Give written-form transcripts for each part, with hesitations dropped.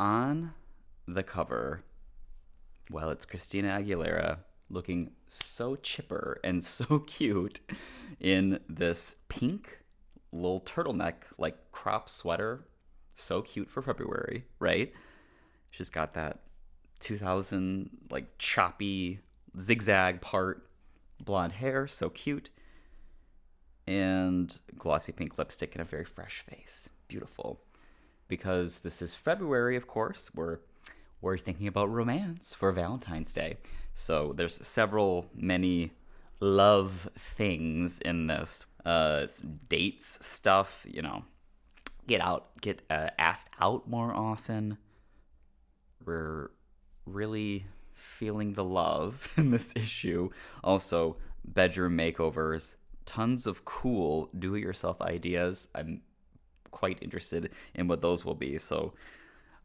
On the cover, well, it's Christina Aguilera looking so chipper and so cute in this pink little turtleneck, like crop sweater. So cute for February, right? She's got that 2000 like choppy zigzag part blonde hair, so cute, and glossy pink lipstick and a very fresh face. Beautiful. Because this is February, of course, we're thinking about romance for Valentine's Day. So there's many love things in this. Dates stuff, get asked out more often. We're really feeling the love in this issue. Also, bedroom makeovers, tons of cool do-it-yourself ideas. I'm quite interested in what those will be. So,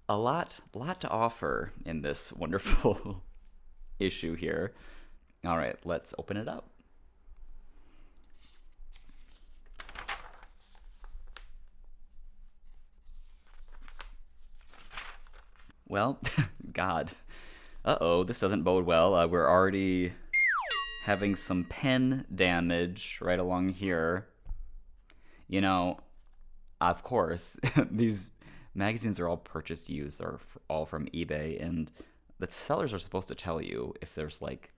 a lot to offer in this wonderful issue here. All right, let's open it up. Well, God. Uh-oh, this doesn't bode well. We're already having some pen damage right along here. Of course, these magazines are all purchased used. They're all from eBay, and the sellers are supposed to tell you if there's like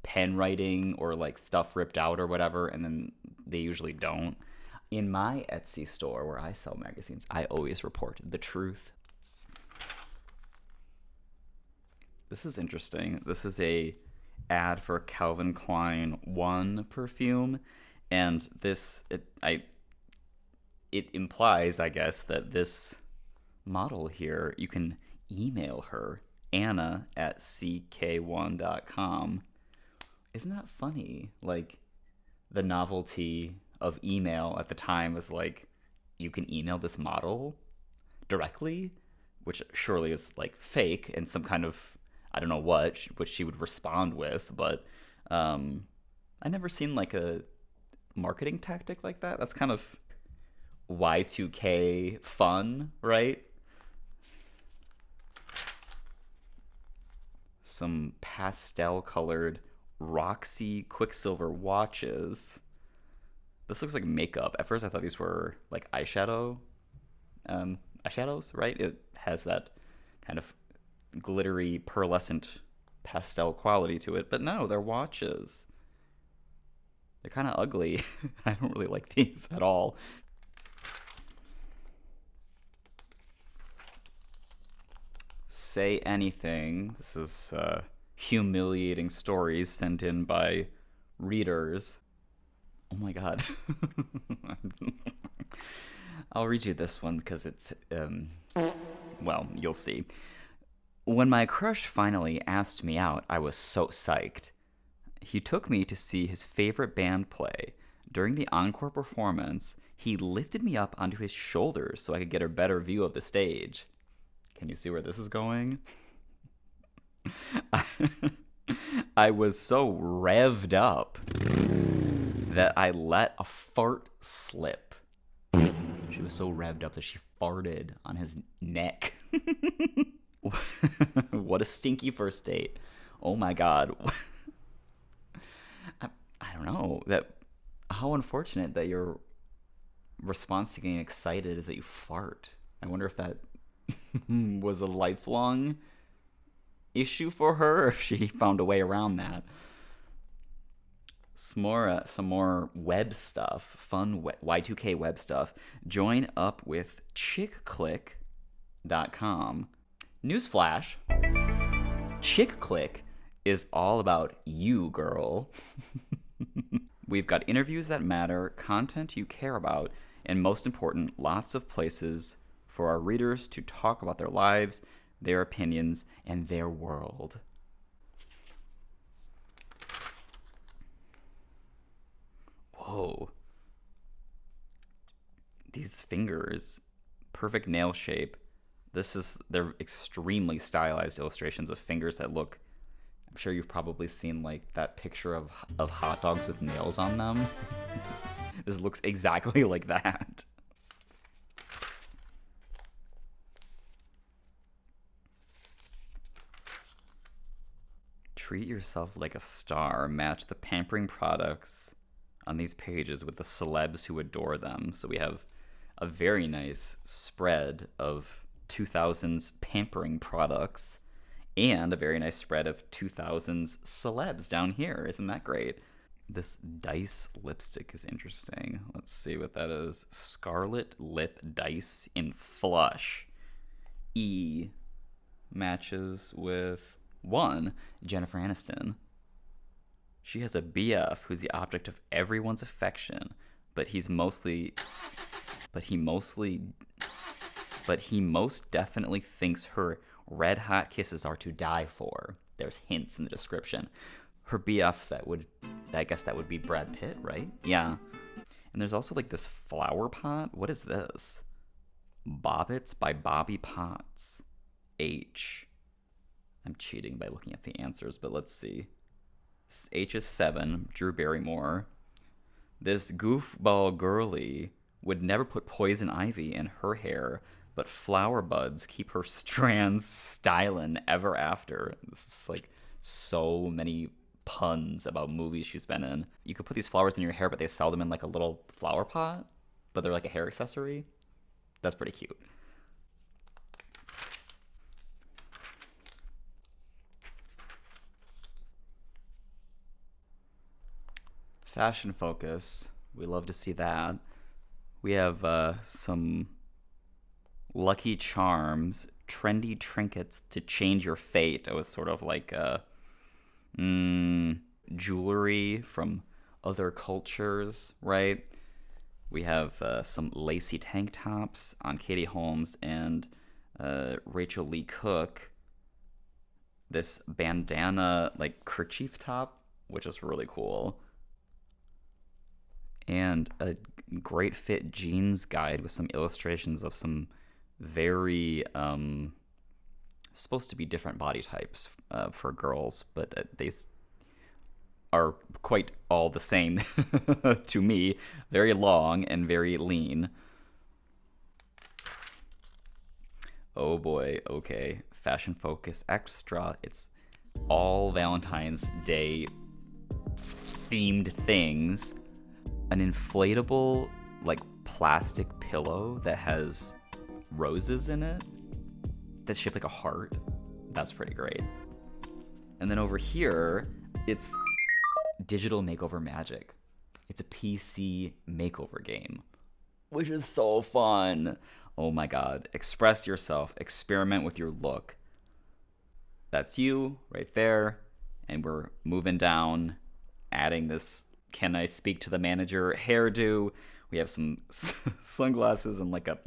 pen writing or like stuff ripped out or whatever, and then they usually don't. In my Etsy store where I sell magazines, I always report the truth. This is interesting. This is a ad for Calvin Klein 1 perfume, and it implies, I guess, that this model here, you can email her, Anna at ck1.com. Isn't that funny? Like, the novelty of email at the time was like, you can email this model directly, which surely is like fake and some kind of, I don't know what, which she would respond with, but I never seen like a marketing tactic like that. That's kind of Y2K fun, right? Some pastel colored Roxy Quicksilver watches. This looks like makeup. At first I thought these were like eyeshadows, right? It has that kind of glittery, pearlescent pastel quality to it, but no, they're watches. They're kind of ugly. I don't really like these at all. Say Anything. This is humiliating stories sent in by readers. Oh my god. I'll read you this one because it's, well, you'll see. When my crush finally asked me out, I was so psyched. He took me to see his favorite band play. During the encore performance, he lifted me up onto his shoulders so I could get a better view of the stage. Can you see where this is going? I was so revved up that I let a fart slip. She was so revved up that she farted on his neck. What a stinky first date. Oh my god. I don't know. How unfortunate that your response to getting excited is that you fart. I wonder if that was a lifelong issue for her, or if she found a way around that. Some more web stuff, fun Y2K web stuff. Join up with chickclick.com. Newsflash: ChickClick is all about you, girl. We've got interviews that matter, content you care about, and most important, lots of places for our readers to talk about their lives, their opinions, and their world. Whoa. These fingers, perfect nail shape. They're extremely stylized illustrations of fingers that look, I'm sure you've probably seen like that picture of hot dogs with nails on them. This looks exactly like that. Treat yourself like a star. Match the pampering products on these pages with the celebs who adore them. So we have a very nice spread of 2000s pampering products and a very nice spread of 2000s celebs down here. Isn't that great? This Dice lipstick is interesting. Let's see what that is. Scarlet Lip Dice in Flush. E matches with 1, Jennifer Aniston. She has a BF who's the object of everyone's affection, but he most definitely thinks her red hot kisses are to die for. There's hints in the description. Her BF, I guess that would be Brad Pitt, right? Yeah. And there's also like this flower pot. What is this? Bobbits by Bobby Potts. H. I'm cheating by looking at the answers, but let's see. H is 7, Drew Barrymore. This goofball girly would never put poison ivy in her hair, but flower buds keep her strands stylin' ever after. This is like so many puns about movies she's been in. You could put these flowers in your hair, but they sell them in like a little flower pot, but they're like a hair accessory. That's pretty cute. Fashion focus. We love to see that. We have some Lucky Charms, trendy trinkets to change your fate. It was sort of like jewelry from other cultures, right? We have some lacy tank tops on Katie Holmes and Rachel Lee Cook. This bandana, like kerchief top, which is really cool. And a great fit jeans guide with some illustrations of some very supposed to be different body types for girls, but they are quite all the same to me. Very long and very lean. Oh boy, okay. Fashion Focus Extra. It's all Valentine's Day themed things. An inflatable, like, plastic pillow that has roses in it that's shaped like a heart. That's pretty great. And then over here, it's Digital Makeover Magic. It's a PC makeover game, which is so fun. Oh my god. Express yourself. Experiment with your look. That's you right there. And we're moving down, adding this "Can I speak to the manager" hairdo. We have some sunglasses and like a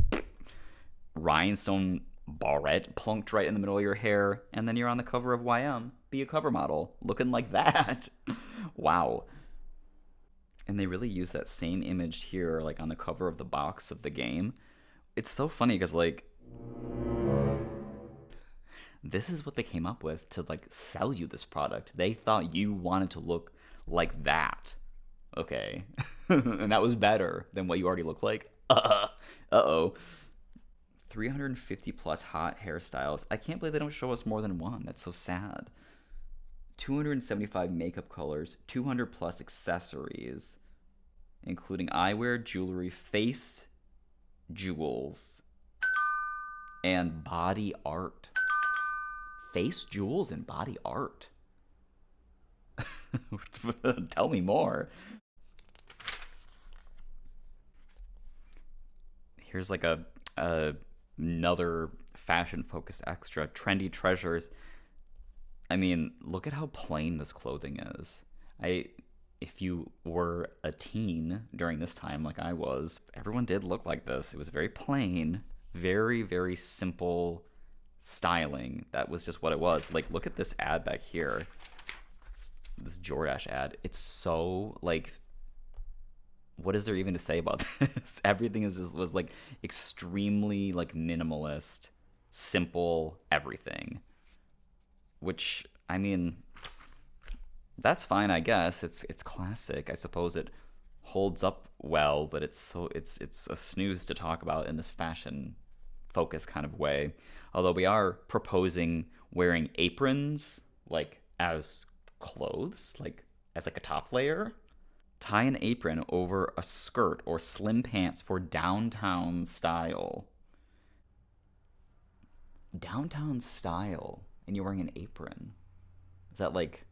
rhinestone barrette plunked right in the middle of your hair. And then you're on the cover of YM. Be a cover model. Looking like that. Wow. And they really use that same image here, like on the cover of the box of the game. It's so funny because, like, this is what they came up with to, like, sell you this product. They thought you wanted to look like that. Okay. And that was better than what you already look like. Uh-oh. 350 plus hot hairstyles. I can't believe they don't show us more than one. That's so sad. 275 makeup colors, 200 plus accessories, including eyewear, jewelry, face jewels, and body art. Face jewels and body art. Tell me more. Here's like another fashion focus extra, trendy treasures. I mean, look at how plain this clothing is. If you were a teen during this time like I was, everyone did look like this. It was very plain, very, very simple styling. That was just what it was. Like, look at this ad back here. This Jordache ad. It's so, like, what is there even to say about this? Everything was like extremely like minimalist, simple everything. Which, I mean, that's fine, I guess. It's classic. I suppose it holds up well, but it's a snooze to talk about in this fashion focus kind of way. Although we are proposing wearing aprons, like, as clothes, like as like a top layer. Tie an apron over a skirt or slim pants for downtown style. Downtown style, and you're wearing an apron. Is that like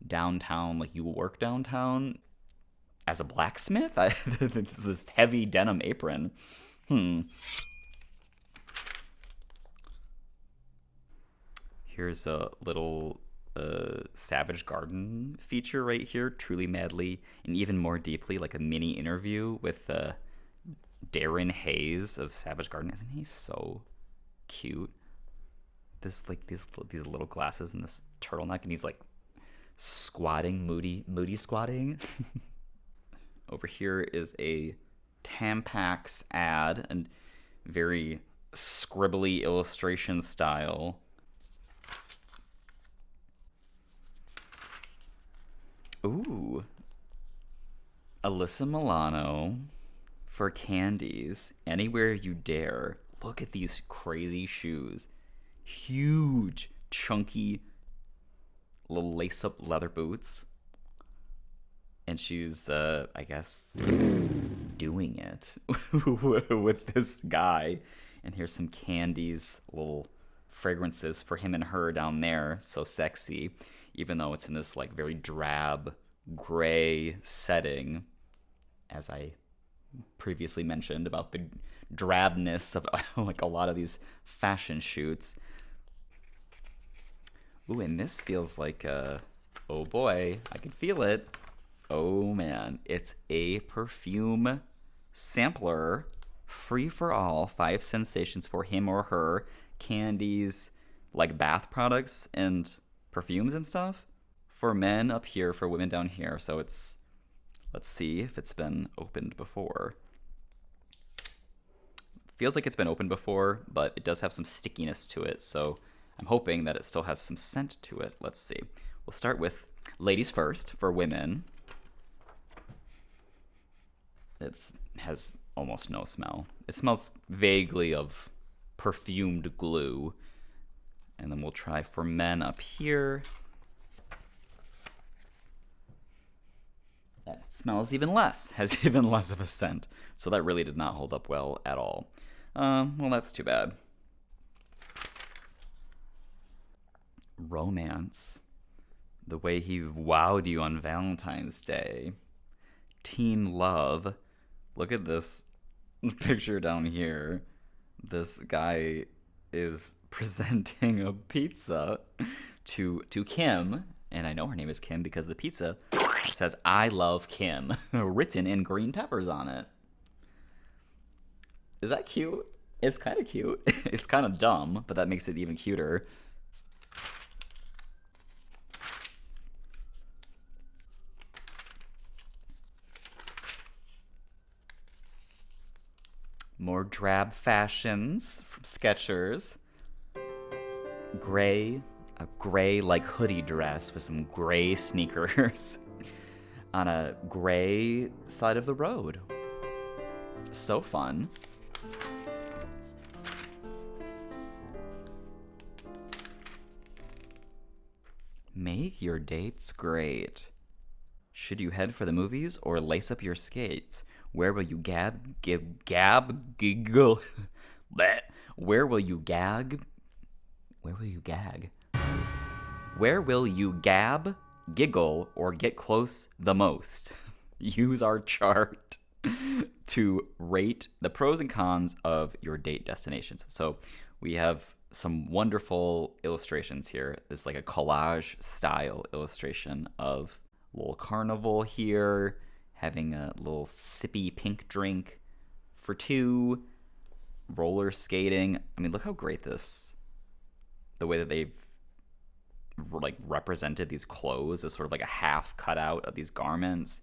downtown, like you work downtown as a blacksmith? This heavy denim apron. Here's a little Savage Garden feature right here, truly madly and even more deeply, like a mini interview with Darren Hayes of Savage Garden. Isn't he so cute? This like these little glasses and this turtleneck, and he's like squatting, moody squatting. Over here is a Tampax ad, and very scribbly illustration style. Ooh. Alyssa Milano for Candies. Anywhere You Dare. Look at these crazy shoes. Huge, chunky, little lace-up leather boots. And she's, I guess, doing it with this guy. And here's some Candies, little fragrances for him and her down there. So sexy. Even though it's in this like very drab gray setting, as I previously mentioned about the drabness of like a lot of these fashion shoots. Ooh, and this feels like oh boy, I can feel it. Oh man, it's a perfume sampler, free for all, 5 sensations for him or her, Candies, like bath products and perfumes and stuff. For men up here, for women down here. So it's, let's see if it's been opened before. Feels like it's been opened before, but it does have some stickiness to it. So I'm hoping that it still has some scent to it. Let's see. We'll start with ladies first for women. It has almost no smell. It smells vaguely of perfumed glue. And then we'll try for men up here. That smells even less, has even less of a scent. So that really did not hold up well at all. Well, that's too bad. Romance. The way he wowed you on Valentine's Day. Teen love. Look at this picture down here. This guy is presenting a pizza to Kim, and I know her name is Kim because the pizza says "I love Kim" written in green peppers on it. Is that cute? It's kind of cute. It's kind of dumb, but that makes it even cuter. More drab fashions from Skechers. Gray, a gray like hoodie dress with some gray sneakers on a gray side of the road. So fun. Make your dates great. Should you head for the movies or lace up your skates? Where will you giggle? Where will you gag? Where will you gag? Where will you gab, giggle, or get close the most? Use our chart to rate the pros and cons of your date destinations. So we have some wonderful illustrations here. It's like a collage style illustration of a little carnival here, having a little sippy pink drink for 2, roller skating. I mean, look how great this, the way that they've like represented these clothes as sort of like a half cutout of these garments,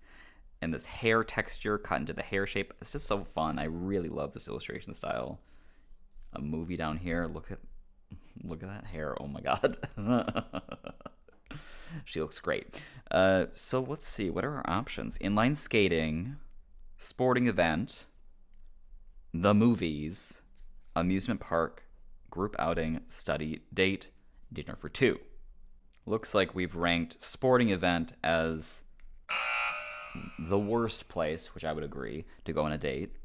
and this hair texture cut into the hair shape. It's just so fun. I really love this illustration style. A movie down here. Look at that hair. Oh my god. She looks great. So let's see. What are our options? Inline skating, sporting event, the movies, amusement park, group outing, study, date, dinner for 2. Looks like we've ranked sporting event as the worst place, which I would agree, to go on a date.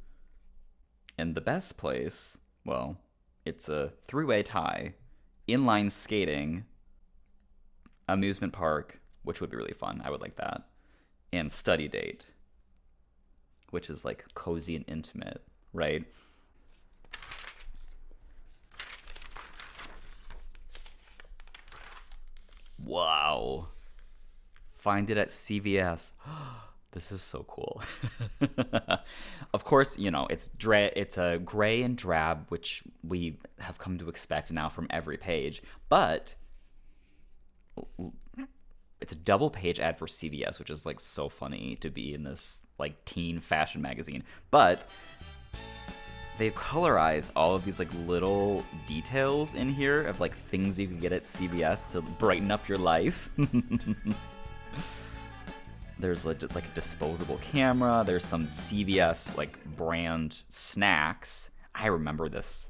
And the best place, well, it's a three-way tie. Inline skating, amusement park, which would be really fun. I would like that. And study date, which is like cozy and intimate, right? Wow. Find it at CVS. This is so cool. Of course, it's a gray and drab, which we have come to expect now from every page. But it's a double page ad for CVS, which is like so funny to be in this like teen fashion magazine. But they colorize all of these like little details in here of like things you can get at CVS to brighten up your life. There's like a disposable camera. There's some CVS like brand snacks. I remember this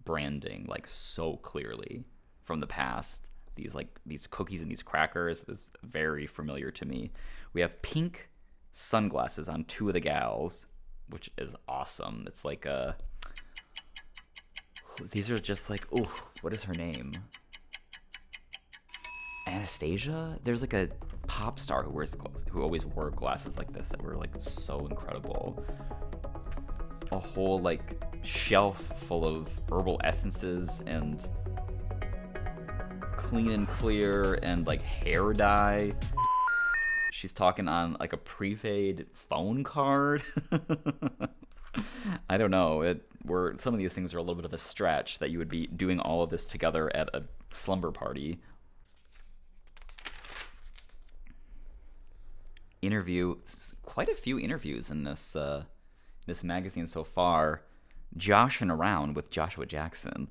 branding like so clearly from the past. These cookies and these crackers is very familiar to me. We have pink sunglasses on two of the gals, which is awesome. It's like these are just like, oh, what is her name? Anastasia? There's like a pop star who always wore glasses like this that were like so incredible. A whole like shelf full of herbal essences and clean and clear and like hair dye. She's talking on like a prepaid phone card. I don't know. Some of these things are a little bit of a stretch that you would be doing all of this together at a slumber party. Quite a few interviews in this magazine so far. Joshing around with Joshua Jackson.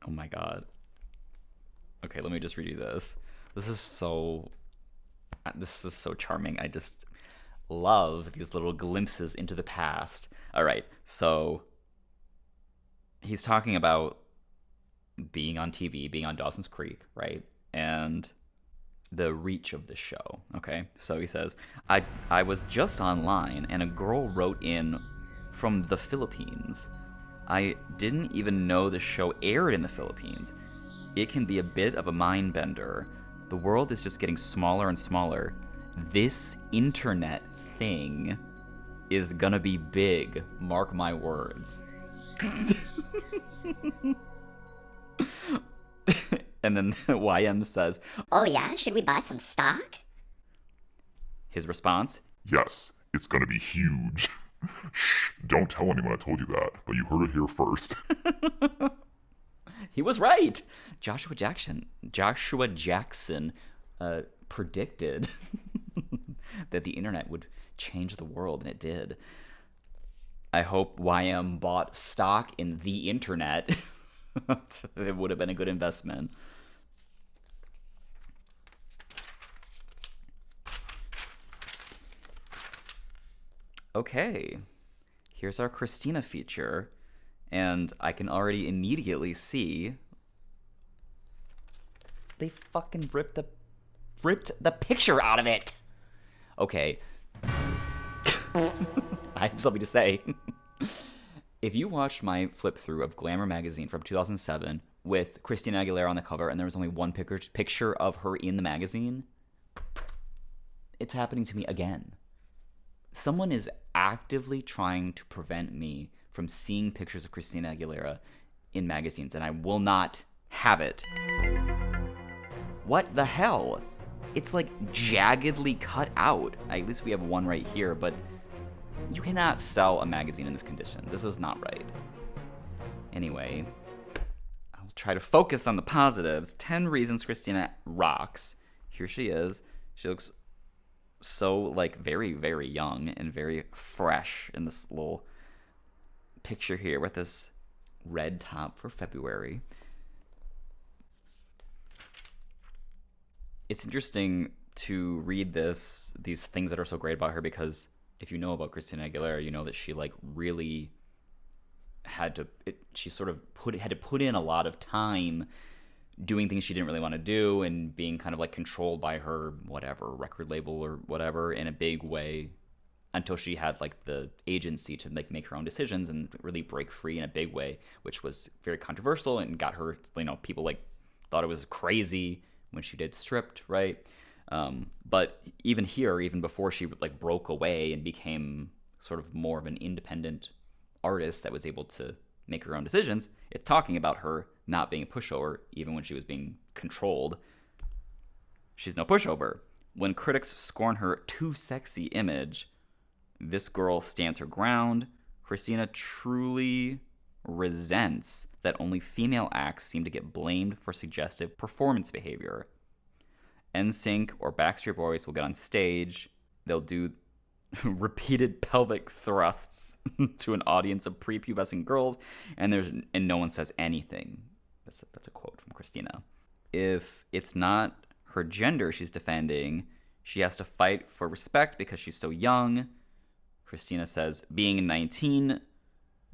Oh my god. Okay, let me just read you this. This is so charming. I just love these little glimpses into the past. All right, so he's talking about being on TV, being on Dawson's Creek, right? And the reach of the show, okay? So he says, I was just online and a girl wrote in from the Philippines. I didn't even know the show aired in the Philippines. It can be a bit of a mind bender. The world is just getting smaller and smaller. This internet thing is gonna be big. Mark my words. And then YM says, oh yeah, should we buy some stock? His response, yes, it's gonna be huge. Shh, don't tell anyone I told you that, but you heard it here first. He was right. Joshua Jackson predicted that the internet would change the world, and it did. I hope YM bought stock in the internet. It would have been a good investment. Okay, here's our Christina feature, and I can already immediately see they fucking ripped the picture out of it. Okay. I have something to say. If you watched my flip through of Glamour magazine from 2007 with Christina Aguilera on the cover and there was only one picture of her in the magazine, it's happening to me again. Someone is actively trying to prevent me from seeing pictures of Christina Aguilera in magazines, and I will not have it. What the hell? It's like jaggedly cut out. At least we have one right here, but you cannot sell a magazine in this condition. This is not right. Anyway, I'll try to focus on the positives. 10 reasons Christina rocks. Here she is. She looks so like very, very young and very fresh in this little picture here with this red top for February. It's interesting to read these things that are so great about her, because if you know about Christina Aguilera, you know that she like really had to put in a lot of time doing things she didn't really want to do and being kind of like controlled by her whatever record label or whatever in a big way until she had like the agency to make her own decisions and really break free in a big way, which was very controversial and got her, people like thought it was crazy when she did Stripped, right? But even here, even before she like broke away and became sort of more of an independent artist that was able to make her own decisions, it's talking about her not being a pushover, even when she was being controlled. She's no pushover. When critics scorn her too sexy image, this girl stands her ground. Christina truly resents that only female acts seem to get blamed for suggestive performance behavior. NSYNC or Backstreet Boys will get on stage. They'll do repeated pelvic thrusts to an audience of prepubescent girls, and no one says anything. That's a quote from Christina. If it's not her gender she's defending, she has to fight for respect because she's so young. Christina says being 19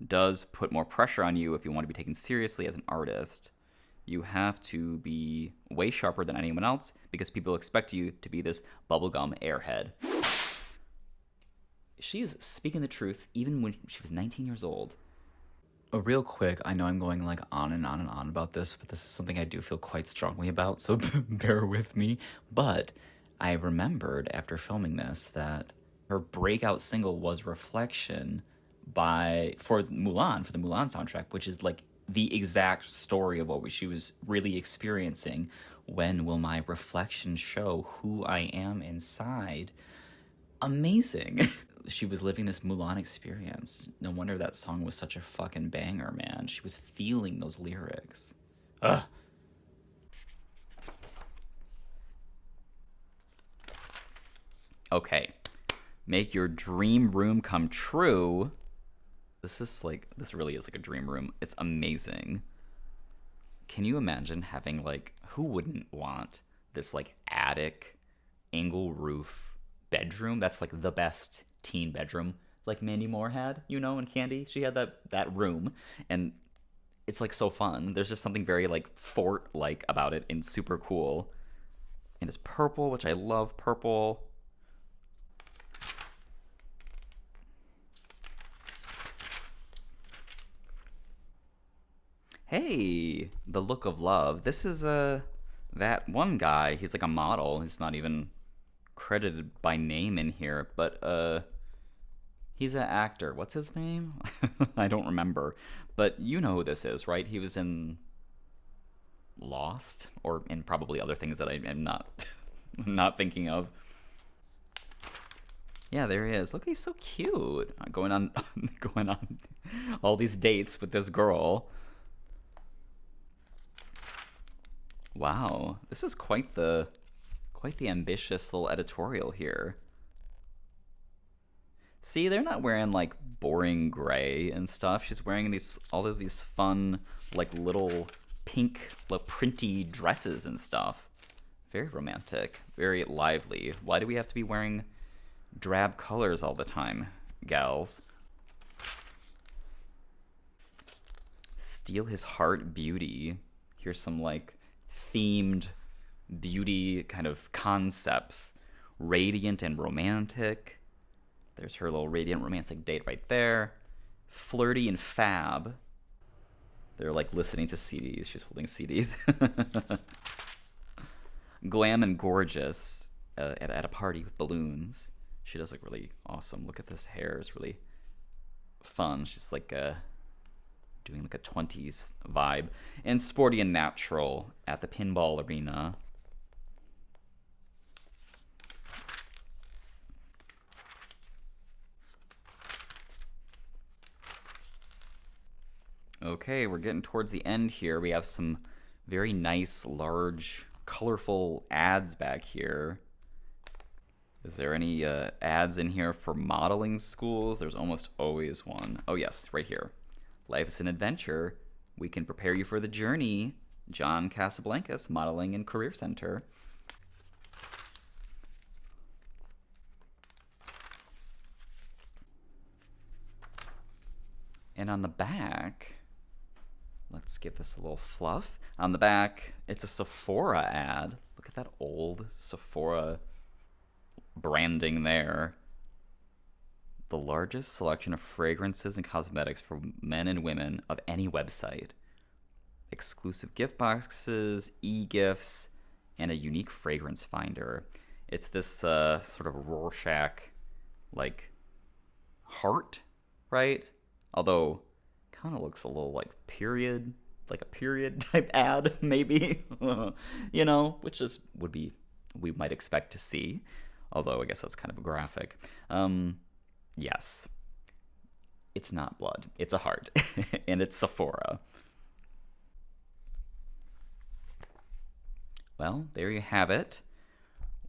does put more pressure on you if you want to be taken seriously as an artist. You have to be way sharper than anyone else because people expect you to be this bubblegum airhead. She's speaking the truth even when she was 19 years old. Real quick, I know I'm going like on and on and on about this, but this is something I do feel quite strongly about, so bear with me. But I remembered after filming this that her breakout single was Reflection for the Mulan soundtrack, which is like the exact story of what she was really experiencing. When will my reflection show who I am inside? Amazing. She was living this Mulan experience. No wonder that song was such a fucking banger, man. She was feeling those lyrics. Ugh. Okay. Make your dream room come true. This really is like a dream room. It's amazing. Can you imagine having like, who wouldn't want this like attic, angle roof bedroom? That's like the best teen bedroom like Mandy Moore had, in Candy. She had that room, and it's like so fun. There's just something very like fort-like about it and super cool. And it's purple, which I love purple. Hey, The Look of Love. This is that one guy. He's like a model. He's not even credited by name in here, but he's an actor. What's his name? I don't remember. But you know who this is, right? He was in Lost, or in probably other things that I am not thinking of. Yeah, there he is. Look, he's so cute. Going on all these dates with this girl. Wow, this is quite the ambitious little editorial here. See, they're not wearing like boring gray and stuff. She's wearing all of these fun like little pink, like printy dresses and stuff. Very romantic, very lively. Why do we have to be wearing drab colors all the time, gals? Steal His Heart Beauty. Here's some like themed beauty kind of concepts. Radiant and romantic. There's her little radiant romantic date right there. Flirty and fab. They're like listening to CDs. She's holding CDs. Glam and gorgeous at a party with balloons. She does look really awesome. Look at this hair. It's really fun. She's like doing like a 20s vibe. And sporty and natural at the pinball arena. Okay, we're getting towards the end here. We have some very nice, large, colorful ads back here. Is there any ads in here for modeling schools? There's almost always one. Oh yes, right here. Life is an adventure. We can prepare you for the journey. John Casablancas Modeling and Career Center. And on the back, Let's give this a little fluff. On the back, it's a Sephora ad. Look at that old Sephora branding there. The largest selection of fragrances and cosmetics for men and women of any website. Exclusive gift boxes, e-gifts, and a unique fragrance finder. It's this sort of Rorschach, like, heart, right? Although, kind of looks a little like a period type ad, maybe. You know, which would be, we might expect to see. Although, I guess that's kind of graphic. Yes. It's not blood. It's a heart. And it's Sephora. Well, there you have it.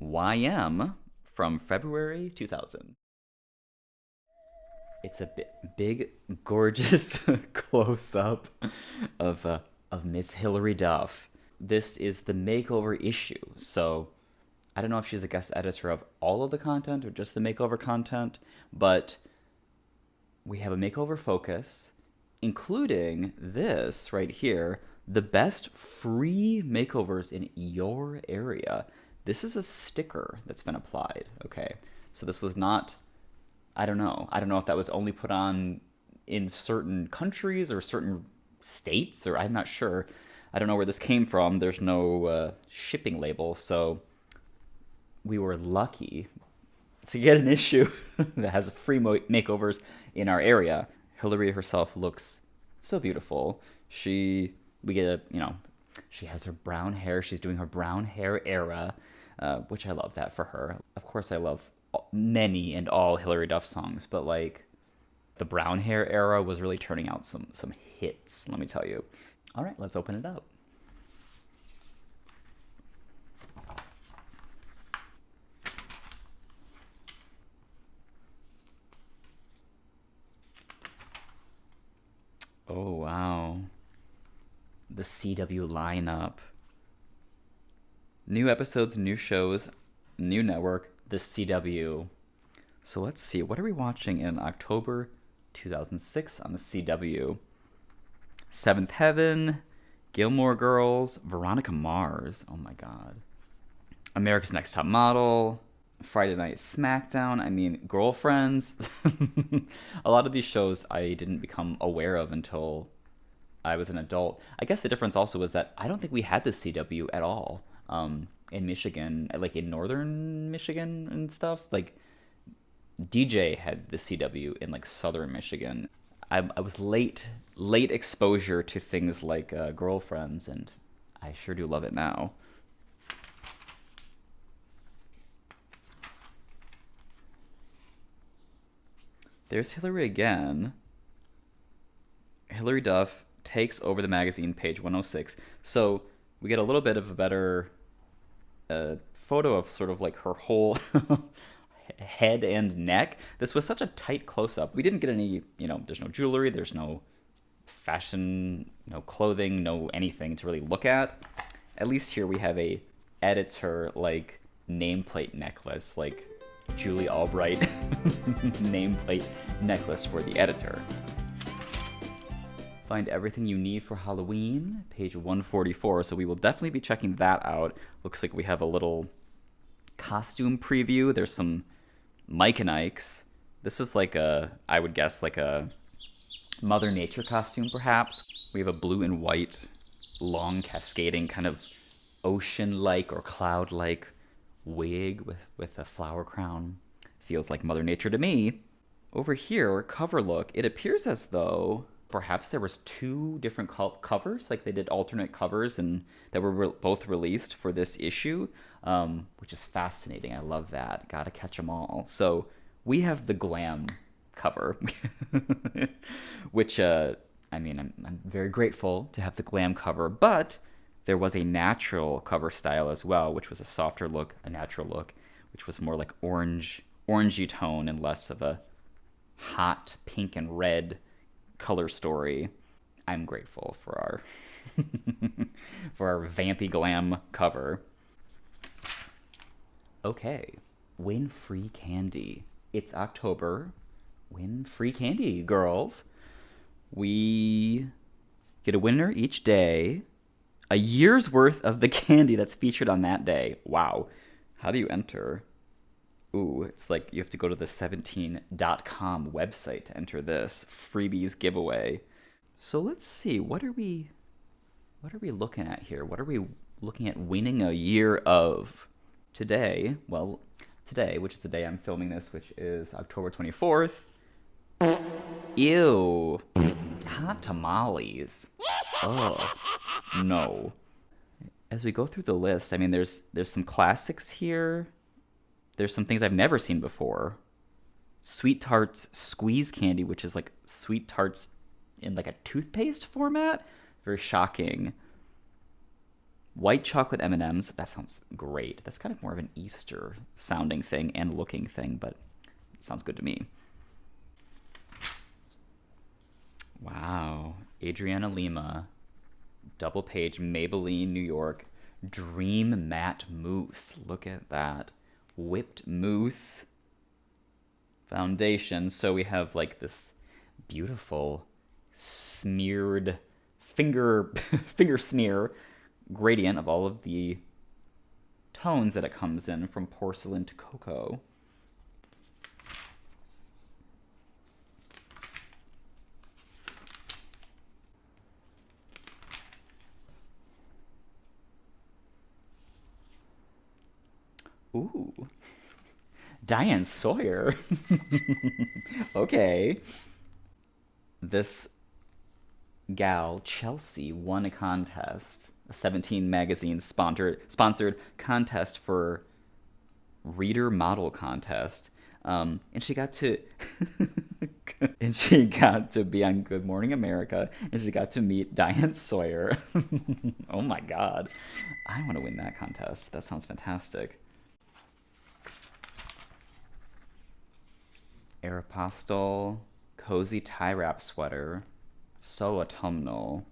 YM from February 2000. It's a big, gorgeous close-up of Miss Hilary Duff. This is the makeover issue. So I don't know if she's a guest editor of all of the content or just the makeover content, but we have a makeover focus, including this right here, the best free makeovers in your area. This is a sticker that's been applied, okay? So this was not, I don't know if that was only put on in certain countries or certain states, or I'm not sure. I don't know where this came from. There's no shipping label, so we were lucky to get an issue that has free makeovers in our area. Hilary herself looks so beautiful. She has her brown hair. She's doing her brown hair era, which I love that for her. Of course, I love many and all Hilary Duff songs, but like the brown hair era was really turning out some hits, let me tell you. All right, let's open it up. Oh, wow. The CW lineup. New episodes, new shows, new network, the CW. So let's see, what are we watching in October 2006 on the CW? Seventh Heaven, Gilmore Girls, Veronica Mars, oh my god. America's Next Top Model, Friday Night SmackDown, I mean, Girlfriends. A lot of these shows I didn't become aware of until I was an adult. I guess the difference also was that I don't think we had the CW at all in Michigan, like in northern Michigan and stuff. Like DJ had the CW in like southern Michigan. I was late exposure to things like Girlfriends, and I sure do love it now. There's Hilary again. Hilary Duff takes over the magazine, page 106. So we get a little bit of a better photo of sort of like her whole head and neck. This was such a tight close-up. We didn't get any, there's no jewelry, there's no fashion, no clothing, no anything to really look at. At least here we have a editor like nameplate necklace, like Julie Albright nameplate necklace for the editor. Find everything you need for Halloween, page 144. So we will definitely be checking that out. Looks like we have a little costume preview. There's some Mike and Ike's. This is like I would guess like a Mother Nature costume perhaps. We have a blue and white, long cascading kind of ocean-like or cloud-like wig with a flower crown. Feels like Mother Nature to me. Over here, cover look, it appears as though perhaps there was two different covers, like they did alternate covers and that were both released for this issue, which is fascinating. I love that. Gotta catch them all. So we have the glam cover, which I'm very grateful to have the glam cover, but there was a natural cover style as well, which was a softer look, a natural look, which was more like orangey tone and less of a hot pink and red color story. I'm grateful for our for our vampy glam cover. Okay, win free candy. It's October. Win free candy, girls. We Get a winner each day. A year's worth of the candy that's featured on that day. Wow. How do you enter? Ooh, it's like you have to go to the 17.com website to enter this freebies giveaway. So let's see, what are we looking at here? What are we looking at winning a year of? Today, which is the day I'm filming this, which is October 24th. Ew. Hot tamales. Oh, no. As we go through the list, I mean, there's some classics here. There's some things I've never seen before. Sweet Tarts squeeze candy, which is like Sweet Tarts in like a toothpaste format. Very shocking. White chocolate M&Ms. That sounds great. That's kind of more of an Easter sounding thing and looking thing, but it sounds good to me. Wow. Adriana Lima. Double page Maybelline, New York. Dream Matte Mousse. Look at that. Whipped mousse foundation. So we have like this beautiful smeared finger smear gradient of all of the tones that it comes in, from porcelain to cocoa. Ooh. Diane Sawyer. Okay. This gal, Chelsea, won a contest, a 17 magazine sponsored contest for reader model contest. And she got to be on Good Morning America, and she got to meet Diane Sawyer. Oh my God. I want to win that contest. That sounds fantastic. Aeropostale cozy tie wrap sweater, so autumnal,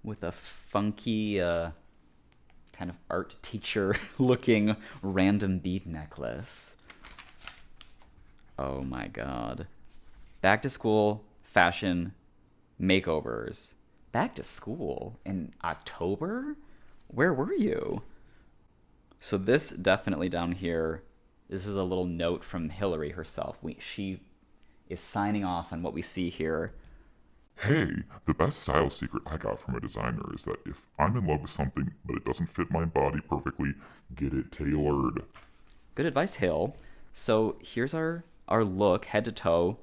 with a funky kind of art teacher looking random bead necklace. Oh my God. Back to school fashion makeovers. Back to school in October? Where were you? So this definitely down here, this is a little note from Hillary herself. She is signing off on what we see here. Hey, the best style secret I got from a designer is that if I'm in love with something but it doesn't fit my body perfectly, get it tailored. Good advice, Hill. So here's our look, head to toe.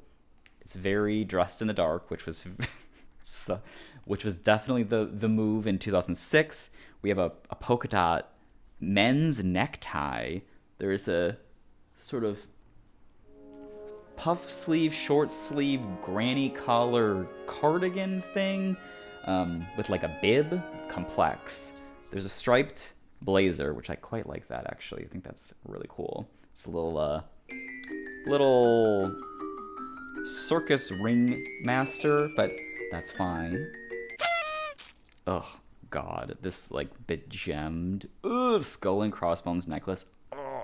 It's very dressed in the dark, which was definitely the move in 2006. We have a polka dot men's necktie. There's a sort of puff sleeve, short sleeve, granny collar cardigan thing with like a bib, complex. There's a striped blazer, which I quite like that actually. I think that's really cool. It's a little circus ring master, but that's fine. Oh God, this like begemmed skull and crossbones necklace. Oh,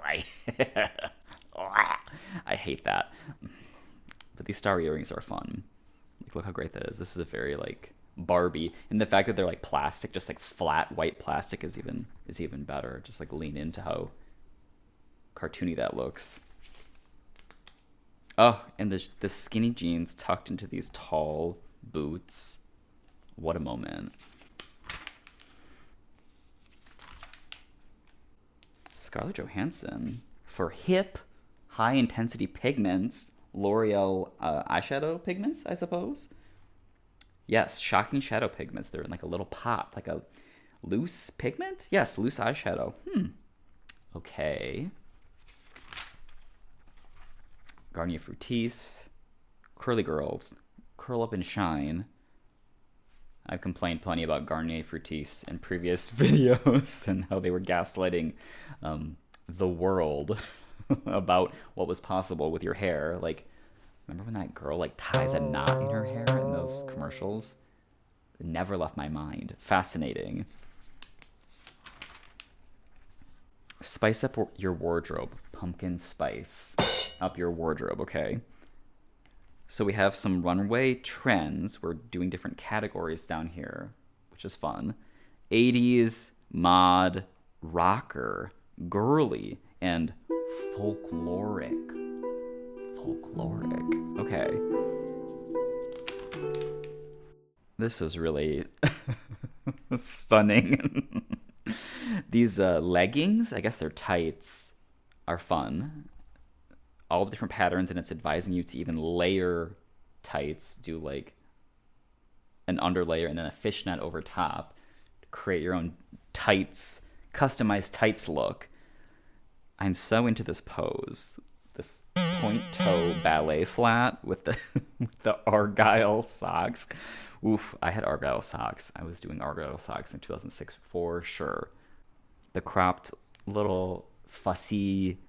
I hate that. But these star earrings are fun. Like, look how great that is. This is a very like Barbie, and the fact that they're like plastic, just like flat white plastic, is even better. Just like lean into how cartoony that looks. Oh, and the skinny jeans tucked into these tall boots. What a moment. Scarlett Johansson for hip, high-intensity pigments, L'Oreal eyeshadow pigments, I suppose. Yes, shocking shadow pigments. They're in like a little pot, like a loose pigment? Yes, loose eyeshadow. Okay. Garnier Fructis, Curly Girls, Curl Up and Shine. I've complained plenty about Garnier Fructis in previous videos and how they were gaslighting the world about what was possible with your hair. Like, remember when that girl like ties a knot in her hair in those commercials? It never left my mind. Fascinating. Spice up your wardrobe. Pumpkin spice up your wardrobe, okay? So we have some runway trends. We're doing different categories down here, which is fun. 80s, mod, rocker, girly, and folkloric. Folkloric. Okay. This is really stunning. These leggings, I guess they're tights, are fun. All different patterns, and it's advising you to even layer tights, do like an underlayer and then a fishnet over top to create your own tights, customized tights look. I'm so into this pose. This point toe ballet flat with the with the argyle socks. Oof, I had argyle socks. I was doing argyle socks in 2006 for sure. The cropped little fussy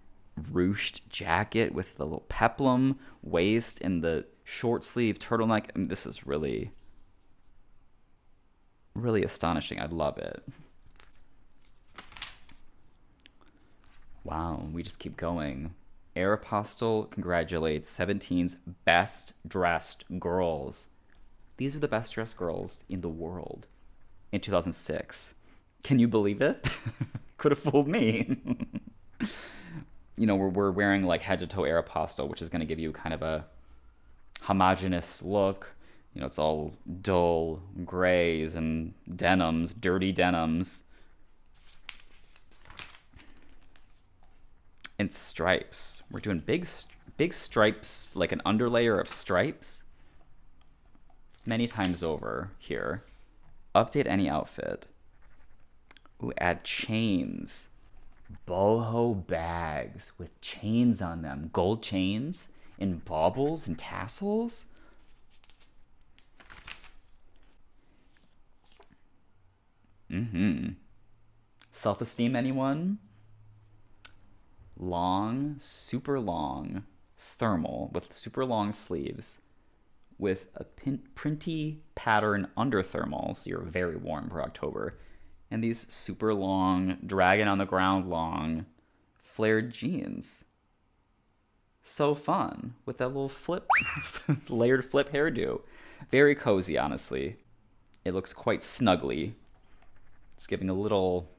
ruched jacket with the little peplum waist and the short sleeve turtleneck. I mean, this is really, really astonishing. I love it. Wow, we just keep going. Aeropostale congratulates 17's best dressed girls. These are the best dressed girls in the world in 2006. Can you believe it? Could have fooled me. You know, we're wearing like head to toe Aeropostale, which is going to give you kind of a homogenous look. You know, it's all dull grays and denims, dirty denims. And stripes. We're doing big stripes, like an underlayer of stripes. Many times over here. Update any outfit. Ooh, add chains. Boho bags with chains on them. Gold chains and baubles and tassels. Self-esteem, anyone? Long, super long thermal with super long sleeves with a printy pattern under thermal, so you're very warm for October. And these super long, dragging on the ground long, flared jeans. So fun with that little flip, layered flip hairdo. Very cozy, honestly. It looks quite snuggly. It's giving a little,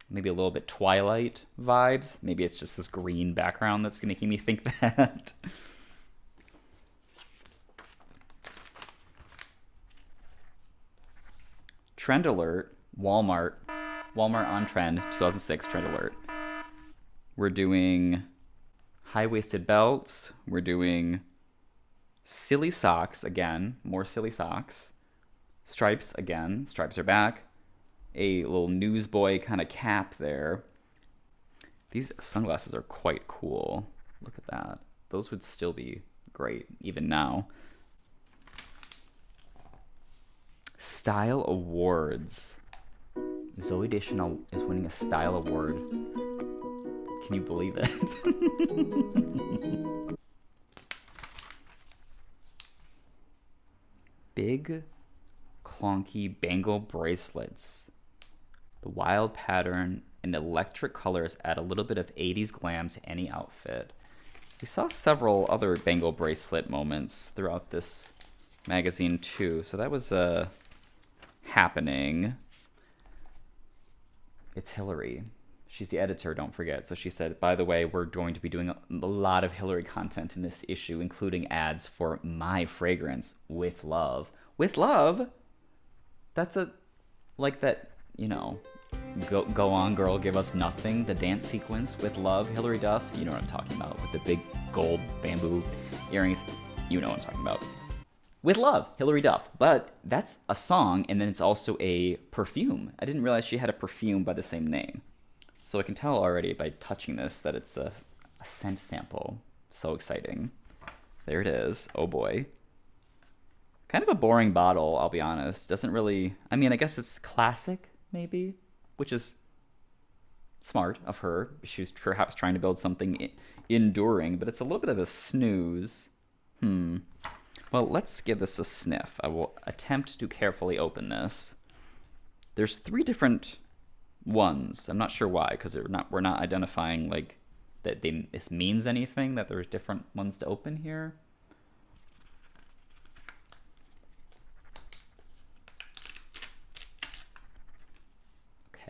maybe a little bit Twilight vibes. Maybe it's just this green background that's making me think that. Trend alert, Walmart on trend, 2006 trend alert. We're doing high-waisted belts. We're doing silly socks again, more silly socks. Stripes again, stripes are back. A little newsboy kind of cap there. These sunglasses are quite cool. Look at that. Those would still be great even now. Style awards. Zooey Deschanel is winning a style award. Can you believe it? Big, clunky bangle bracelets. The wild pattern and electric colors add a little bit of 80s glam to any outfit. We saw several other bangle bracelet moments throughout this magazine too, so that was happening. It's Hillary. She's the editor, don't forget. So she said, by the way, we're going to be doing a lot of Hillary content in this issue, including ads for my fragrance, With Love. With Love? That's like that, you know, go on girl, give us nothing, the dance sequence, With Love, Hillary Duff. You know what I'm talking about, with the big gold bamboo earrings. You know what I'm talking about. With Love, Hillary Duff. But that's a song, and then it's also a perfume. I didn't realize she had a perfume by the same name. So I can tell already by touching this that it's a scent sample. So exciting. There it is. Oh boy. Kind of a boring bottle, I'll be honest. Doesn't really... I mean, I guess it's classic, maybe, which is smart of her. She's perhaps trying to build something enduring, but it's a little bit of a snooze. Well, let's give this a sniff. I will attempt to carefully open this. There's 3 different ones. I'm not sure why, because we're not identifying like that this means anything, that there's different ones to open here.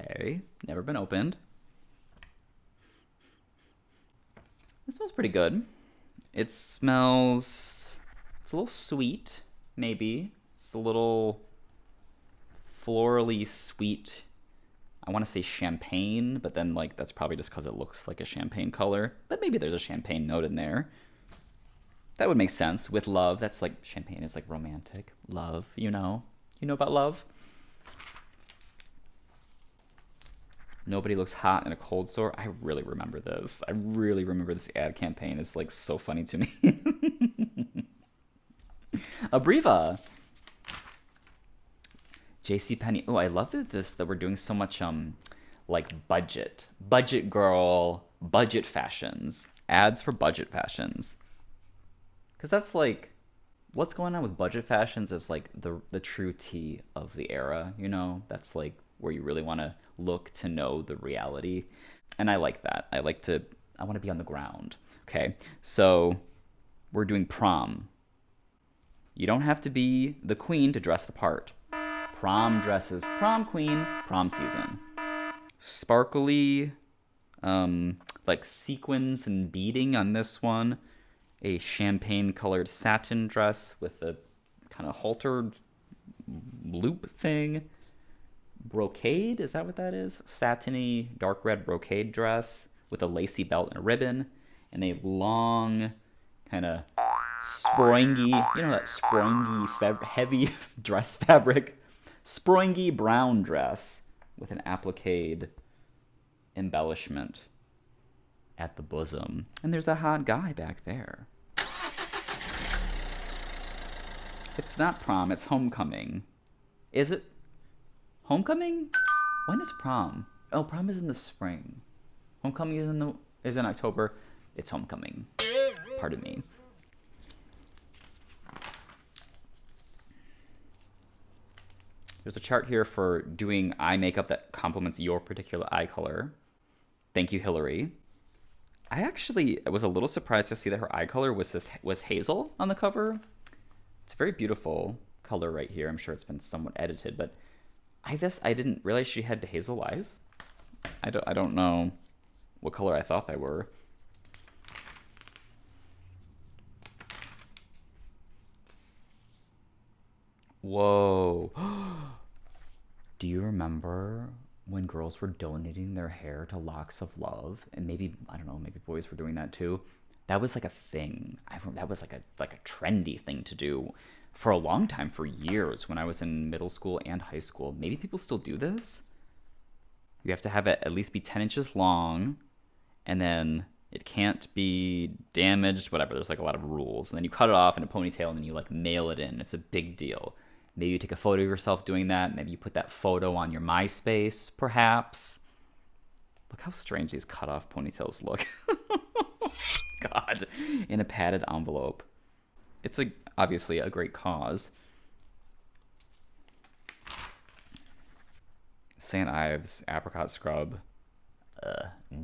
Okay, never been opened. It smells pretty good. It's a little sweet, maybe. It's a little florally sweet. I want to say champagne, but then like that's probably just because it looks like a champagne color. But maybe there's a champagne note in there. That would make sense with love. That's like champagne is like romantic. Love, you know. You know about love? Nobody looks hot in a cold sore. I really remember this. I really remember this ad campaign. It's like so funny to me. Abriva. JCPenney. Oh, I love that we're doing so much like budget girl, budget fashions, ads for budget fashions. Cause that's like what's going on with budget fashions is like the true tea of the era, you know? That's like where you really want to look to know the reality. And I like that. I want to be on the ground. Okay. So we're doing prom. You don't have to be the queen to dress the part. Prom dresses, prom queen, prom season. Sparkly, like sequins and beading on this one. A champagne colored satin dress with a kind of haltered loop thing. Brocade, is that what that is? Satiny dark red brocade dress with a lacy belt and a ribbon. And a long kind of springy, you know that springy, heavy dress fabric? Springy brown dress with an applique embellishment at the bosom. And there's a hot guy back there. It's not prom, it's homecoming. Is it homecoming? When is prom? Oh, prom is in the spring. Homecoming is in October. It's homecoming. Pardon me. There's a chart here for doing eye makeup that complements your particular eye color. Thank you, Hillary. I was a little surprised to see that her eye color was hazel on the cover. It's a very beautiful color right here. I'm sure it's been somewhat edited, but I didn't realize she had hazel eyes. I don't know what color I thought they were. Whoa. Do you remember when girls were donating their hair to Locks of Love? And maybe, I don't know, maybe boys were doing that too. That was like a thing. That was like a trendy thing to do for a long time, for years, when I was in middle school and high school. Maybe people still do this. You have to have it at least be 10 inches long, and then it can't be damaged, whatever. There's like a lot of rules. And then you cut it off in a ponytail, and then you like mail it in. It's a big deal. Maybe you take a photo of yourself doing that. Maybe you put that photo on your MySpace, perhaps. Look how strange these cut-off ponytails look. God, in a padded envelope. It's obviously a great cause. St. Ives apricot scrub.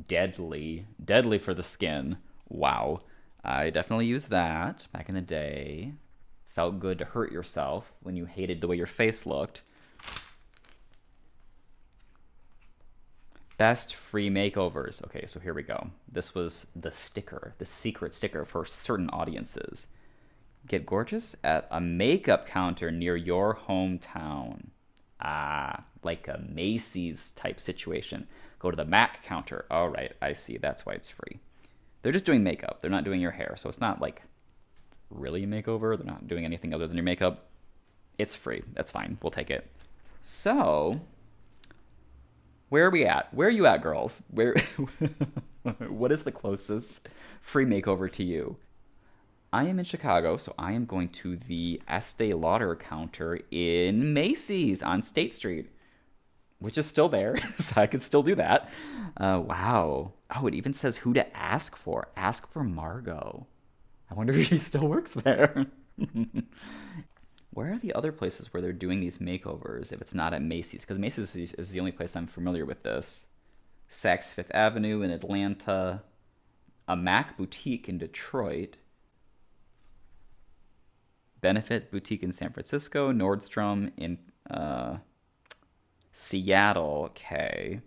Deadly for the skin. Wow. I definitely used that back in the day. Felt good to hurt yourself when you hated the way your face looked. Best free makeovers. Okay, so here we go. This was the sticker, the secret sticker for certain audiences. Get gorgeous at a makeup counter near your hometown. Like a Macy's type situation. Go to the MAC counter. All right, I see. That's why it's free. They're just doing makeup. They're not doing your hair, so it's not like really a makeover. They're not doing anything other than your makeup. It's free. That's fine. We'll take it. So, where are we at? Where are you at, girls? What is the closest free makeover to you? I am in Chicago, so I am going to the Estee Lauder counter in Macy's on State Street, which is still there, so I can still do that. Wow. Oh, it even says who to ask for. Ask for Margot. I wonder if she still works there. Where are the other places where they're doing these makeovers if it's not at Macy's? Because Macy's is the only place I'm familiar with this. Saks Fifth Avenue in Atlanta. A MAC boutique in Detroit. Benefit Boutique in San Francisco. Nordstrom in Seattle, okay.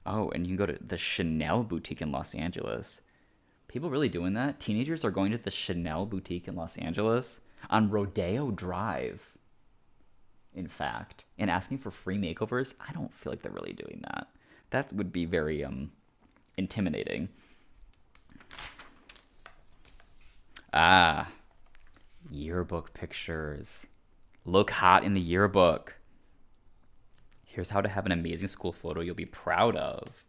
Oh, and you can go to the Chanel boutique in Los Angeles. People really doing that? Teenagers are going to the Chanel boutique in Los Angeles on Rodeo Drive, in fact, and asking for free makeovers. I don't feel like they're really doing that. That would be very intimidating. Ah, yearbook pictures. Look hot in the yearbook. Here's how to have an amazing school photo you'll be proud of.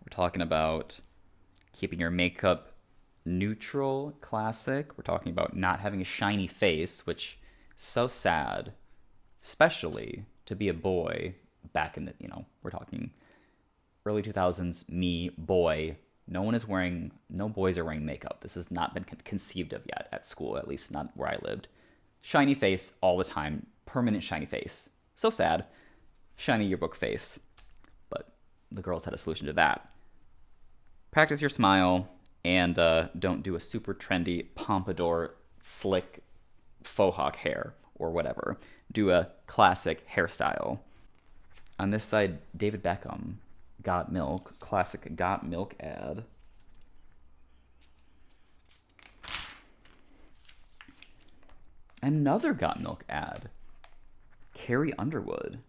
We're talking about keeping your makeup neutral, classic. We're talking about not having a shiny face, which is so sad, especially to be a boy back in the, we're talking early 2000s, me, boy. No boys are wearing makeup. This has not been conceived of yet at school, at least not where I lived. Shiny face all the time, permanent shiny face. So sad. Shiny yearbook face. But the girls had a solution to that. Practice your smile and don't do a super trendy pompadour, slick faux hawk hair or whatever. Do a classic hairstyle. On this side, David Beckham, Got Milk, classic Got Milk ad. Another Got Milk ad. Carrie Underwood.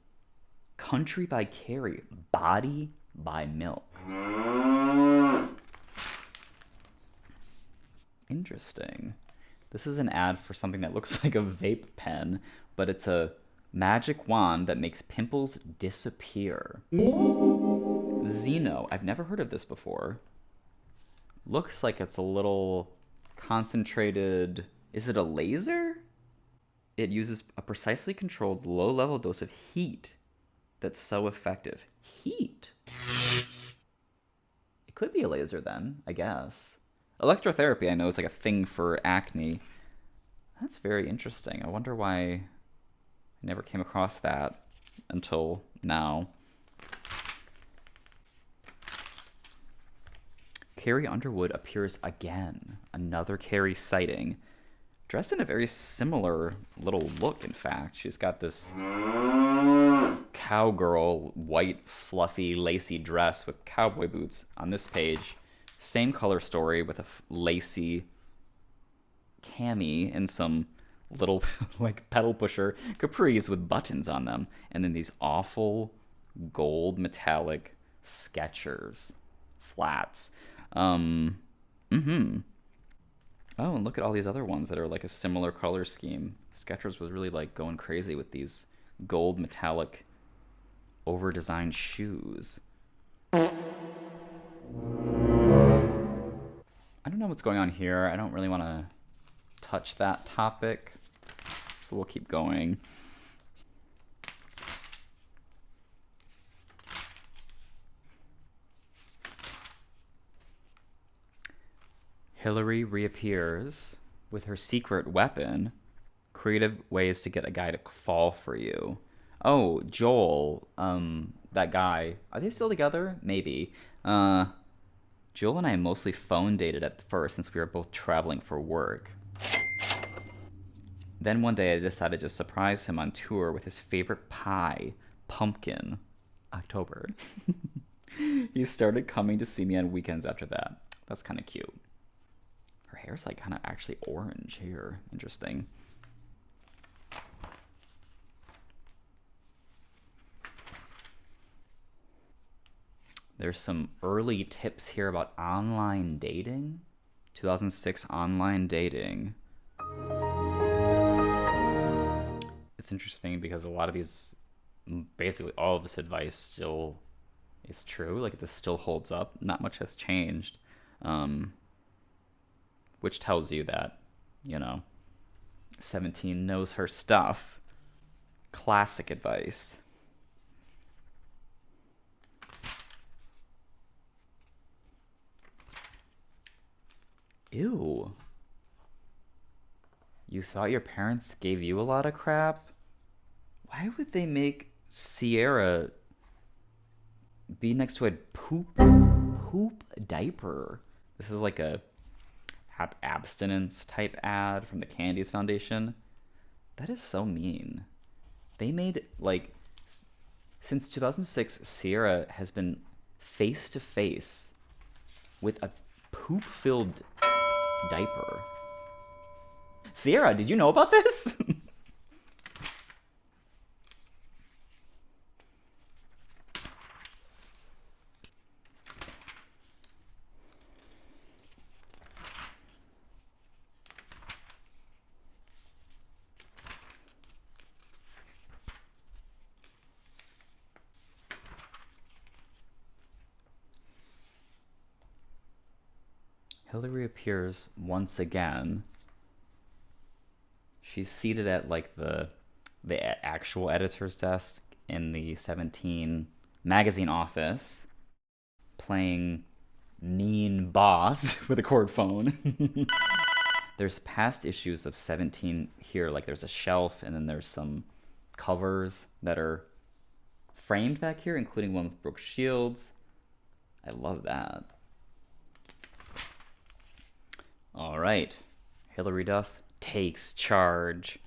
Country by Carrie. Body by Milk. Interesting. This is an ad for something that looks like a vape pen, but it's a magic wand that makes pimples disappear. Xeno. I've never heard of this before. Looks like it's a little concentrated. Is it a laser? It uses a precisely controlled low-level dose of heat that's so effective. Heat? It could be a laser then, I guess. Electrotherapy, I know, is like a thing for acne. That's very interesting. I wonder why I never came across that until now. Carrie Underwood appears again. Another Carrie sighting. Dressed in a very similar little look, in fact. She's got this cowgirl, white, fluffy, lacy dress with cowboy boots on this page. Same color story with a lacy cami and some little like pedal pusher capris with buttons on them. And then these awful gold metallic Skechers flats. Oh, and look at all these other ones that are like a similar color scheme. Skechers was really like going crazy with these gold metallic over-designed shoes. I don't know what's going on here. I don't really want to touch that topic, so we'll keep going. Hillary reappears with her secret weapon. Creative ways to get a guy to fall for you. Oh, Joel, that guy. Are they still together? Maybe. Joel and I mostly phone dated at first since we were both traveling for work. Then one day I decided to surprise him on tour with his favorite pie, pumpkin. October. He started coming to see me on weekends after that. That's kind of cute. Her hair's like kind of actually orange here. Interesting. There's some early tips here about online dating. 2006 online dating. It's interesting because a lot of these, basically all of this advice still is true. Like this still holds up. Not much has changed. Which tells you that, 17 knows her stuff. Classic advice. Ew. You thought your parents gave you a lot of crap? Why would they make Sierra be next to a poop diaper? This is like a abstinence type ad from the Candies Foundation. That is so mean. They made like Since 2006, Sierra has been face to face with a poop-filled diaper. Sierra, did you know about this? Hillary appears once again. She's seated at like the actual editor's desk in the 17 magazine office, playing mean boss with a cord phone. There's past issues of 17 here, like there's a shelf and then there's some covers that are framed back here, including one with Brooke Shields. I love that. All right, Hillary Duff takes charge.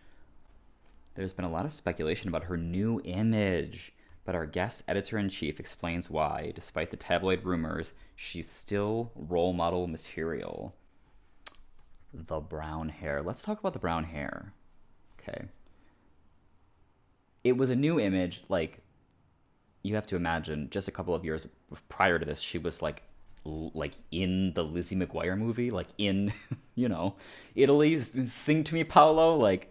There's been a lot of speculation about her new image, but our guest editor-in-chief explains why, despite the tabloid rumors, she's still role model material. The brown hair. Let's talk about the brown hair. Okay. It was a new image. Like, you have to imagine, just a couple of years prior to this, she was like in the Lizzie McGuire movie, like in, you know, Italy, Sing to Me, Paolo, like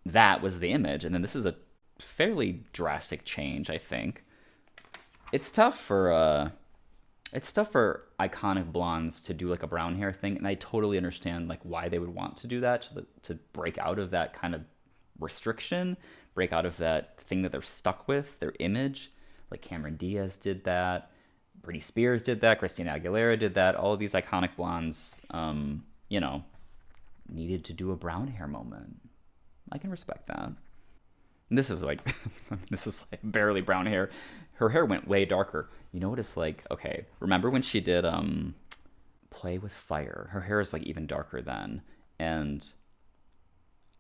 that was the image. And then this is a fairly drastic change, I think. It's tough for iconic blondes to do like a brown hair thing, and I totally understand like why they would want to do that, to break out of that kind of restriction, break out of that thing that they're stuck with, their image. Like Cameron Diaz did that. Britney Spears did that. Christina Aguilera did that. All of these iconic blondes, you know, needed to do a brown hair moment. I can respect that. And this is like, this is like barely brown hair. Her hair went way darker. You know what it's like? Okay, remember when she did Play with Fire? Her hair is like even darker then. And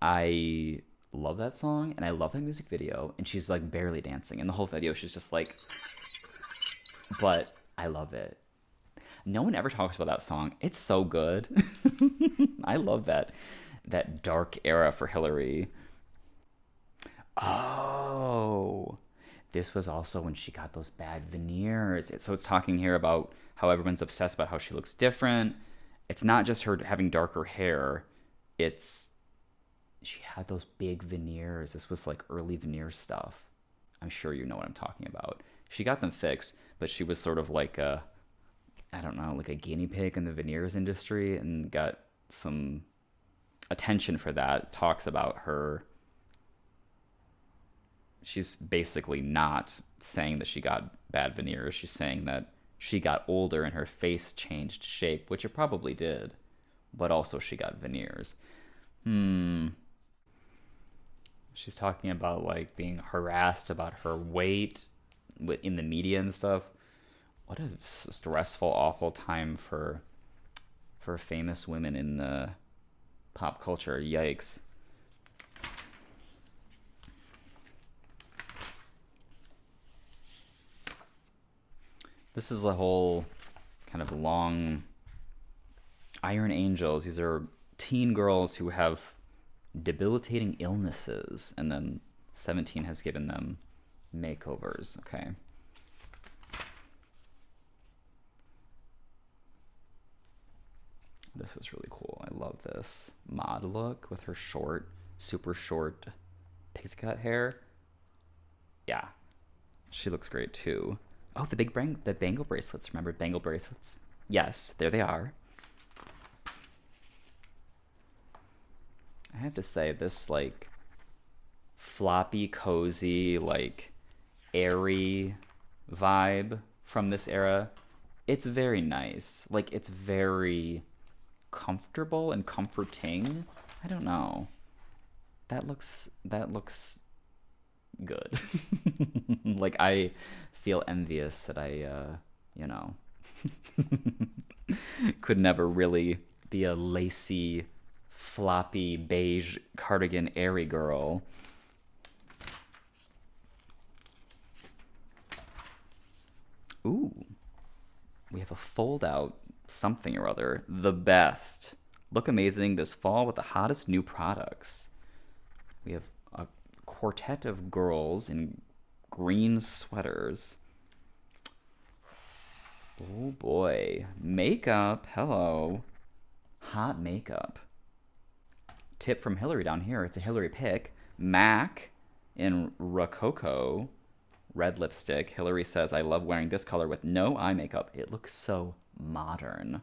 I love that song and I love that music video. And she's like barely dancing. In the whole video, she's just like... But I love it. No one ever talks about that song. It's so good. I love that dark era for Hillary. Oh, this was also when she got those bad veneers. So it's talking here about how everyone's obsessed about how she looks different. It's not just her having darker hair. It's she had those big veneers. This was like early veneer stuff. I'm sure you know what I'm talking about. She got them fixed, but she was sort of like a, I don't know, like a guinea pig in the veneers industry and got some attention for that. Talks about her. She's basically not saying that she got bad veneers. She's saying that she got older and her face changed shape, which it probably did, but also she got veneers. She's talking about like being harassed about her weight in the media and stuff. What a stressful, awful time for famous women in pop culture. Yikes. This is a whole kind of long Iron Angels. These are teen girls who have debilitating illnesses, and then 17 has given them makeovers. Okay. This is really cool. I love this mod look with her short, super short pixie cut hair. Yeah, she looks great too. Oh, the bangle bracelets. Remember bangle bracelets? Yes, there they are. I have to say, this like floppy, cozy, like airy vibe from this era, it's very nice. Like, it's very comfortable and comforting. I don't know. That looks good. Like, I feel envious that I, you know, could never really be a lacy, floppy, beige cardigan airy girl. Ooh. We have a fold-out something or other. The best. Look amazing this fall with the hottest new products. We have a quartet of girls in green sweaters. Oh boy. Makeup. Hello. Hot makeup. Tip from Hillary down here. It's a Hillary pick. MAC in Rococo. Red lipstick. Hillary says, I love wearing this color with no eye makeup. It looks so modern.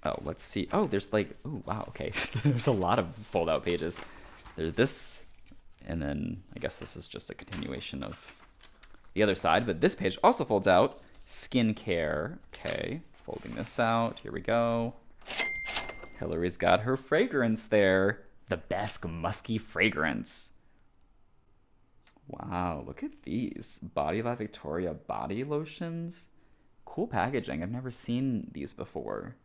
Oh, let's see. Oh, there's like, oh, wow, okay. There's a lot of fold-out pages. There's this, and then I guess this is just a continuation of the other side, but this page also folds out. Skincare. Okay, folding this out. Here we go. Hillary's got her fragrance there. The best musky fragrance. Wow, look at these. Body by Victoria body lotions. Cool packaging. I've never seen these before.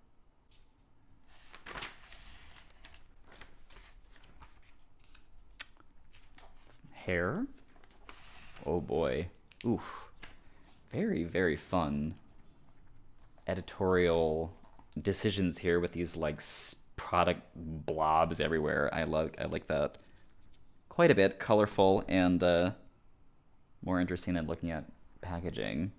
Hair. Oh boy. Oof. Very, very fun editorial decisions here with these like product blobs everywhere. I like that quite a bit. Colorful and more interesting than looking at packaging.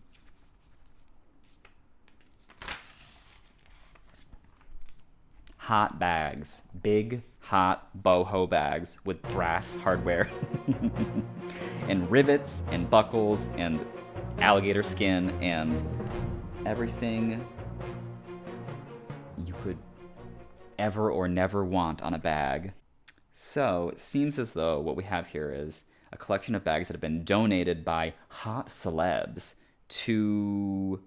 Hot bags. Big, hot boho bags with brass hardware. And rivets and buckles and alligator skin and everything you could ever or never want on a bag. So it seems as though what we have here is a collection of bags that have been donated by hot celebs to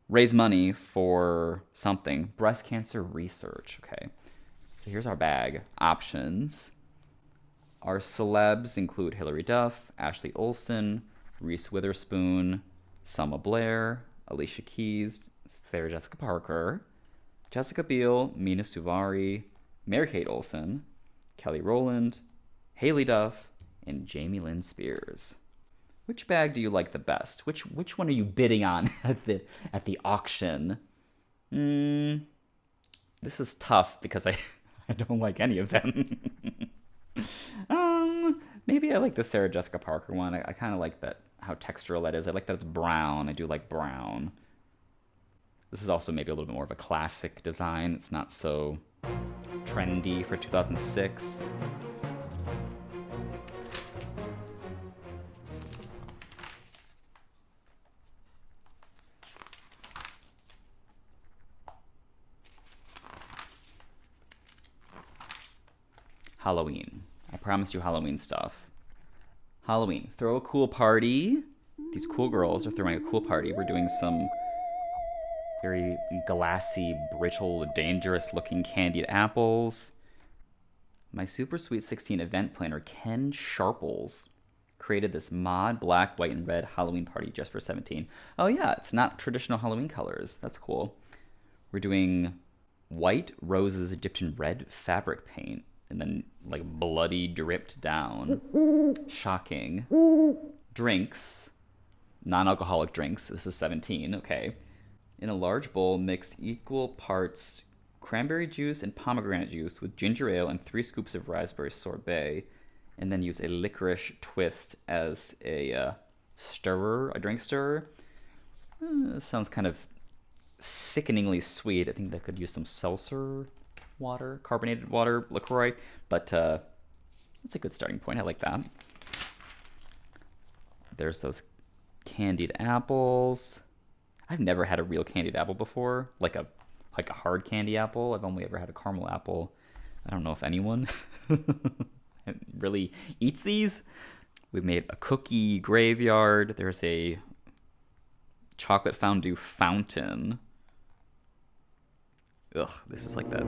raise money for something. Breast cancer research. Okay. So here's our bag options. Our celebs include Hilary Duff, Ashley Olsen, Reese Witherspoon, Selma Blair, Alicia Keys, Sarah Jessica Parker, Jessica Biel, Mina Suvari, Mary-Kate Olsen, Kelly Rowland, Haley Duff, and Jamie Lynn Spears. Which bag do you like the best? Which one are you bidding on at the auction? This is tough because I don't like any of them. Maybe I like the Sarah Jessica Parker one. I kind of like that, how textural that is. I like that it's brown. I do like brown. This is also maybe a little bit more of a classic design. It's not so trendy for 2006. Halloween. I promised you Halloween stuff. Halloween. Throw a cool party. These cool girls are throwing a cool party. We're doing some very glassy, brittle, dangerous-looking candied apples. My Super Sweet 16 event planner, Ken Sharples, created this mod black, white, and red Halloween party just for 17. Oh yeah, it's not traditional Halloween colors. That's cool. We're doing white roses dipped in red fabric paint and then like bloody dripped down. Shocking. Drinks. Non-alcoholic drinks. This is 17. Okay. In a large bowl, mix equal parts cranberry juice and pomegranate juice with ginger ale and 3 scoops of raspberry sorbet, and then use a licorice twist as a stirrer, a drink stirrer. Sounds kind of sickeningly sweet. I think that could use some seltzer water, carbonated water, LaCroix, but it's a good starting point. I like that. There's those candied apples. I've never had a real candied apple before, like a hard candy apple. I've only ever had a caramel apple. I don't know if anyone really eats these. We made a cookie graveyard. There's a chocolate fondue fountain. Ugh, this is like that.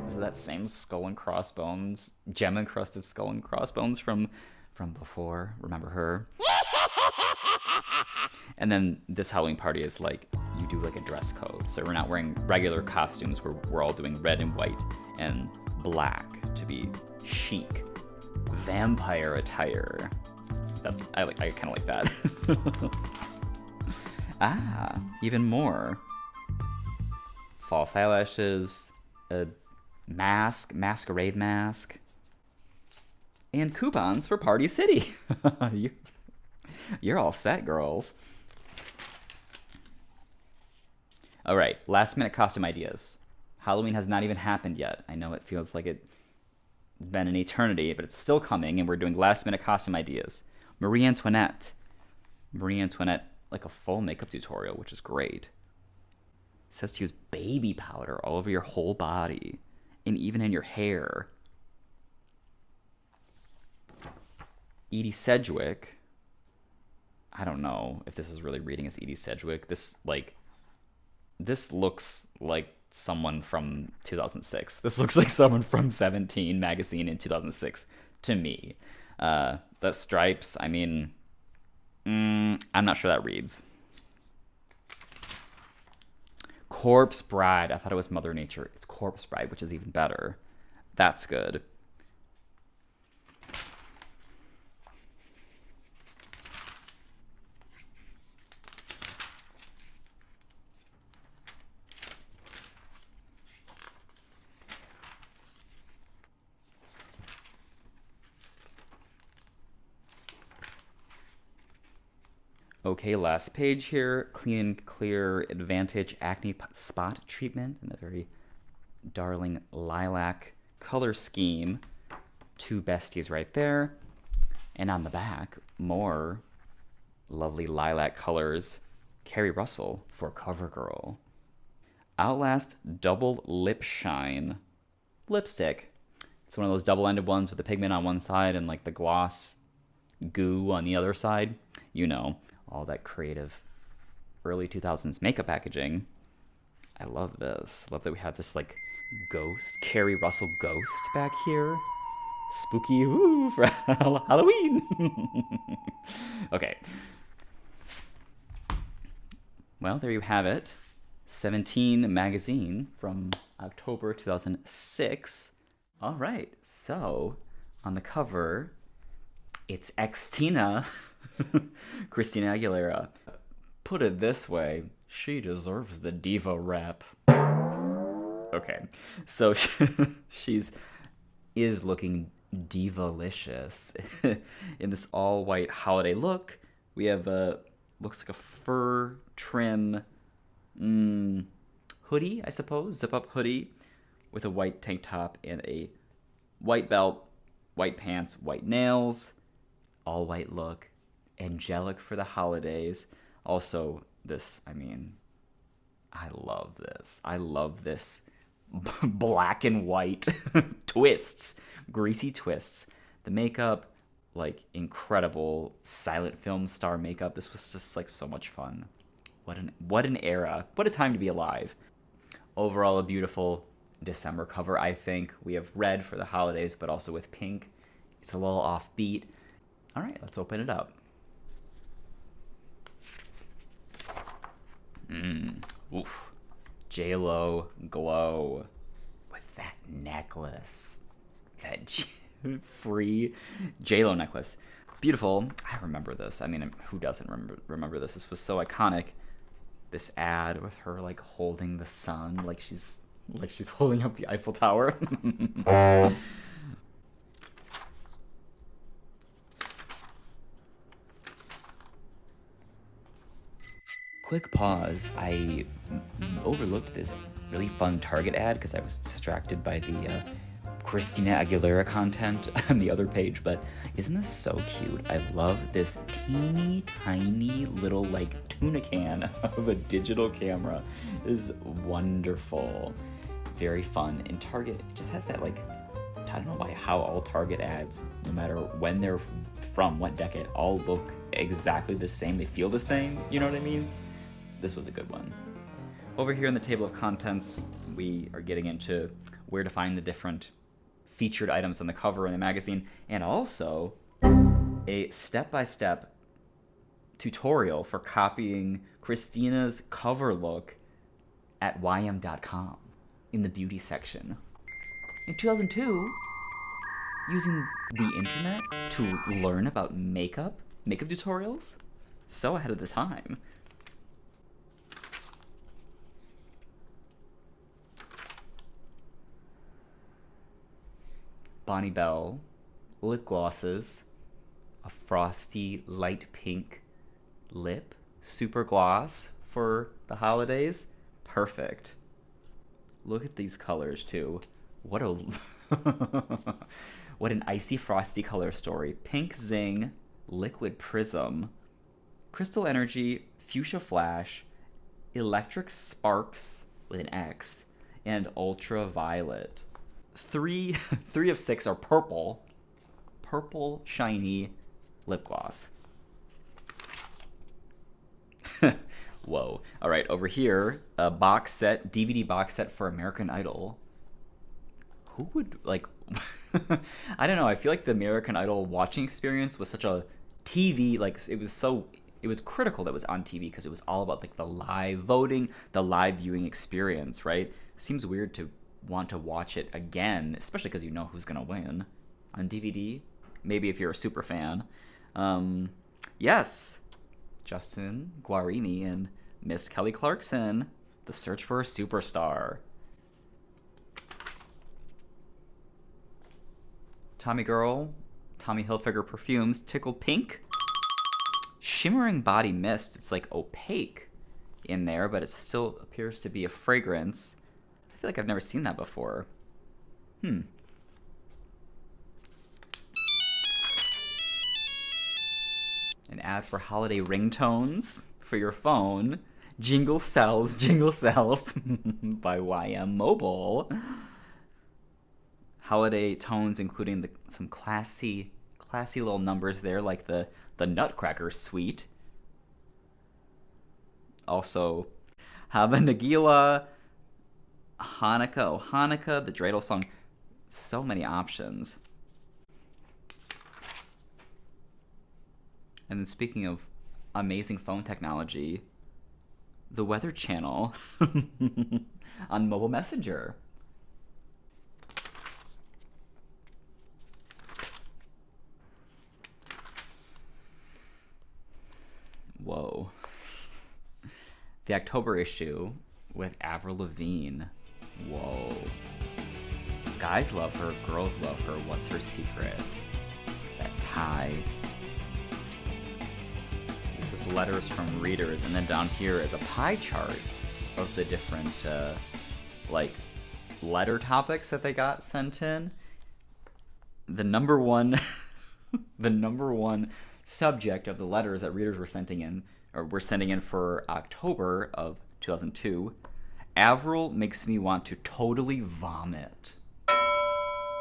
This is that same skull and crossbones, gem encrusted skull and crossbones from before. Remember her? And then this Halloween party is like, you do like a dress code. So we're not wearing regular costumes. We're all doing red and white and black to be chic. vampire attire. I kind of like that. Even more. False eyelashes, a masquerade mask, and coupons for Party City. You're all set, girls. All right, last minute costume ideas. Halloween has not even happened yet. I know it feels like it's been an eternity, but it's still coming, and we're doing last minute costume ideas. Marie Antoinette, like a full makeup tutorial, which is great. It says to use baby powder all over your whole body, and even in your hair. Edie Sedgwick. I don't know if this is really reading as Edie Sedgwick. This looks like someone from 2006. This looks like someone from 17 magazine in 2006 to me. The stripes, I mean, I'm not sure that reads. Corpse Bride. I thought it was Mother Nature. It's Corpse Bride, which is even better. That's good. Okay, last page here. Clean and Clear Advantage Acne Spot Treatment in a very darling lilac color scheme. 2 besties right there. And on the back, more lovely lilac colors. Carrie Russell for CoverGirl. Outlast Double Lip Shine lipstick. It's one of those double-ended ones with the pigment on one side and like the gloss goo on the other side. You know, all that creative early 2000s makeup packaging. I love this. Love that we have this like ghost, Carrie Russell ghost back here. Spooky, ooh, for Halloween. Okay. Well, there you have it. 17 magazine from October 2006. All right, so on the cover, it's Xtina. Christina Aguilera. Put it this way, she deserves the diva rep. Okay, so is looking divalicious in this all-white holiday look. We have looks like a fur trim hoodie, I suppose, zip-up hoodie with a white tank top and a white belt, white pants, white nails, all-white look. Angelic for the holidays. Also, this, I mean, I love this. I love this black and white twists, greasy twists. The makeup, like incredible silent film star makeup. This was just like so much fun. What an era. What a time to be alive. Overall, a beautiful December cover, I think. We have red for the holidays, but also with pink. It's a little offbeat. All right, let's open it up. Oof. J-Lo glow with that necklace. That free J-Lo necklace. Beautiful. I remember this. I mean, who doesn't remember this? This was so iconic. This ad with her like holding the sun, like she's holding up the Eiffel Tower. Quick pause. I overlooked this really fun Target ad because I was distracted by the Christina Aguilera content on the other page, but isn't this so cute? I love this teeny tiny little like tuna can of a digital camera. It is wonderful. Very fun. And Target, it just has that like, I don't know how all Target ads, no matter when they're from, what decade, all look exactly the same. They feel the same, you know what I mean? This was a good one. Over here in the table of contents, we are getting into where to find the different featured items on the cover in the magazine, and also a step-by-step tutorial for copying Christina's cover look at ym.com in the beauty section. In 2002, using the internet to learn about makeup tutorials. So ahead of the time. Bonnie Bell, lip glosses, a frosty light pink lip, super gloss for the holidays. Perfect. Look at these colors too. What a what an icy frosty color story. Pink Zing, Liquid Prism, Crystal Energy, Fuchsia Flash, Electric Sparks with an X, and Ultraviolet. Three of 6 are purple. Purple shiny lip gloss. Whoa. All right, over here, a box set, DVD box set for American Idol. Who would, like, I don't know. I feel like the American Idol watching experience was such a TV, like, it was critical that it was on TV because it was all about, like, the live voting, the live viewing experience, right? Seems weird to want to watch it again, especially because you know who's going to win on DVD. Maybe if you're a super fan. Yes. Justin Guarini and Miss Kelly Clarkson, The Search for a Superstar. Tommy Hilfiger perfumes, Tickled Pink. Shimmering Body Mist, it's like opaque in there, but it still appears to be a fragrance. I feel like I've never seen that before. An ad for holiday ringtones for your phone. Jingle Cells by YM Mobile. Holiday tones including some classy little numbers there, like the Nutcracker Suite. Also, Hava Nagila, Hanukkah, oh Hanukkah, the dreidel song. So many options. And then speaking of amazing phone technology, the Weather Channel on mobile messenger. Whoa. The October issue with Avril Lavigne. Whoa. Guys love her, girls love her. What's her secret? That tie. This is letters from readers, and then down here is a pie chart of the different like letter topics that they got sent in. The number one subject of the letters that readers were sending in for October of 2002, Avril makes me want to totally vomit.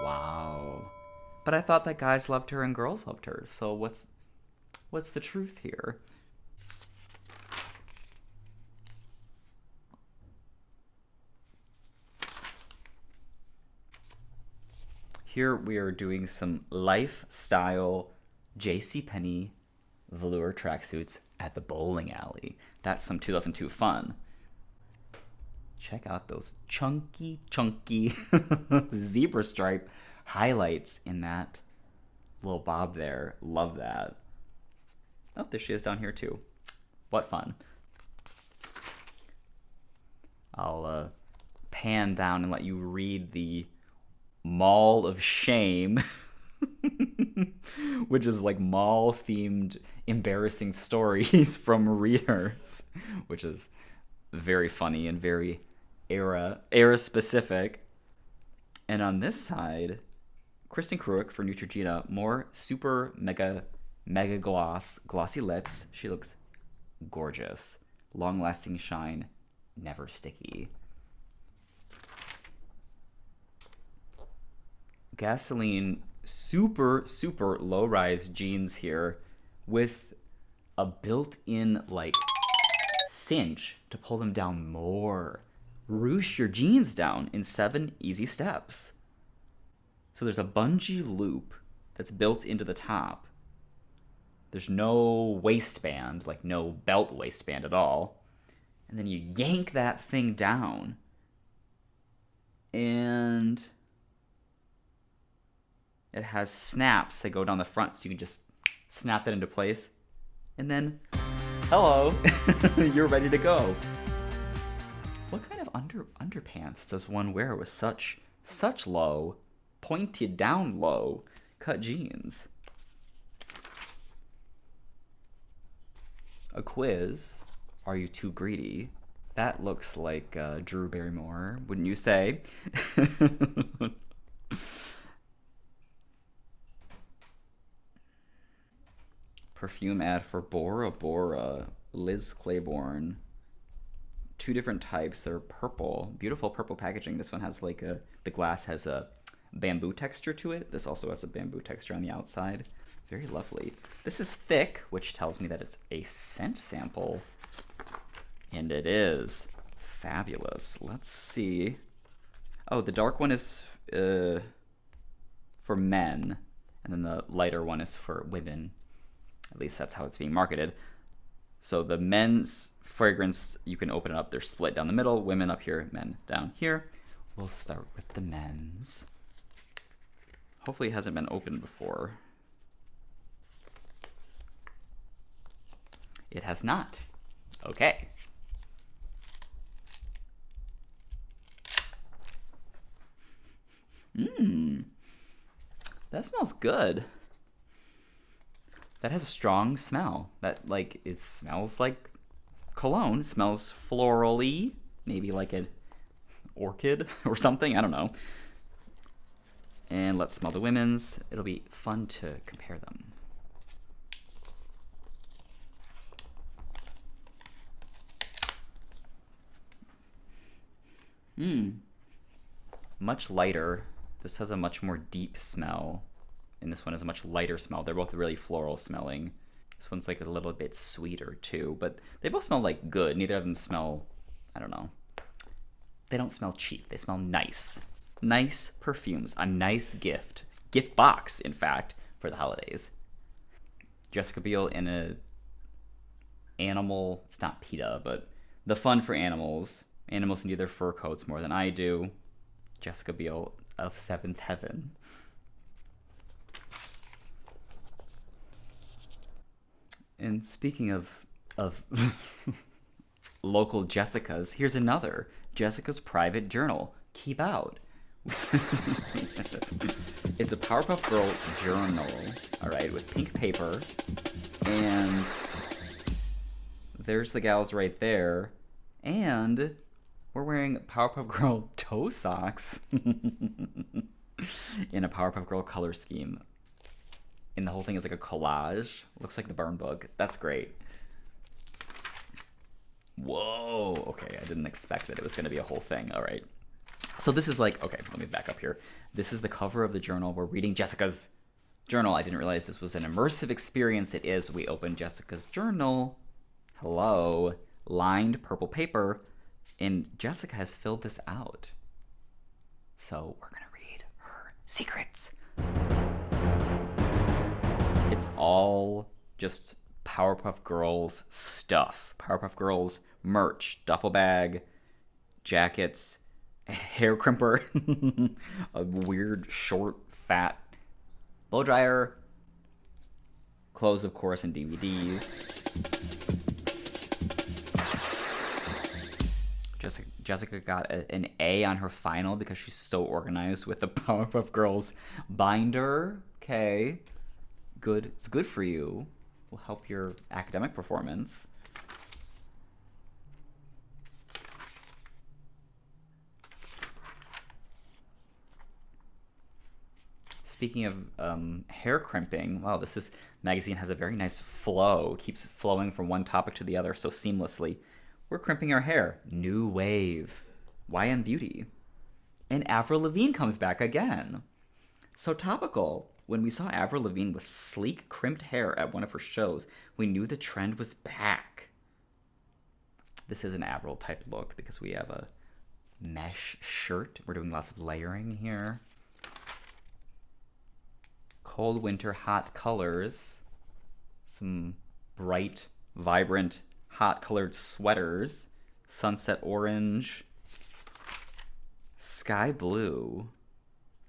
Wow. But I thought that guys loved her and girls loved her. So what's the truth here? Here we are doing some lifestyle JCPenney velour tracksuits at the bowling alley. That's some 2002 fun. Check out those chunky zebra stripe highlights in that little bob there. Love that. Oh, there she is down here too. What fun. I'll pan down and let you read the Mall of Shame, which is like mall-themed embarrassing stories from readers, which is very funny and very era-specific. And on this side, Kristen Kruick for Neutrogena, more super mega glossy lips. She looks gorgeous. Long-lasting shine, never sticky. Gasoline super low-rise jeans here with a built-in like cinch to pull them down more. Ruche your jeans down in 7 easy steps. So there's a bungee loop that's built into the top. There's no waistband, like no belt waistband at all. And then you yank that thing down. And It has snaps that go down the front, so you can just snap that into place. And then, hello, you're ready to go. What kind of underpants does one wear with such low, pointed down low cut jeans? A quiz. Are you too greedy? That looks like Drew Barrymore, wouldn't you say? Perfume ad for Bora Bora, Liz Claiborne. 2 different types. They're purple. Beautiful purple packaging. This one has like the glass has a bamboo texture to it. This also has a bamboo texture on the outside. Very lovely. This is thick, which tells me that it's a scent sample. And it is fabulous. Let's see. Oh, the dark one is for men, and then the lighter one is for women. At least that's how it's being marketed. So the men's fragrance, you can open it up. They're split down the middle. Women up here, men down here. We'll start with the men's. Hopefully it hasn't been opened before. It has not. Okay. That smells good. That has a strong smell. That, like, it smells like cologne. It smells floral-y. Maybe like an orchid or something. I don't know. And let's smell the women's. It'll be fun to compare them. Much lighter. This has a much more deep smell. And this one has a much lighter smell. They're both really floral smelling. This one's like a little bit sweeter too, but they both smell like good. Neither of them smell, I don't know. They don't smell cheap. They smell nice. Nice perfumes. A nice gift. Gift box, in fact, for the holidays. Jessica Biel in a animal, it's not PETA, but the fun for animals. Animals need their fur coats more than I do. Jessica Biel of Seventh Heaven. And speaking of local Jessicas, here's another. Jessica's Private Journal. Keep out. It's a Powerpuff Girl journal, all right, with pink paper. And there's the gals right there. And we're wearing Powerpuff Girl toe socks in a Powerpuff Girl color scheme. And the whole thing is like a collage. Looks like the burn book. That's great. Whoa. Okay, I didn't expect that it was going to be a whole thing. All right. So this is like, okay, let me back up here. This is the cover of the journal. We're reading Jessica's journal. I didn't realize this was an immersive experience. It is. We open Jessica's journal. Hello. Lined purple paper. And Jessica has filled this out. So we're going to read her secrets. It's all just Powerpuff Girls stuff. Powerpuff Girls merch, duffel bag, jackets, hair crimper, a weird, short, fat blow dryer, clothes, of course, and DVDs. Jessica got an A on her final because she's so organized with the Powerpuff Girls binder. Okay. Good. It's good for you. Will help your academic performance. Speaking of hair crimping, wow, this magazine has a very nice flow. Keeps flowing from one topic to the other so seamlessly. We're crimping our hair. New wave. YM Beauty. And Avril Lavigne comes back again. So topical. When we saw Avril Lavigne with sleek, crimped hair at one of her shows, we knew the trend was back. This is an Avril type look because we have a mesh shirt. We're doing lots of layering here. Cold winter hot colors. Some bright, vibrant, hot colored sweaters. Sunset orange. Sky blue.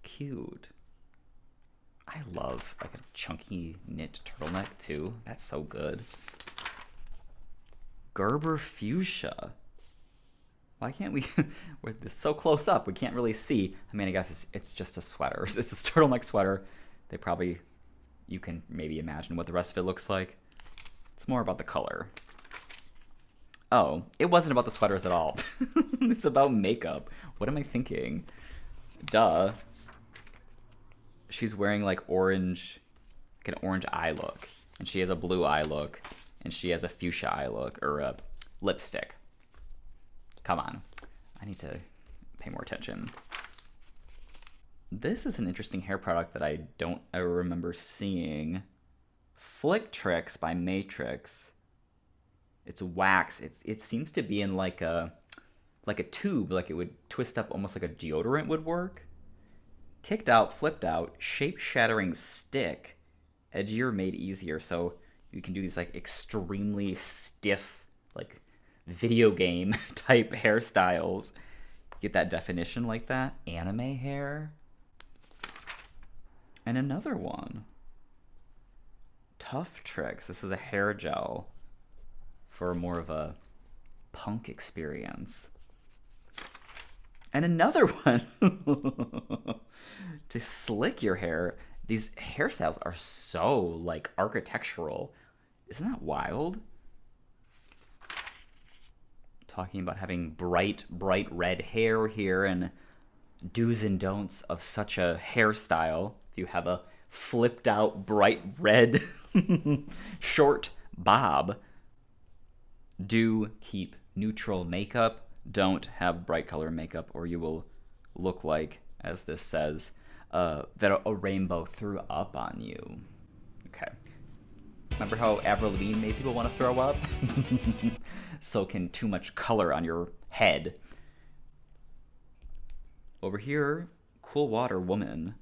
Cute. I love like a chunky knit turtleneck too. That's so good. Gerber fuchsia. Why can't we? We're so close up, we can't really see. I mean, I guess it's just a sweater. It's a turtleneck sweater. They probably, you can maybe imagine what the rest of it looks like. It's more about the color. Oh, it wasn't about the sweaters at all. It's about makeup. What am I thinking? Duh. She's wearing like orange, like an orange eye look. And she has a blue eye look. And she has a fuchsia eye look, or a lipstick. Come on. I need to pay more attention. This is an interesting hair product that I don't ever remember seeing. Flick Tricks by Matrix. It's wax. It seems to be in like a tube, like it would twist up almost like a deodorant would work. Kicked out, flipped out, shape-shattering stick. Edgier, made easier. So you can do these like extremely stiff, like video game type hairstyles. Get that definition like that. Anime hair. And another one. Tough Tricks. This is a hair gel for more of a punk experience. And another one to slick your hair. These hairstyles are so like architectural. Isn't that wild? Talking about having bright red hair here and do's and don'ts of such a hairstyle. If you have a flipped out bright red short bob, do keep neutral makeup. Don't have bright color makeup or you will look like, as this says, that a rainbow threw up on you. Okay. Remember how Avril Lavigne made people want to throw up? So can too much color on your head. Over here, Cool Water Woman.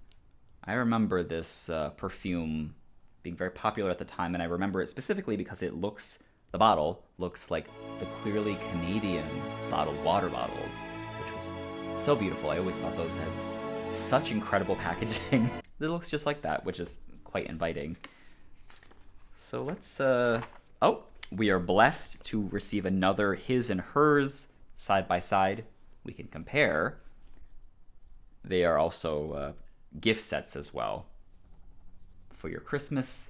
I remember this perfume being very popular at the time, and I remember it specifically because it looks, the bottle looks like the clearly Canadian bottled water bottles, which was so beautiful. I always thought those had such incredible packaging. It looks just like that, which is quite inviting. So let's, oh, we are blessed to receive another his and hers side by side. We can compare. They are also gift sets as well for your Christmas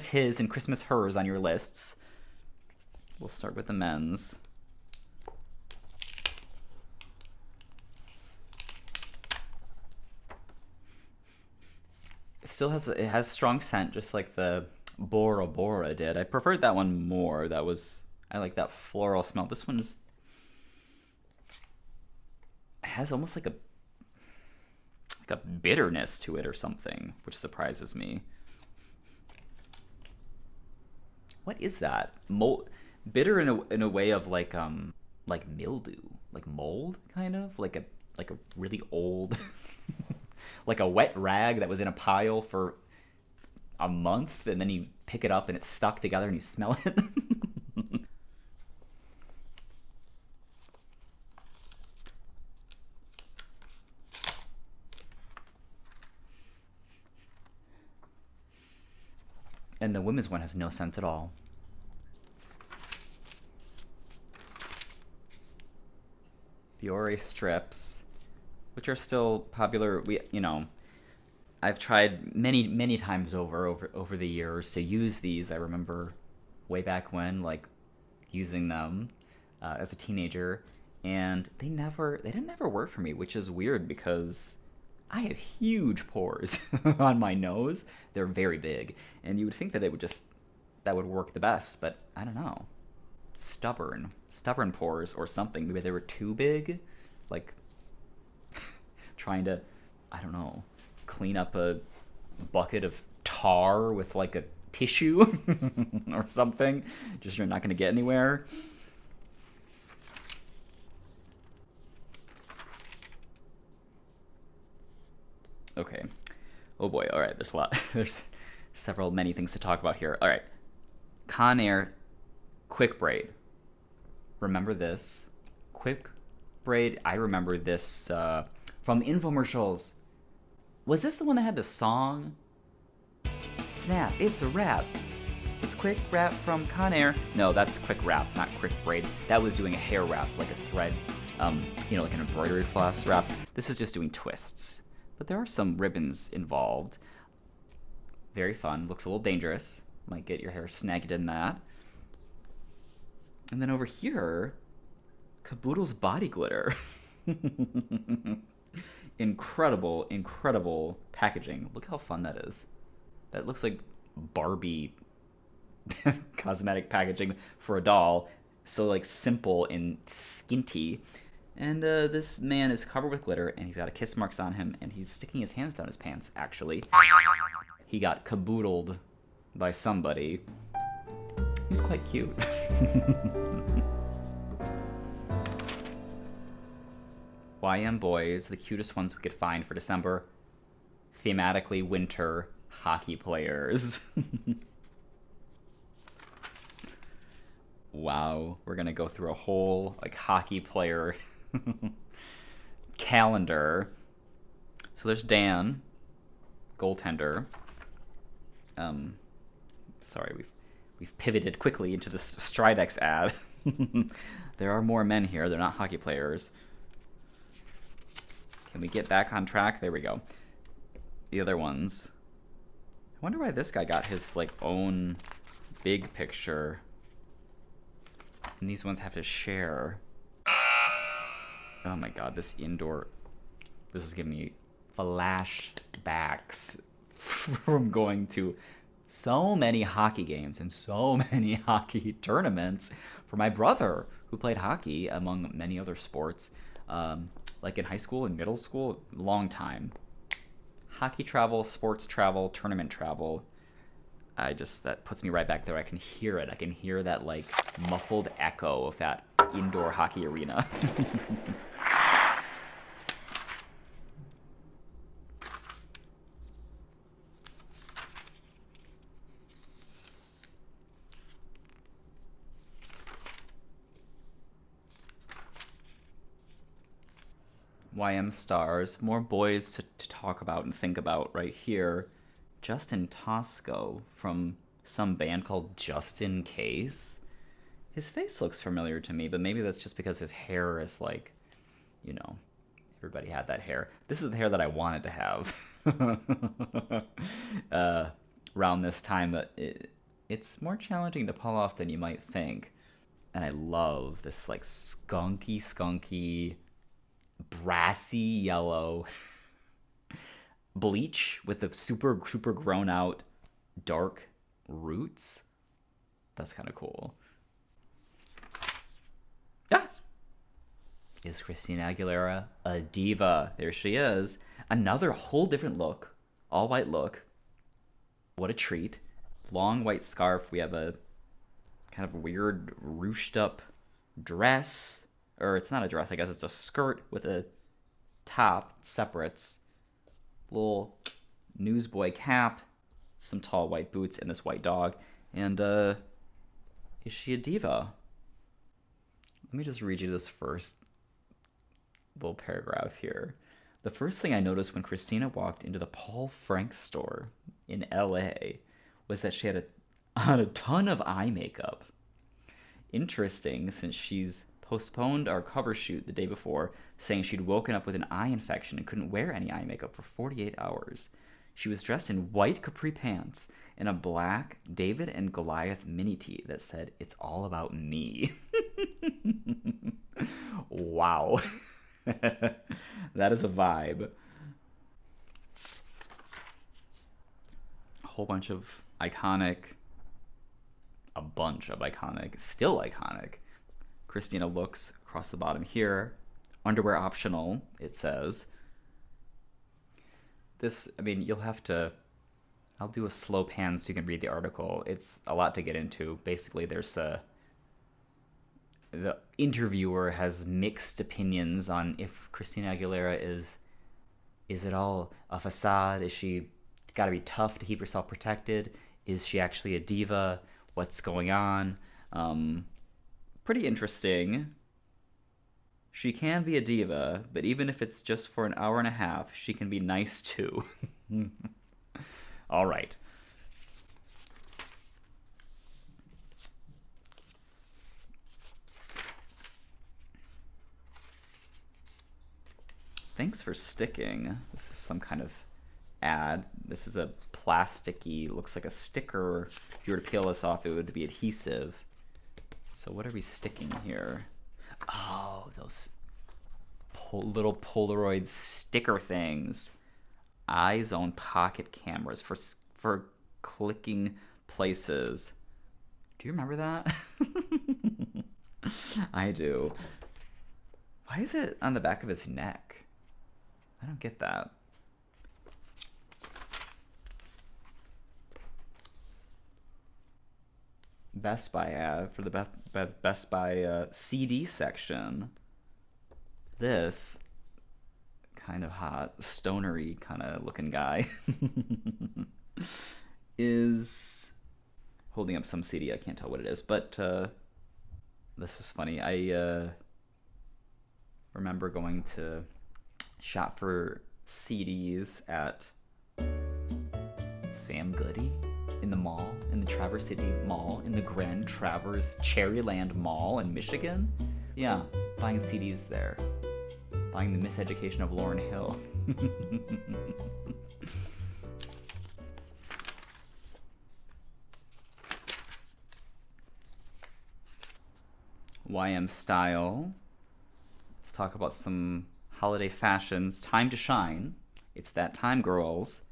his and Christmas hers on your lists. We'll start with the men's. It has strong scent, just like the Bora Bora did. I preferred that one more. I like that floral smell. This one's has almost like a bitterness to it or something, which surprises me. What is that? Bitter in a way of like mildew, like mold, kind of like a really old, like a wet rag that was in a pile for a month, and then you pick it up and it's stuck together and you smell it. And the women's one has no scent at all. Biore strips, which are still popular. I've tried many times over the years to use these. I remember way back when, like, using them as a teenager, and they didn't never work for me, which is weird because I have huge pores on my nose. They're very big, and you would think that that would work the best, but I don't know. Stubborn pores or something. Maybe they were too big, like trying to, I don't know, clean up a bucket of tar with like a tissue or something. Just you're not going to get anywhere. Okay. Oh boy. All right. There's a lot. There's many things to talk about here. All right. Conair Quick Braid. Remember this? Quick Braid. I remember this from infomercials. Was this the one that had the song? Snap, it's a rap. It's Quick Rap from Con Air. No, that's Quick Rap, not Quick Braid. That was doing a hair wrap, like a thread, like an embroidery floss wrap. This is just doing twists. But there are some ribbons involved. Very fun. Looks a little dangerous. Might get your hair snagged in that. And then over here, Caboodle's body glitter. Incredible, incredible packaging. Look how fun that is. That looks like Barbie cosmetic packaging for a doll. So like simple and skinty. And this man is covered with glitter, and he's got kiss marks on him, and he's sticking his hands down his pants, actually. He got caboodled by somebody. He's quite cute. YM boys, the cutest ones we could find for December. Thematically winter hockey players. Wow, we're gonna go through a whole hockey player calendar. So there's Dan, goaltender. Sorry, we've pivoted quickly into this Stridex ad. There are more men here. They're not hockey players. Can we get back on track? There we go. The other ones. I wonder why this guy got his own big picture. And these ones have to share. Oh my god, this is giving me flashbacks from going to so many hockey games and so many hockey tournaments for my brother, who played hockey among many other sports, in high school and middle school, long time. Hockey travel, sports travel, tournament travel. That puts me right back there. I can hear it. I can hear that muffled echo of that indoor hockey arena. YM stars, more boys to talk about and think about right here. Justin Tosco from some band called Just In Case. His face looks familiar to me, but maybe that's just because his hair is everybody had that hair. This is the hair that I wanted to have around this time, but it's more challenging to pull off than you might think. And I love this skunky, brassy yellow bleach with the super grown out dark roots. That's kind of cool. Is Christina Aguilera a diva? There she is. Another whole different look. All white look. What a treat. Long white scarf. We have a kind of weird ruched up dress. Or it's not a dress, I guess it's a skirt with a top, separates. Little newsboy cap, some tall white boots, and this white dog. And, is she a diva? Let me just read you this first little paragraph here. The first thing I noticed when Christina walked into the Paul Frank store in LA was that she had a ton of eye makeup. Interesting, since she's postponed our cover shoot the day before, saying she'd woken up with an eye infection and couldn't wear any eye makeup for 48 hours. She was dressed in white capri pants and a black David and Goliath mini tee that said, "It's all about me." Wow. That is a vibe. A bunch of iconic, still iconic Christina looks across the bottom here. Underwear optional, it says. You'll have to... I'll do a slow pan so you can read the article. It's a lot to get into. Basically, the interviewer has mixed opinions on if Christina Aguilera is it all a facade? Is she got to be tough to keep herself protected? Is she actually a diva? What's going on? Pretty interesting. She can be a diva, but even if it's just for an hour and a half, she can be nice too. All right. Thanks for sticking. This is some kind of ad. This is a plasticky, looks like a sticker. If you were to peel this off, it would be adhesive. So what are we sticking here? Oh, those little Polaroid sticker things. iZone pocket cameras for clicking places. Do you remember that? I do. Why is it on the back of his neck? I don't get that. Best Buy ad for the Best Buy CD section. This kind of hot, stonery kind of looking guy is holding up some CD. I can't tell what it is, but this is funny. I remember going to shop for CDs at Sam Goody in the mall, in the Traverse City Mall, in the Grand Traverse Cherryland Mall in Michigan. Yeah, buying CDs there. Buying The Miseducation of Lauryn Hill. YM Style. Let's talk about some holiday fashions. Time to shine. It's that time, girls.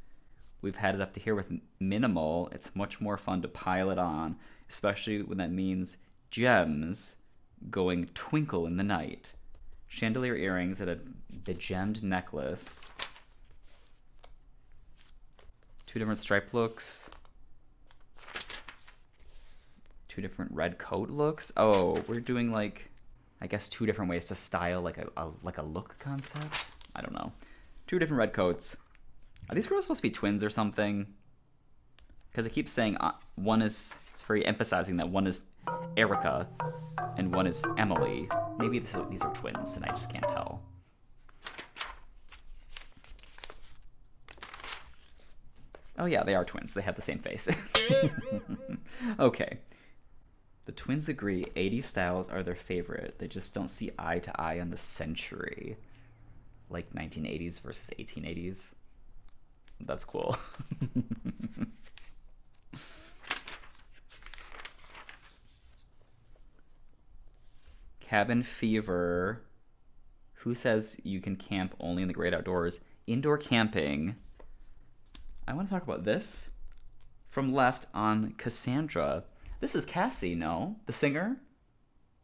We've had it up to here with minimal. It's much more fun to pile it on, especially when that means gems going twinkle in the night. Chandelier earrings and a gemmed necklace. 2 different stripe looks. 2 different red coat looks. Oh, we're doing like, I guess 2 different ways to style like a look concept. I don't know. 2 different red coats. Are these girls supposed to be twins or something? Because it keeps saying one is, it's very emphasizing that one is Erica and one is Emily. Maybe these are twins and I just can't tell. Oh yeah, they are twins. They have the same face. Okay. The twins agree 80s styles are their favorite. They just don't see eye to eye on the century. Like 1980s versus 1880s. That's cool. Cabin fever. Who says you can camp only in the great outdoors? Indoor camping. I want to talk about this. From left on Cassandra. This is Cassie, no? The singer?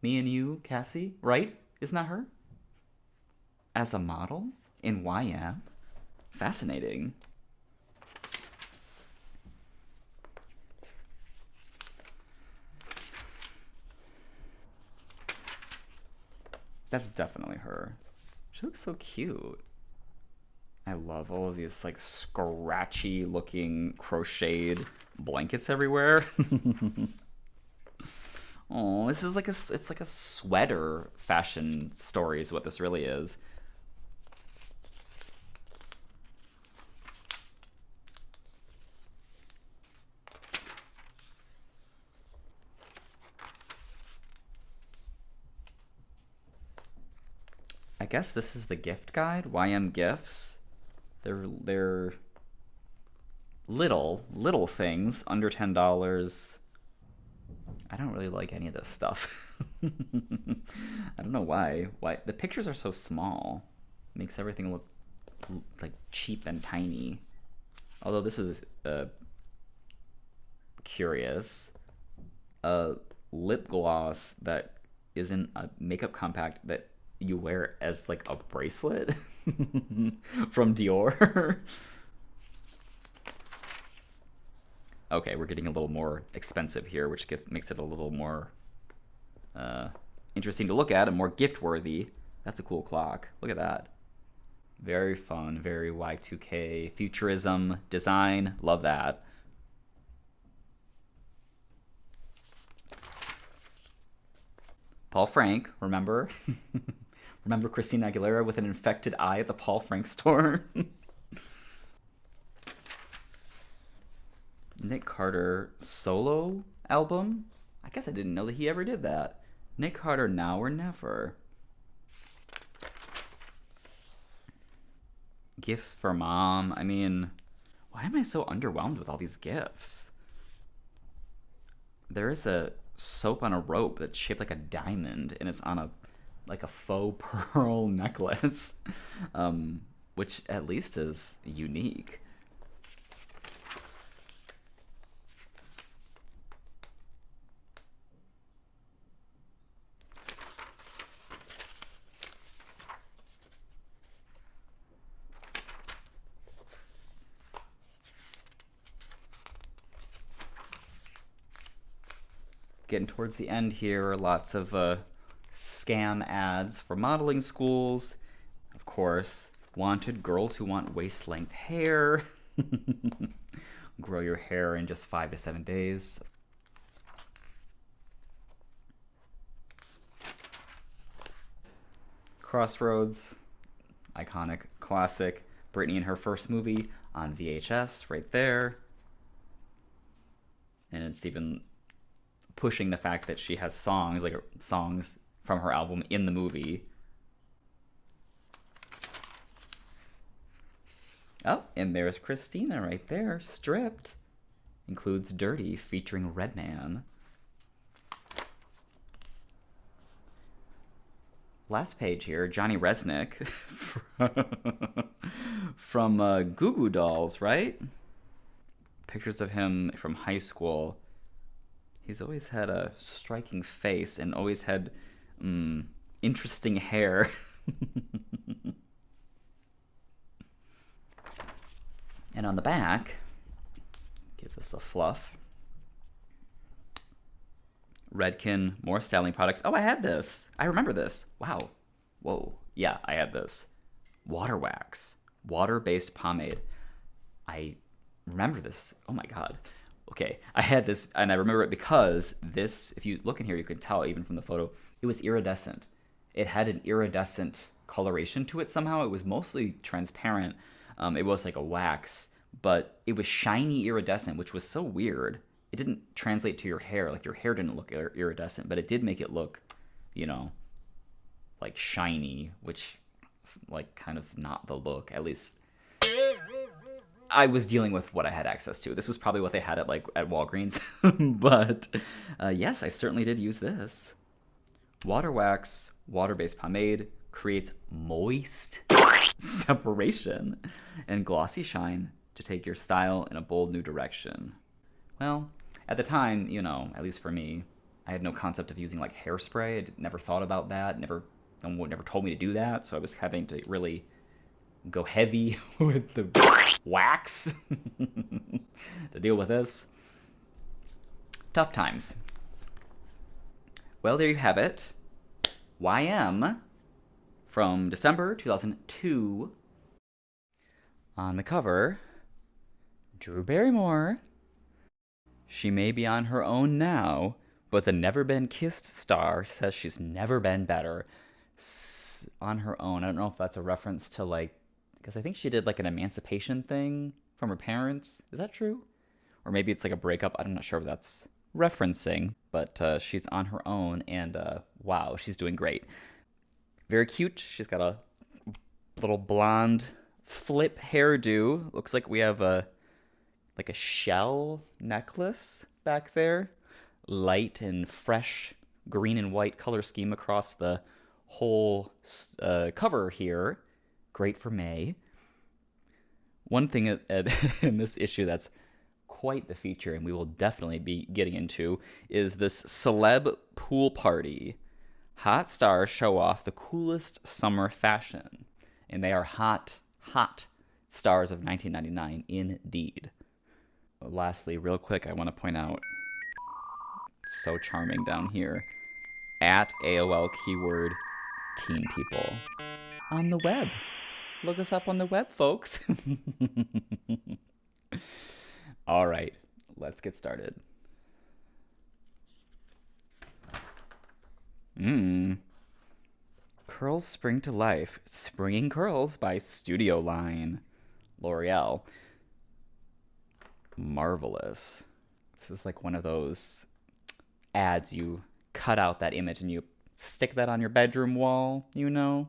Me and You, Cassie, right? Isn't that her? As a model in YM? Fascinating. That's definitely her. She looks so cute. I love all of these like scratchy looking crocheted blankets everywhere. Oh, this is like it's like a sweater fashion story is what this really is. I guess this is the gift guide, YM Gifts. They're little things under $10. I don't really like any of this stuff. I don't know why. Why the pictures are so small. It makes everything look like cheap and tiny. Although this is curious. A lip gloss that isn't a makeup compact that you wear as like a bracelet from Dior. Okay, we're getting a little more expensive here, which makes it a little more interesting to look at and more gift worthy. That's a cool clock. Look at that. Very fun, very Y2K futurism design. Love that. Paul Frank, remember? Remember Christina Aguilera with an infected eye at the Paul Frank store? Nick Carter solo album? I guess I didn't know that he ever did that. Nick Carter Now or Never. Gifts for Mom. I mean, why am I so underwhelmed with all these gifts? There is a soap on a rope that's shaped like a diamond, and it's on a faux pearl necklace, which at least is unique. Getting towards the end here, lots of scam ads for modeling schools. Of course, wanted girls who want waist-length hair. Grow your hair in just 5 to 7 days. Crossroads, iconic classic. Britney in her first movie on VHS, right there. And it's even pushing the fact that she has songs from her album in the movie. Oh, and there's Christina right there, stripped. Includes Dirty featuring Redman. Last page here, Johnny Resnick from Goo Goo Dolls, right? Pictures of him from high school. He's always had a striking face and always had interesting hair. And on the back, give this a fluff. Redken, more styling products. Oh, I had this. I remember this. Wow. Whoa. Yeah, I had this. Water Wax. Water-based pomade. I remember this. Oh my god. Okay, I had this, and I remember it because this, if you look in here, you can tell even from the photo, it was iridescent. It had an iridescent coloration to it somehow. It was mostly transparent. It was like a wax, but it was shiny iridescent, which was so weird. It didn't translate to your hair. Like, your hair didn't look iridescent, but it did make it look, like shiny, which is like kind of not the look, at least I was dealing with what I had access to. This was probably what they had at Walgreens. But yes, I certainly did use this. Water Wax, water-based pomade, creates moist separation and glossy shine to take your style in a bold new direction. Well, at the time, at least for me, I had no concept of using like hairspray. I never thought about that. No one never told me to do that. So I was having to really go heavy with the wax to deal with this. Tough times. Well, there you have it. YM from December 2002. On the cover, Drew Barrymore. She may be on her own now, but the Never Been Kissed star says she's never been better. On her own. I don't know if that's a reference to because I think she did an emancipation thing from her parents. Is that true? Or maybe it's a breakup. I'm not sure if that's referencing, but she's on her own, and wow, she's doing great. Very cute. She's got a little blonde flip hairdo. Looks like we have a shell necklace back there. Light and fresh green and white color scheme across the whole cover here. Great for May. One thing in this issue that's quite the feature, and we will definitely be getting into, is this celeb pool party. Hot stars show off the coolest summer fashion, and they are hot stars of 1999 indeed. Lastly, real quick, I want to point out, so charming down here, at AOL keyword teen people on the web. Look us up on the web, folks. All right, let's get started. Curls spring to life. Springing Curls by Studio Line. L'Oreal. Marvelous. This is like one of those ads you cut out that image and you stick that on your bedroom wall, you know?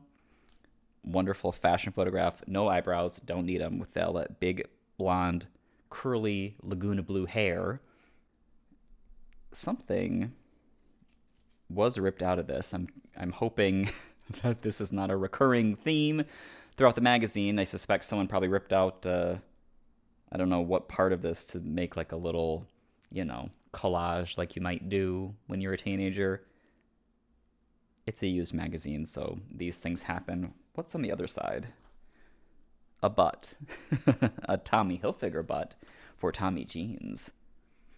Wonderful fashion photograph. No eyebrows. Don't need them with all that big blonde curly Laguna blue hair. Something was ripped out of this. I'm hoping that this is not a recurring theme throughout the magazine. I suspect someone probably ripped out I don't know what part of this to make like a little, collage like you might do when you're a teenager. It's a used magazine, so these things happen. What's on the other side? A butt. A Tommy Hilfiger butt for Tommy jeans.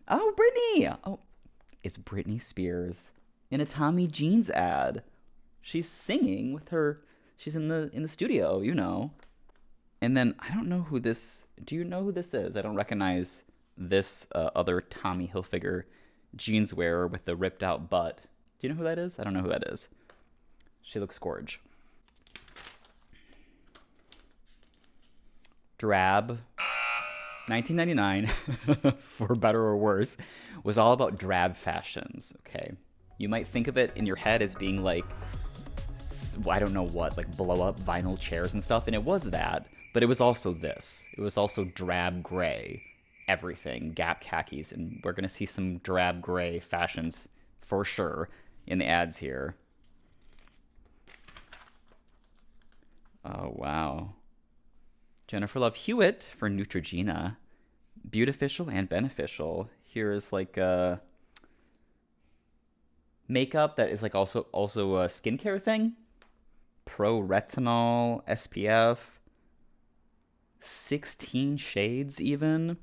Oh, Britney! Oh, it's Britney Spears in a Tommy jeans ad. She's singing with her. She's in the studio, And then I don't know who this. Do you know who this is? I don't recognize this other Tommy Hilfiger jeans wearer with the ripped out butt. Do you know who that is? I don't know who that is. She looks gorge. Drab. 1999, for better or worse, was all about drab fashions, okay? You might think of it in your head as being like, I don't know what, like blow up vinyl chairs and stuff, and it was that, but it was also this. It was also drab gray, everything, Gap khakis, and we're gonna see some drab gray fashions for sure in the ads here. Oh, wow. Jennifer Love Hewitt for Neutrogena. Beautificial and beneficial. Here is like a makeup that is like also a skincare thing. Pro retinol SPF. 16 shades even.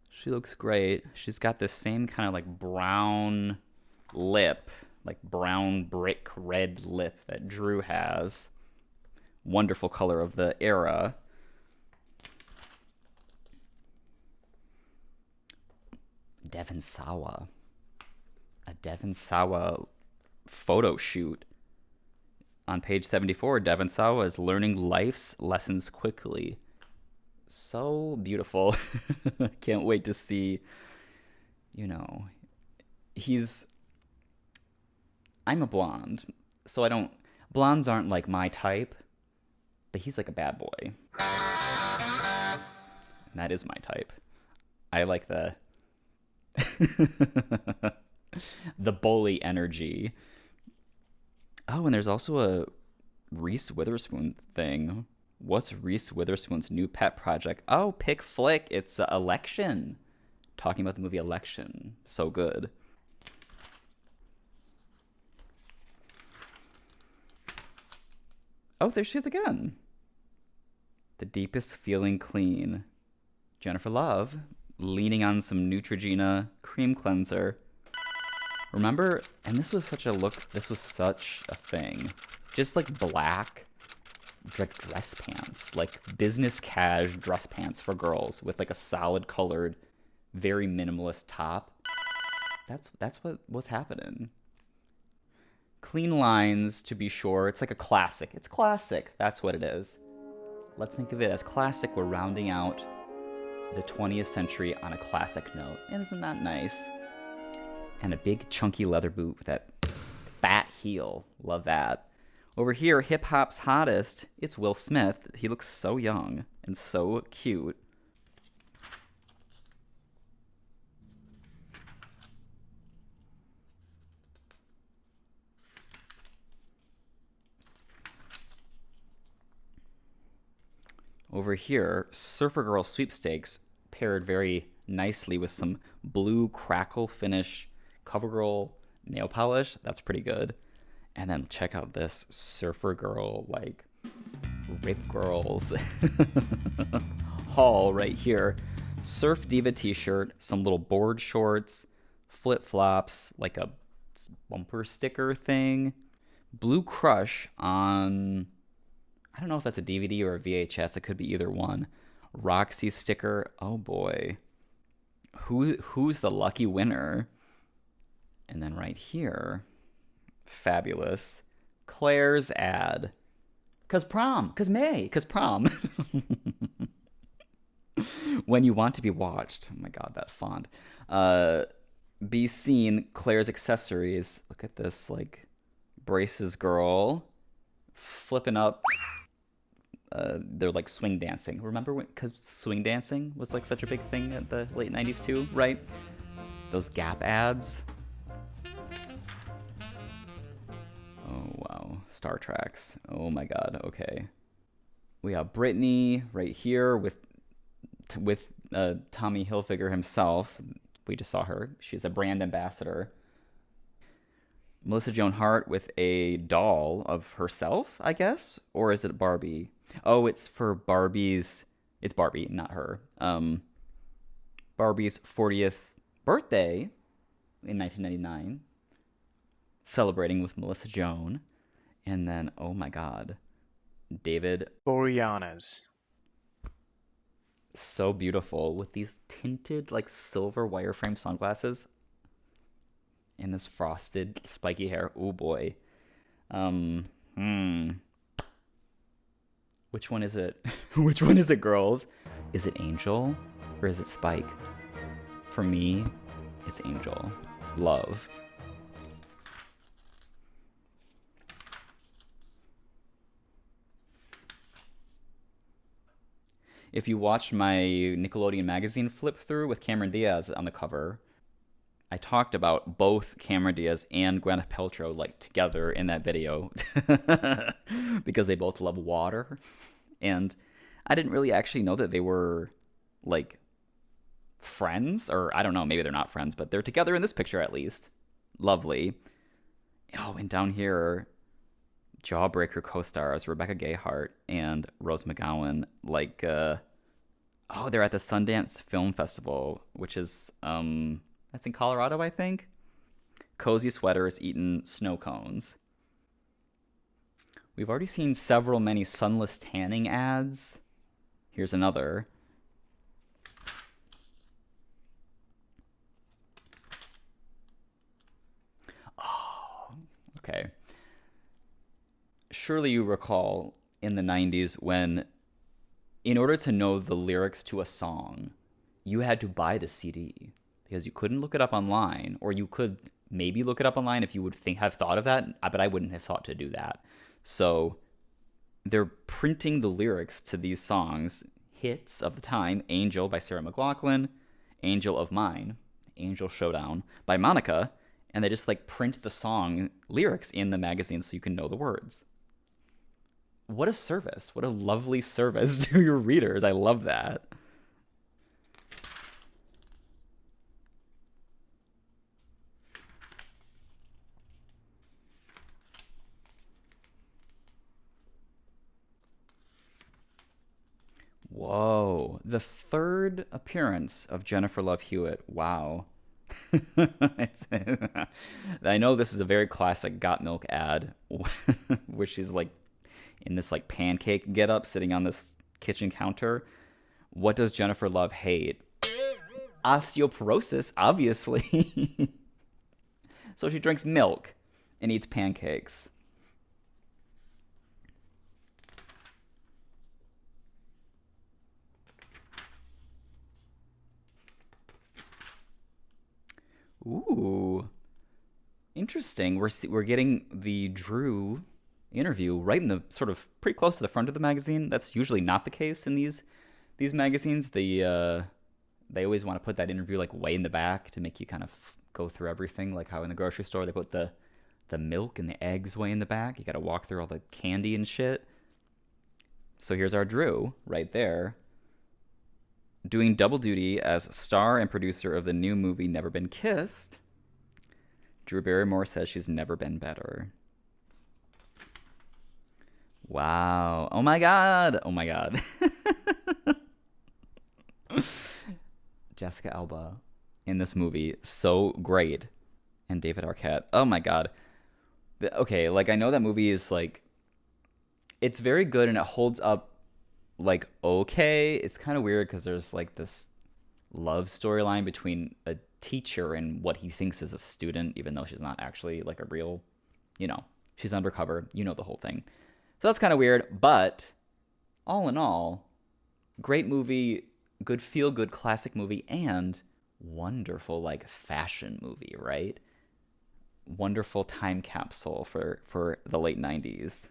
She looks great. She's got this same kind of like brown lip, like brown brick red lip that Drew has. Wonderful color of the era. Devon Sawa. A Devon Sawa photo shoot. On page 74, Devon Sawa is learning life's lessons quickly. So beautiful. Can't wait to see, I'm a blonde, so blondes aren't like my type, but he's like a bad boy. And that is my type. I like the bully energy. Oh, and there's also a Reese Witherspoon thing. What's Reese Witherspoon's new pet project? Oh, pick flick. It's Election. Talking about the movie Election. So good. Oh, there she is again. The Deepest Feeling Clean. Jennifer Love leaning on some Neutrogena cream cleanser. Remember, and this was such a thing. Just like black dress pants, like business cash dress pants for girls with like a solid colored, very minimalist top. That's what was happening. Clean lines, to be sure. It's like a classic. It's classic. That's what it is. Let's think of it as classic. We're rounding out the 20th century on a classic note. And isn't that nice? And a big chunky leather boot with that fat heel. Love that. Over here, hip hop's hottest. It's Will Smith. He looks so young and so cute. Over here, Surfer Girl Sweepstakes paired very nicely with some blue crackle finish CoverGirl nail polish. That's pretty good. And then check out this Surfer Girl, like, Rip Girls haul right here. Surf Diva t-shirt, some little board shorts, flip-flops, like a bumper sticker thing. Blue Crush on, I don't know if that's a DVD or a VHS. It could be either one. Roxy sticker. Oh boy. Who's the lucky winner? And then right here, fabulous Claire's ad. Cause prom. Cause May. Cause prom. When you want to be watched. Oh my god, that font. Be seen. Claire's accessories. Look at this, like, braces girl. Flipping up. They're like swing dancing. Remember when, cause swing dancing was like such a big thing at the late 90s too, right? Those Gap ads. Oh wow, Star Treks. Oh my god. Okay, we got Brittany right here with Tommy Hilfiger himself. We just saw her. She's a brand ambassador. Melissa Joan Hart with a doll of herself, I guess, or is it Barbie? Oh, it's for Barbie's. It's Barbie, not her. Barbie's 40th birthday in 1999. Celebrating with Melissa Joan. And then, oh my god, David Boreanaz. So beautiful with these tinted, like, silver wireframe sunglasses. And this frosted, spiky hair. Oh boy. Which one is it? Which one is it, girls? Is it Angel or is it Spike? For me, it's Angel. Love. If you watch my Nickelodeon magazine flip through with Cameron Diaz on the cover, I talked about both Cameron Diaz and Gwyneth Paltrow, like, together in that video because they both love water. And I didn't really actually know that they were, like, friends, or I don't know, maybe they're not friends, but they're together in this picture at least. Lovely. Oh, and down here, Jawbreaker co-stars Rebecca Gayheart and Rose McGowan, like, they're at the Sundance Film Festival, which is, that's in Colorado, I think. Cozy sweaters eating snow cones. We've already seen many sunless tanning ads. Here's another. Oh, okay. Surely you recall in the 90s when, in order to know the lyrics to a song, you had to buy the CD because you couldn't look it up online, or you could maybe look it up online if you would have thought of that, but I wouldn't have thought to do that. So they're printing the lyrics to these songs, hits of the time: Angel by Sarah McLachlan, Angel of Mine, Angel Showdown by Monica, and they just, like, print the song lyrics in the magazine so you can know the words. What a service. What a lovely service to your readers. I love that. Whoa. The third appearance of Jennifer Love Hewitt. Wow. I know this is a very classic Got Milk ad where she's, like, in this, like, pancake getup sitting on this kitchen counter. What does Jennifer Love hate? Osteoporosis, obviously. So she drinks milk and eats pancakes. Ooh, interesting. We're getting the Drew interview right in the sort of pretty close to the front of the magazine. That's usually not the case in these magazines. They always want to put that interview, like, way in the back to make you kind of go through everything, like how in the grocery store they put the milk and the eggs way in the back. You got to walk through all the candy and shit. So here's our Drew right there, doing double duty as star and producer of the new movie Never Been Kissed. Drew Barrymore says she's never been better. Wow. Oh my god. Oh my god. Jessica Alba in this movie, so great. And David Arquette. Oh my god. Okay, like, I know that movie is, like, it's very good and it holds up, like, okay. It's kind of weird because there's, like, this love storyline between a teacher and what he thinks is a student, even though she's not actually, like, a real, She's undercover. You know the whole thing. So that's kind of weird, but all in all, great movie, good feel-good classic movie, and wonderful, like, fashion movie, right? Wonderful time capsule for the late 90s.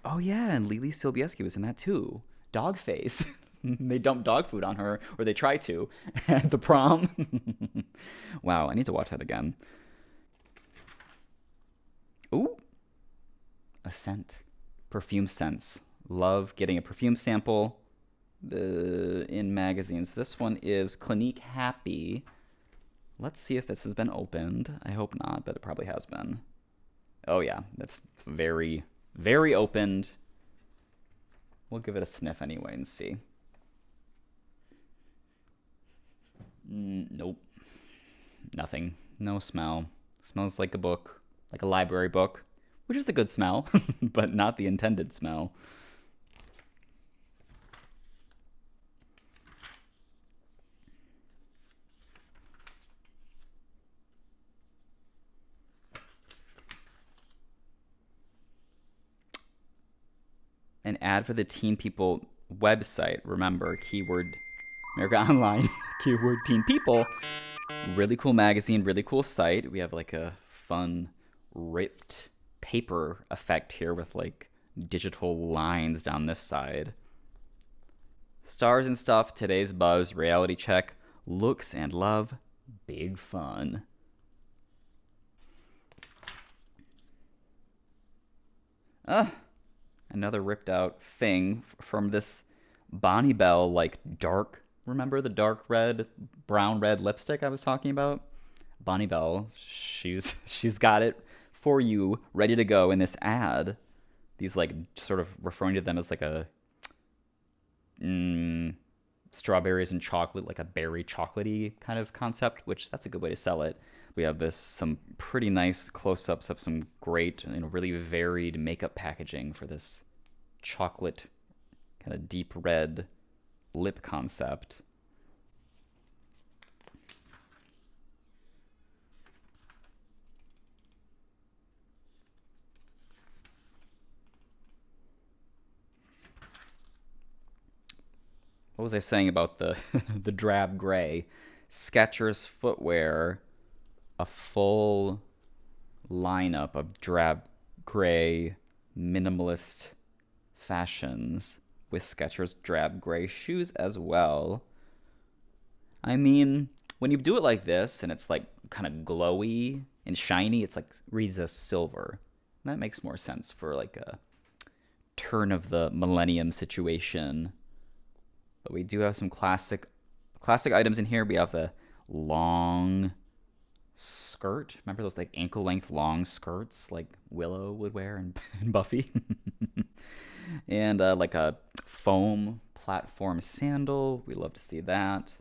Oh, yeah, and Lily Sobieski was in that, too. Dogface. They dumped dog food on her, or they try to, at the prom. Wow, I need to watch that again. Ooh, a scent. Perfume scents. Love getting a perfume sample in magazines. This one is Clinique Happy. Let's see if this has been opened. I hope not, but it probably has been. Oh, yeah, that's very, very opened. We'll give it a sniff anyway and see. Nope. Nothing. No smell. Smells like a book, like a library book, which is a good smell, but not the intended smell. An ad for the Teen People website. Remember, keyword America Online, keyword Teen People. Really cool magazine, really cool site. We have like a fun ripped paper effect here with like digital lines down this side. Stars and stuff, today's buzz, reality check, looks and love, big fun. Another ripped out thing from this Bonnie Bell, like dark, remember the dark red, brown red lipstick I was talking about? Bonnie Bell, she's got it for you, ready to go in this ad. These like sort of referring to them as like a strawberries and chocolate, like a berry chocolatey kind of concept, which that's a good way to sell it. We have some pretty nice close-ups of some great, really varied makeup packaging for this chocolate kind of deep red lip concept. What was I saying about the the drab gray? Skechers footwear, a full lineup of drab gray minimalist fashions with Skechers drab gray shoes as well. I mean, when you do it like this and it's like kind of glowy and shiny, it's like reads as silver. That makes more sense for like a turn of the millennium situation. But we do have some classic items in here. We have the long skirt. Remember those like ankle length long skirts like Willow would wear in Buffy? And like a foam platform sandal. We love to see that.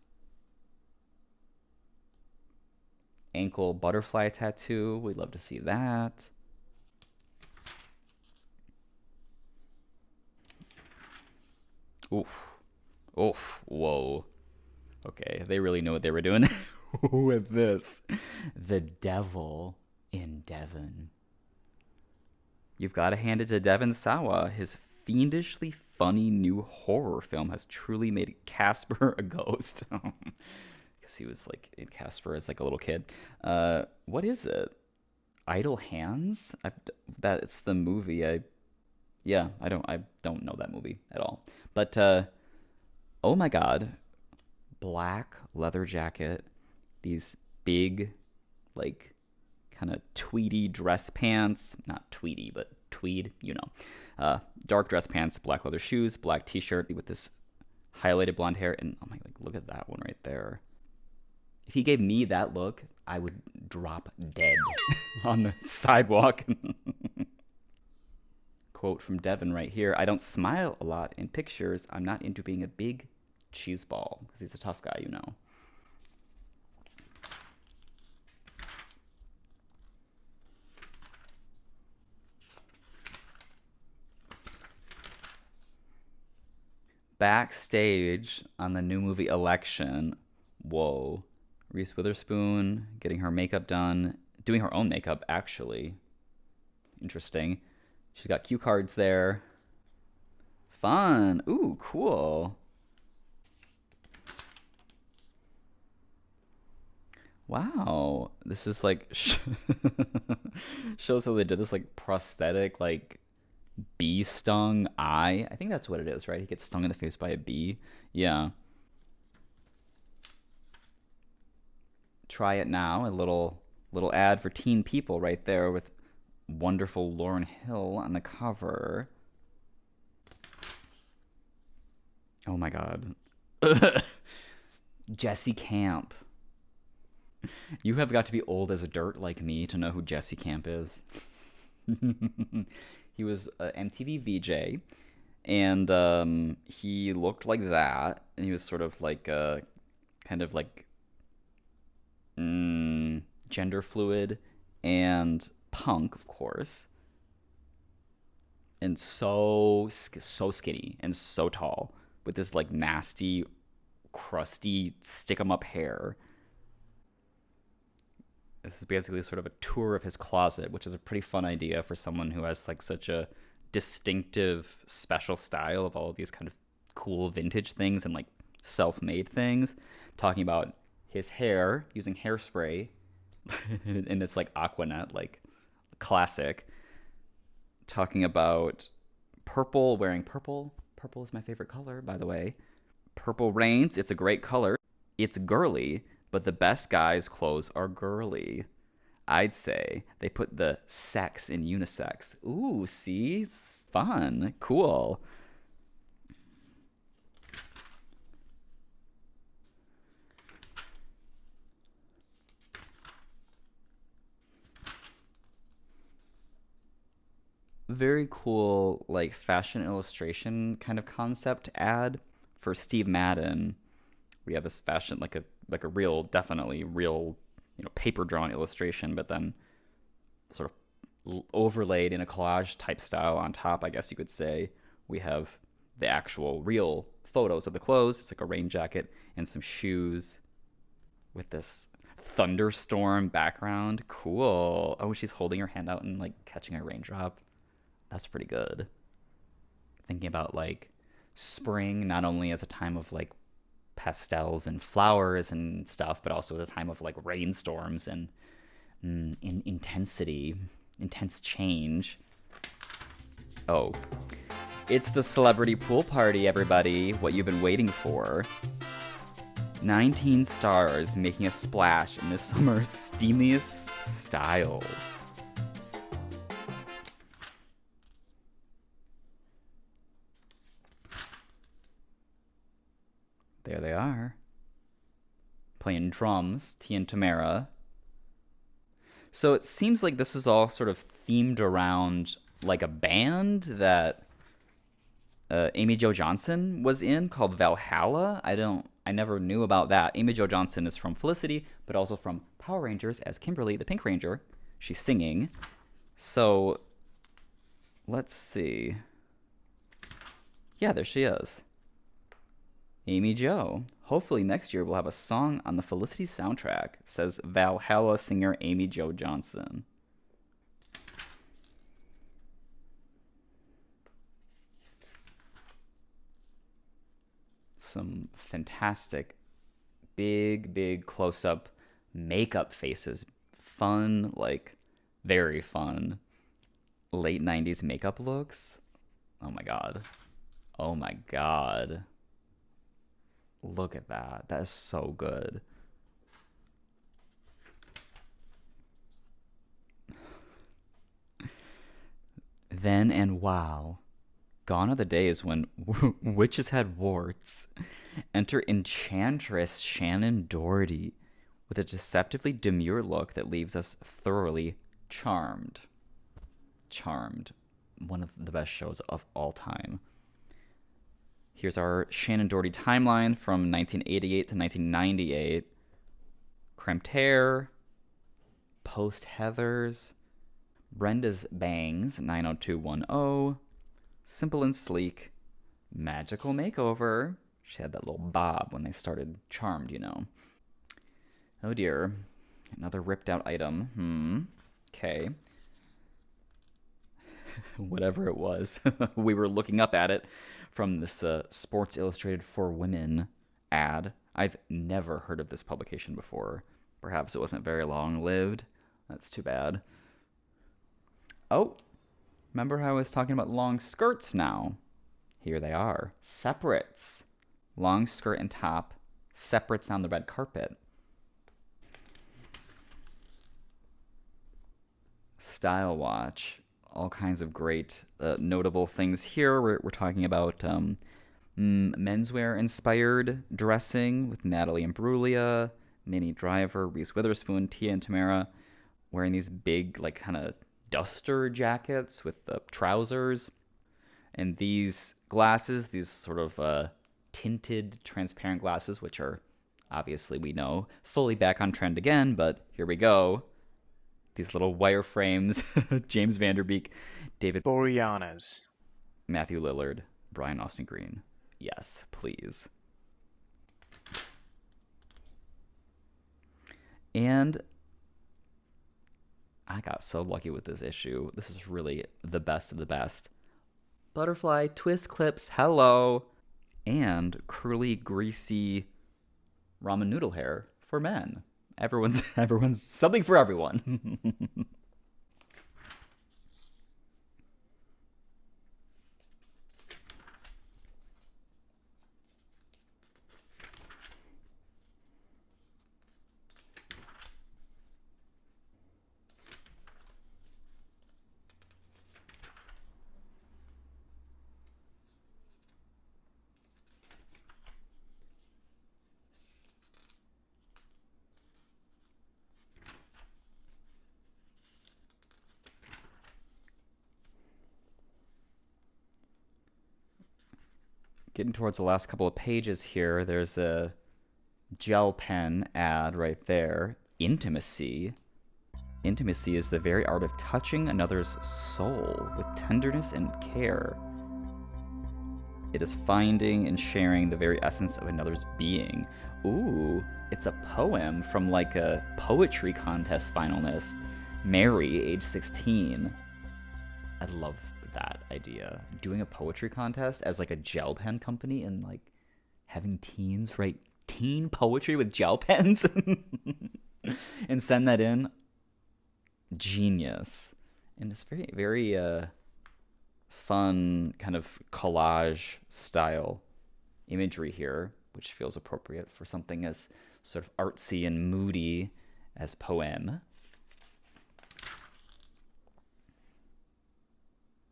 Ankle butterfly tattoo. We'd love to see that. Oof. Oof. Whoa. Okay, they really know what they were doing with this. The Devil in Devon. You've got to hand it to Devon Sawa. His fiendishly funny new horror film has truly made Casper a ghost. Because he was like in Casper as like a little kid. What is it? Idle Hands? That's the movie. I don't know that movie at all. But oh my god, black leather jacket, these big, like, kind of tweedy dress pants, not tweedy, but tweed, dark dress pants, black leather shoes, black t-shirt with this highlighted blonde hair, and oh my, like, look at that one right there. If he gave me that look, I would drop dead on the sidewalk. Quote from Devin right here. I don't smile a lot in pictures. I'm not into being a big cheese ball because he's a tough guy, Backstage on the new movie Election. Whoa. Reese Witherspoon getting her makeup done, doing her own makeup, actually. Interesting. She's got cue cards there. Fun. Ooh, cool. Wow. This is like shows how they did this like prosthetic like bee stung eye. I think that's what it is, right? He gets stung in the face by a bee. Yeah. Try it now. A little ad for Teen People right there with wonderful Lauryn Hill on the cover. Oh my god. Jesse Camp. You have got to be old as dirt like me to know who Jesse Camp is. He was an MTV VJ, and he looked like that, and he was sort of like kind of like gender fluid and punk, of course, and so skinny and so tall with this like nasty, crusty, stick 'em up hair. This is basically sort of a tour of his closet, which is a pretty fun idea for someone who has like such a distinctive, special style of all of these kind of cool vintage things and like self-made things. Talking about his hair using hairspray and it's like Aquanet, like classic. Talking about purple, wearing purple. Purple is my favorite color, by the way. Purple reigns. It's a great color. It's girly, but the best guys' clothes are girly. I'd say they put the sex in unisex. Ooh, see? Fun. Cool. Very cool, like fashion illustration kind of concept ad for Steve Madden. We have this fashion like a real, definitely real, paper drawn illustration, but then sort of overlaid in a collage type style on top, I guess you could say. We have the actual real photos of the clothes. It's like a rain jacket and some shoes with this thunderstorm background. Cool. Oh, she's holding her hand out and like catching a raindrop. That's pretty good. Thinking about like spring, not only as a time of like pastels and flowers and stuff, but also as a time of like rainstorms and in intensity, intense change. Oh, it's the celebrity pool party, everybody. What you've been waiting for. 19 stars making a splash in this summer's steamiest styles. There they are. Playing drums, T and Tamara. So it seems like this is all sort of themed around like a band that Amy Jo Johnson was in called Valhalla. I never knew about that. Amy Jo Johnson is from Felicity, but also from Power Rangers as Kimberly, the Pink Ranger. She's singing. So let's see. Yeah, there she is. Amy Jo. Hopefully next year we'll have a song on the Felicity soundtrack, says Valhalla singer Amy Jo Johnson. Some fantastic, big close-up makeup faces. Fun, like, very fun. Late 90s makeup looks. Oh my god. Oh my god. Look at that. That is so good. Then and wow. Gone are the days when witches had warts. Enter Enchantress Shannon Doherty with a deceptively demure look that leaves us thoroughly charmed. Charmed. One of the best shows of all time. Here's our Shannon Doherty timeline from 1988 to 1998. Crimped hair. Post Heathers. Brenda's bangs, 90210. Simple and sleek. Magical makeover. She had that little bob when they started Charmed, Oh dear. Another ripped out item. Okay. Whatever it was. We were looking up at it from this Sports Illustrated for Women ad. I've never heard of this publication before. Perhaps it wasn't very long-lived. That's too bad. Oh, remember how I was talking about long skirts now? Here they are. Separates. Long skirt and top. Separates on the red carpet. Style watch. All kinds of great notable things here. We're talking about menswear-inspired dressing with Natalie Imbruglia, Minnie Driver, Reese Witherspoon, Tia and Tamara, wearing these big, like, kind of duster jackets with the trousers. And these glasses, these sort of tinted, transparent glasses, which are, obviously, we know, fully back on trend again, but here we go. These little wireframes, James Vanderbeek, David Boreanaz, Matthew Lillard, Brian Austin Green. Yes, please. And I got so lucky with this issue. This is really the best of the best. Butterfly twist clips, hello. And curly, greasy ramen noodle hair for men. Everyone's something for everyone. Getting towards the last couple of pages here, there's a gel pen ad right there. Intimacy. Intimacy is the very art of touching another's soul with tenderness and care. It is finding and sharing the very essence of another's being. Ooh, it's a poem from like a poetry contest finalist. Mary, age 16. I love that idea. Doing a poetry contest as like a gel pen company and like having teens write teen poetry with gel pens and send that in. Genius. And it's very, very fun kind of collage style imagery here, which feels appropriate for something as sort of artsy and moody as poem.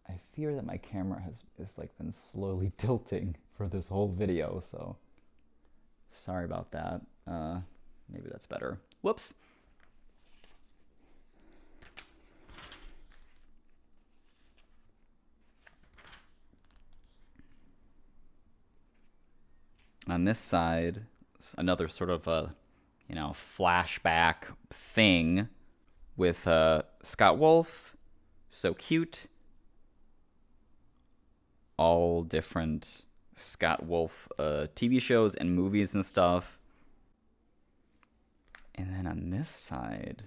I fear that my camera is like been slowly tilting for this whole video, so sorry about that. Maybe that's better. Whoops. On this side, another sort of a, flashback thing with Scott Wolf, so cute. All different Scott Wolf TV shows and movies and stuff. And then on this side,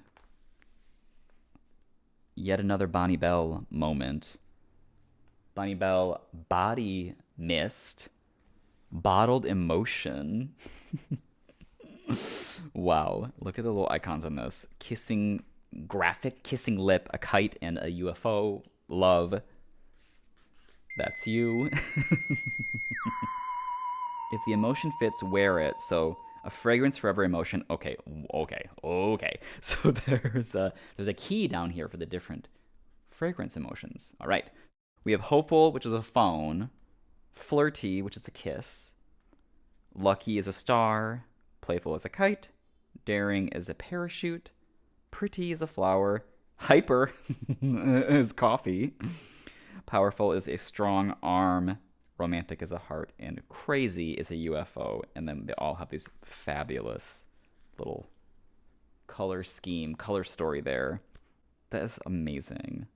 yet another Bonnie Bell moment. Bonnie Bell body mist, bottled emotion. Wow, look at the little icons on this. Graphic kissing lip, a kite, and a UFO. Love. That's you. If the emotion fits, wear it. So a fragrance for every emotion. Okay. So there's a key down here for the different fragrance emotions. All right. We have hopeful, which is a phone. Flirty, which is a kiss. Lucky is a star. Playful is a kite. Daring is a parachute. Pretty is a flower. Hyper is coffee. Powerful is a strong arm. Romantic is a heart. And crazy is a UFO. And then they all have these fabulous little color scheme, color story there. That is amazing.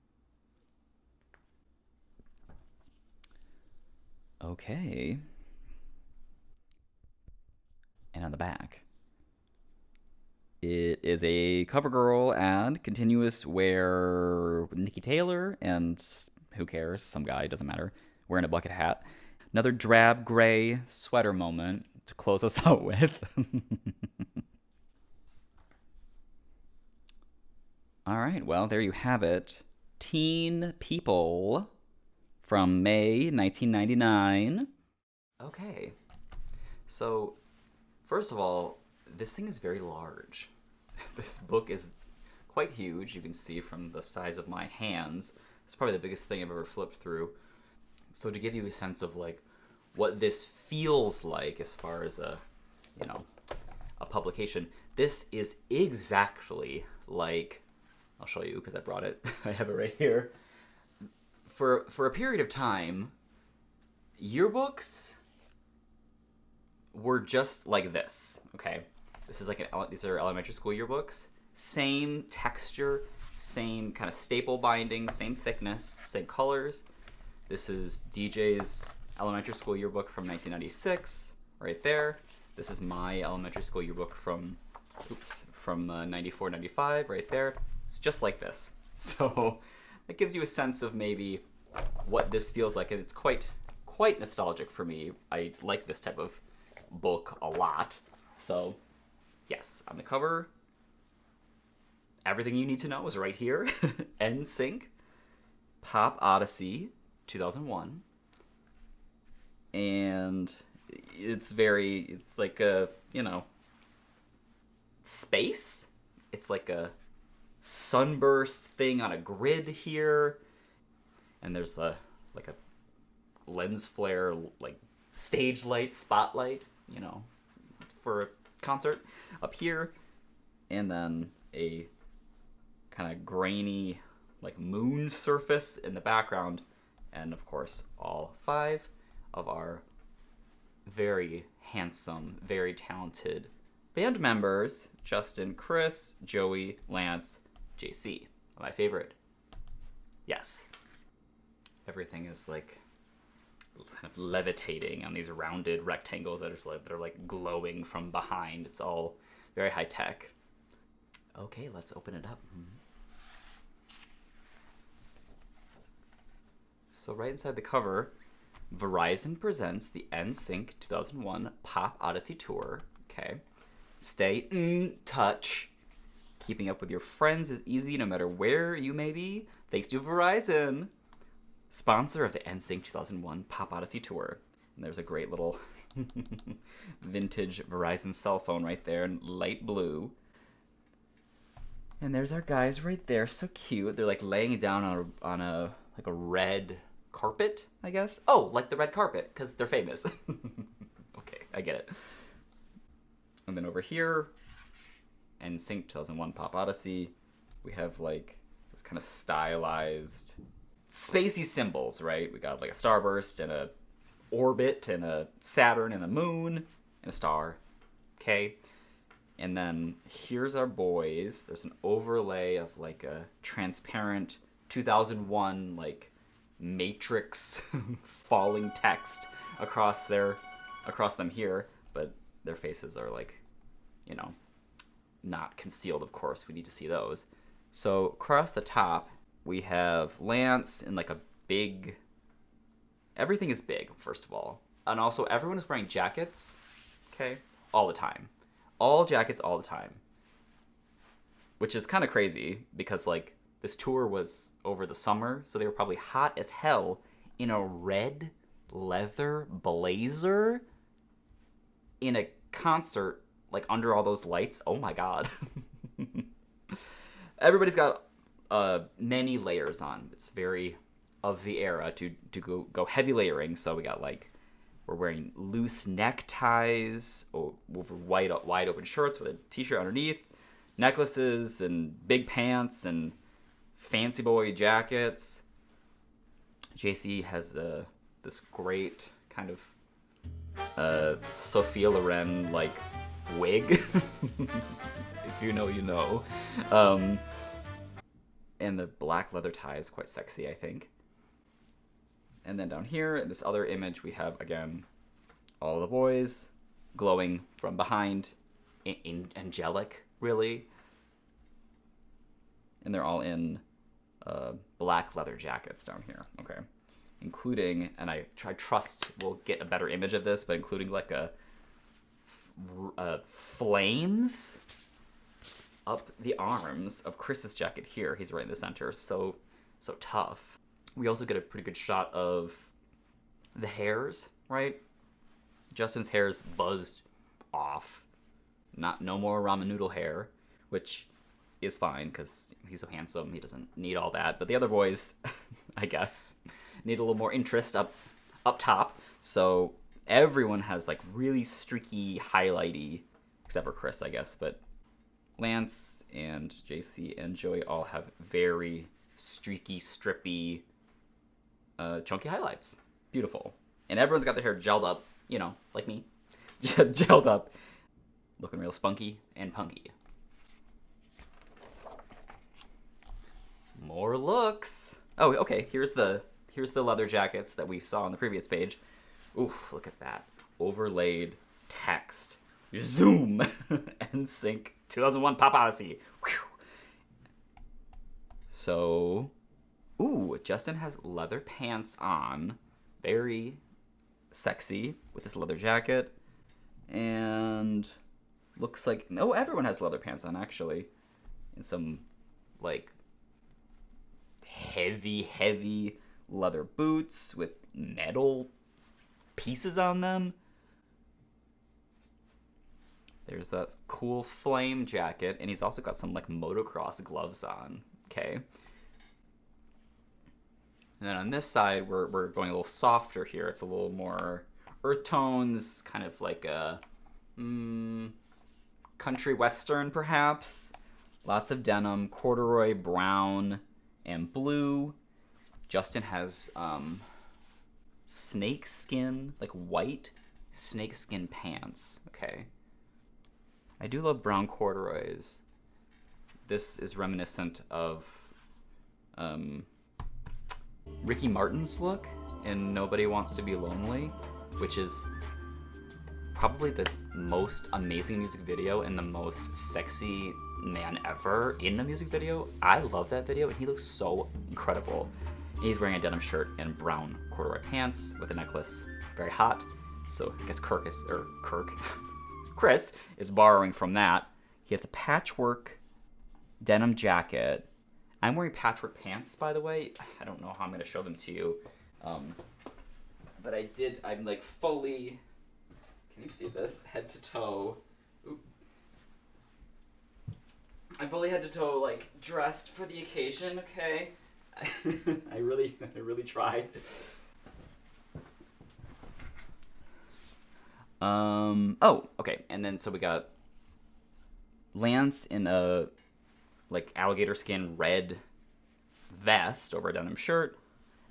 Okay. And on the back, it is a CoverGirl ad, continuous wear with Nikki Taylor, and who cares? Some guy, doesn't matter, wearing a bucket hat. Another drab gray sweater moment to close us out with. All right, well, there you have it. Teen People from May 1999. Okay, so first of all, this thing is very large. This book is quite huge. You can see from the size of my hands. It's probably the biggest thing I've ever flipped through. So to give you a sense of like what this feels like as far as a publication, this is exactly like, I'll show you because I brought it. I have it right here. For a period of time, yearbooks were just like this. Okay, this is like these are elementary school yearbooks. Same texture, same kind of staple binding, same thickness, same colors. This is DJ's elementary school yearbook from 1996, right there. This is my elementary school yearbook from 94, 95, right there. It's just like this. So that gives you a sense of maybe what this feels like, and it's quite nostalgic for me. I like this type of book a lot. So yes, on the cover, everything you need to know is right here. NSYNC, PopOdyssey, 2001. And it's like a, space. It's like a sunburst thing on a grid here. And there's like a lens flare, like stage light, spotlight, for a concert up here. And then a kind of grainy, like moon surface in the background. And of course, all 5 of our very handsome, very talented band members: Justin, Chris, Joey, Lance, JC. My favorite. Yes. Everything is like kind of levitating on these rounded rectangles that are like glowing from behind. It's all very high tech. Okay, let's open it up. So right inside the cover, Verizon presents the NSYNC 2001 PopOdyssey Tour. Okay. Stay in touch. Keeping up with your friends is easy no matter where you may be, thanks to Verizon, sponsor of the NSYNC 2001 PopOdyssey Tour. And there's a great little vintage Verizon cell phone right there in light blue. And there's our guys right there, so cute. They're like laying down on a red carpet, I guess. Oh, like the red carpet, because they're famous. Okay, I get it. And then over here, NSYNC 2001 PopOdyssey, we have like this kind of stylized spacey symbols, right? We got like a starburst and a orbit and a Saturn and a moon and a star. Okay. And then here's our boys. There's an overlay of like a transparent 2001 like matrix falling text across them here, but their faces are like, not concealed, of course. We need to see those. So across the top, we have Lance in like a big... Everything is big, first of all. And also, everyone is wearing jackets, okay? All the time. All jackets all the time. Which is kind of crazy, because, like, this tour was over the summer, so they were probably hot as hell in a red leather blazer in a concert, like, under all those lights. Oh my god. Everybody's got many layers on. It's very of the era to go heavy layering. So we got like, we're wearing loose neckties over wide open shirts with a t-shirt underneath, necklaces and big pants and fancy boy jackets. JC has this great kind of Sophia Loren like wig. If you know, you know. And the black leather tie is quite sexy, I think. And then down here, in this other image, we have, again, all the boys glowing from behind. Angelic, really. And they're all in black leather jackets down here. Okay. Including, and I trust we'll get a better image of this, but including like flames up the arms of Chris's jacket here. He's right in the center. So tough. We also get a pretty good shot of the hairs, right? Justin's hair's buzzed off. No more ramen noodle hair, which is fine because he's so handsome. He doesn't need all that. But the other boys, I guess, need a little more interest up top. So everyone has like really streaky, highlighty, except for Chris, I guess. But Lance and JC and Joey all have very streaky, strippy, chunky highlights. Beautiful. And everyone's got their hair gelled up, you know, like me. Gelled up. Looking real spunky and punky. More looks. Oh, okay. Here's the leather jackets that we saw on the previous page. Oof, look at that. Overlaid text. Zoom. NSYNC 2001 PopOdyssey. So, ooh, Justin has leather pants on. Very sexy with this leather jacket. And looks like, no, everyone has leather pants on, actually. And some, like, heavy leather boots with metal pieces on them. There's that cool flame jacket, and he's also got some, like, motocross gloves on. Okay. And then on this side, we're going a little softer here. It's a little more earth tones, kind of like a country western, perhaps. Lots of denim, corduroy, brown, and blue. Justin has snake skin, like white snake skin pants. Okay. I do love brown corduroys. This is reminiscent of Ricky Martin's look in Nobody Wants to Be Lonely, which is probably the most amazing music video and the most sexy man ever in the music video. I love that video, and he looks so incredible. He's wearing a denim shirt and brown corduroy pants with a necklace. Very hot. So I guess Chris is borrowing from that. He has a patchwork denim jacket. I'm wearing patchwork pants, by the way. I don't know how I'm going to show them to you. But I'm like fully, can you see this? Head to toe. Oop. I'm fully head to toe, like, dressed for the occasion, okay? I really tried. Oh, okay. And then so we got Lance in a like alligator skin red vest over a denim shirt.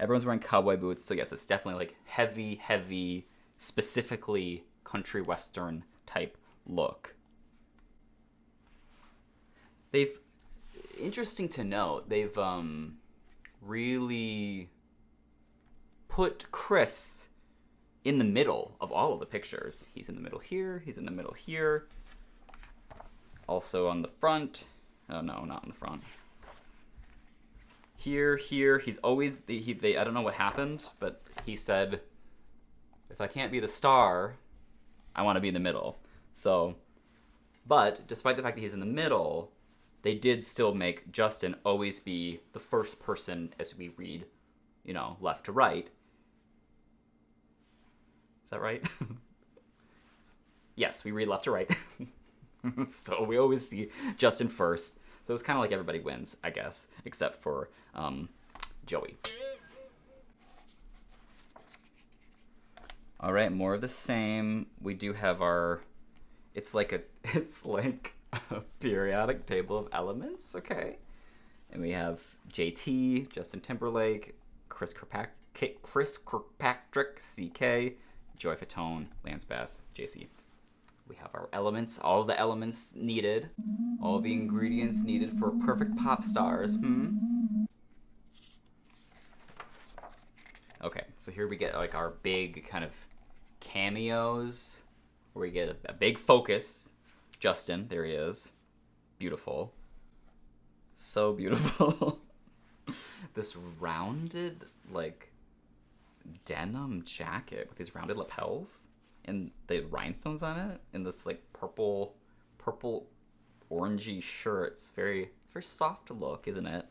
Everyone's wearing cowboy boots. So yes, it's definitely like heavy, specifically country western type look. Interesting to note, they've really put Chris in the middle of all of the pictures. He's in the middle here. He's in the middle here. Also on the front. Oh, no, not on the front. Here. He's always... I don't know what happened, but he said, if I can't be the star, I want to be in the middle. So, but despite the fact that he's in the middle, they did still make Justin always be the first person as we read, left to right. Is that right? Yes, we read left to right. So we always see Justin first. So it's kind of like everybody wins, I guess, except for Joey. All right, more of the same. We do have our... It's like a periodic table of elements, okay? And we have JT, Justin Timberlake, Chris Kirkpatrick, CK, Joy Fatone, Lance Bass, JC. We have our elements, all the elements needed, all the ingredients needed for perfect pop stars. Okay, so here we get like our big kind of cameos, where we get a big focus. Justin, there he is. Beautiful. So beautiful. This rounded, like, denim jacket with these rounded lapels and the rhinestones on it, and this, like, purple orangey shirt. It's very soft look, isn't it?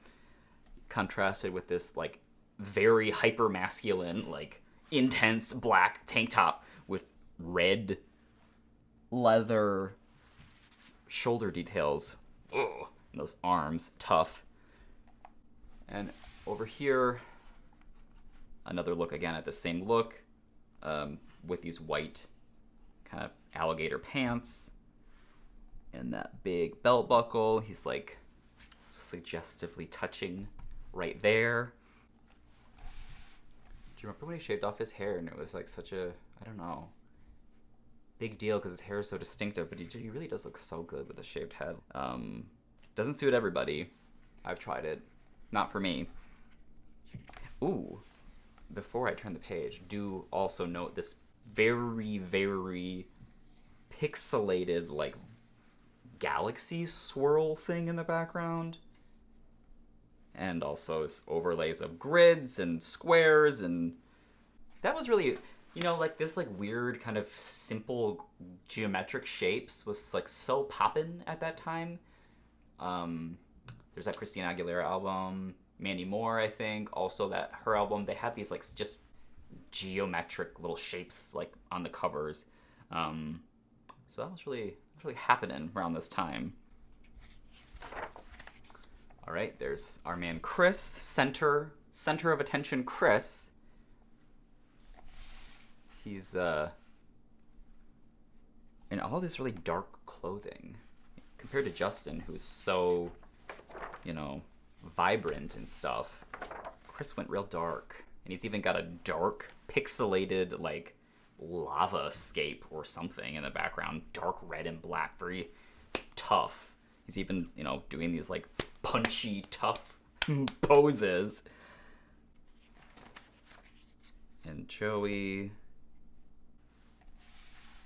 Contrasted with this, like, very hyper masculine, like, intense black tank top with red leather shoulder details. Ugh. And those arms, tough. And over here, another look again at the same look, with these white kind of alligator pants and that big belt buckle. He's like suggestively touching right there. Do you remember when he shaved off his hair and it was like such a, I don't know, big deal because his hair is so distinctive, but he really does look so good with a shaved head. Doesn't suit everybody. I've tried it. Not for me. Ooh. Before I turn the page, do also note this very, very pixelated, like, galaxy swirl thing in the background. And also overlays of grids and squares, and that was really, like, this, like, weird kind of simple geometric shapes was, like, so poppin' at that time. There's that Christina Aguilera album, Mandy Moore, I think. Also, that her album, they have these, like, just geometric little shapes, like, on the covers. So that was really happening around this time. All right, there's our man Chris, center of attention Chris. He's in all this really dark clothing compared to Justin, who's so, vibrant and stuff. Chris went real dark, and he's even got a dark pixelated, like, lava scape or something in the background, dark red and black, very tough. He's even, doing these, like, punchy, tough poses. And Joey,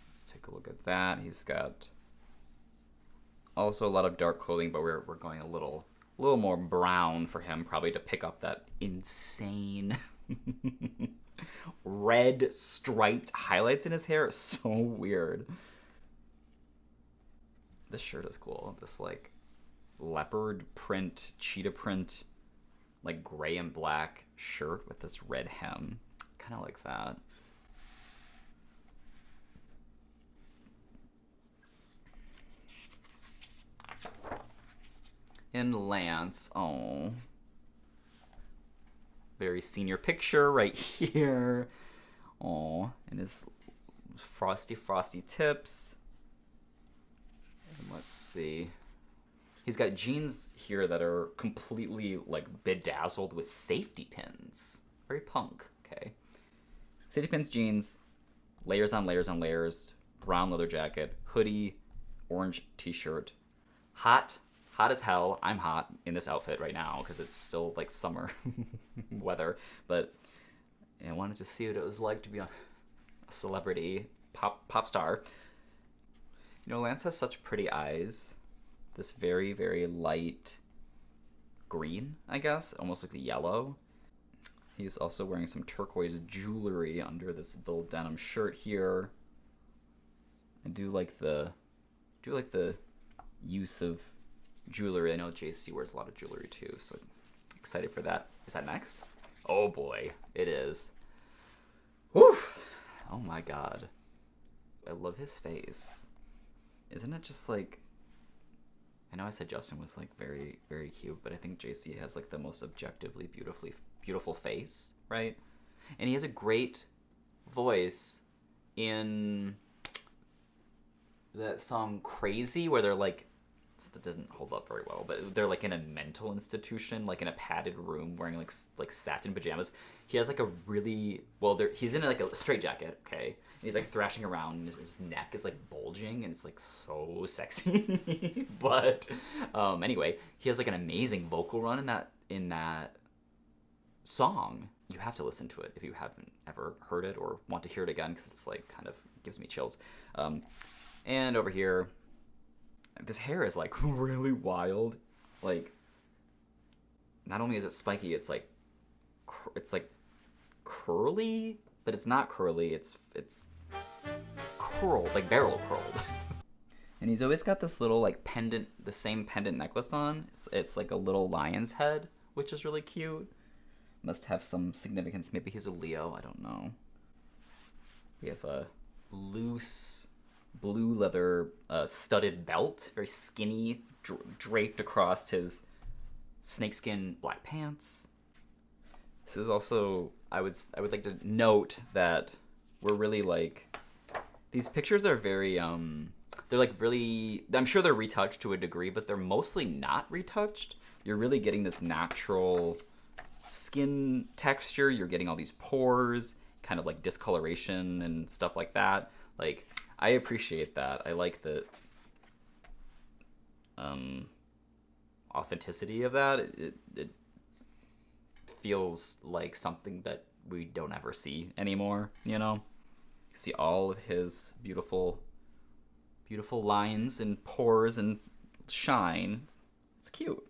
let's take a look at that. He's got also a lot of dark clothing, but we're going a little more brown for him, probably to pick up that insane red striped highlights in his hair. It's so weird. This shirt is cool. This, like, leopard print, cheetah print, like, gray and black shirt with this red hem. Kind of like that. And Lance, oh, very senior picture right here. Oh, and his frosty tips. And let's see. He's got jeans here that are completely, like, bedazzled with safety pins. Very punk, okay. Safety pins, jeans, layers on layers on layers, brown leather jacket, hoodie, orange t-shirt. Hot as hell. I'm hot in this outfit right now because it's still, like, summer weather. But I wanted to see what it was like to be a celebrity pop star. Lance has such pretty eyes. This very, very light green, I guess, almost like the yellow. He's also wearing some turquoise jewelry under this little denim shirt here. I do like the use of jewelry. I know JC wears a lot of jewelry too, so excited for that. Is that next? Oh boy, it is. Woo! Oh my god. I love his face. Isn't it just like, I know I said Justin was, like, very, very cute, but I think JC has, like, the most objectively beautiful face, right? And he has a great voice in that song Crazy, where they're, like, it didn't hold up very well, but they're, like, in a mental institution, like, in a padded room wearing, like satin pajamas. He has, like, a really, he's in, like, a straitjacket, okay? And he's, like, thrashing around, and his neck is, like, bulging, and it's, like, so sexy. But anyway, he has, like, an amazing vocal run in that song. You have to listen to it if you haven't ever heard it or want to hear it again, because it's, like, kind of gives me chills. And over here, this hair is, like, really wild. Like, not only is it spiky, it's like curly, but it's not curly. It's curled, like barrel curled. And he's always got this little like pendant, the same pendant necklace on. It's like a little lion's head, which is really cute. Must have some significance. Maybe he's a Leo. I don't know. We have a loose blue leather studded belt, very skinny, draped across his snakeskin black pants. This is also, I would like to note that we're really like, these pictures are very they're like really, I'm sure they're retouched to a degree, but they're mostly not retouched. You're really getting this natural skin texture. You're getting all these pores, kind of like discoloration and stuff like that. Like, I appreciate that. I like the authenticity of that. It feels like something that we don't ever see anymore, you know? You see all of his beautiful lines and pores and shine. It's cute.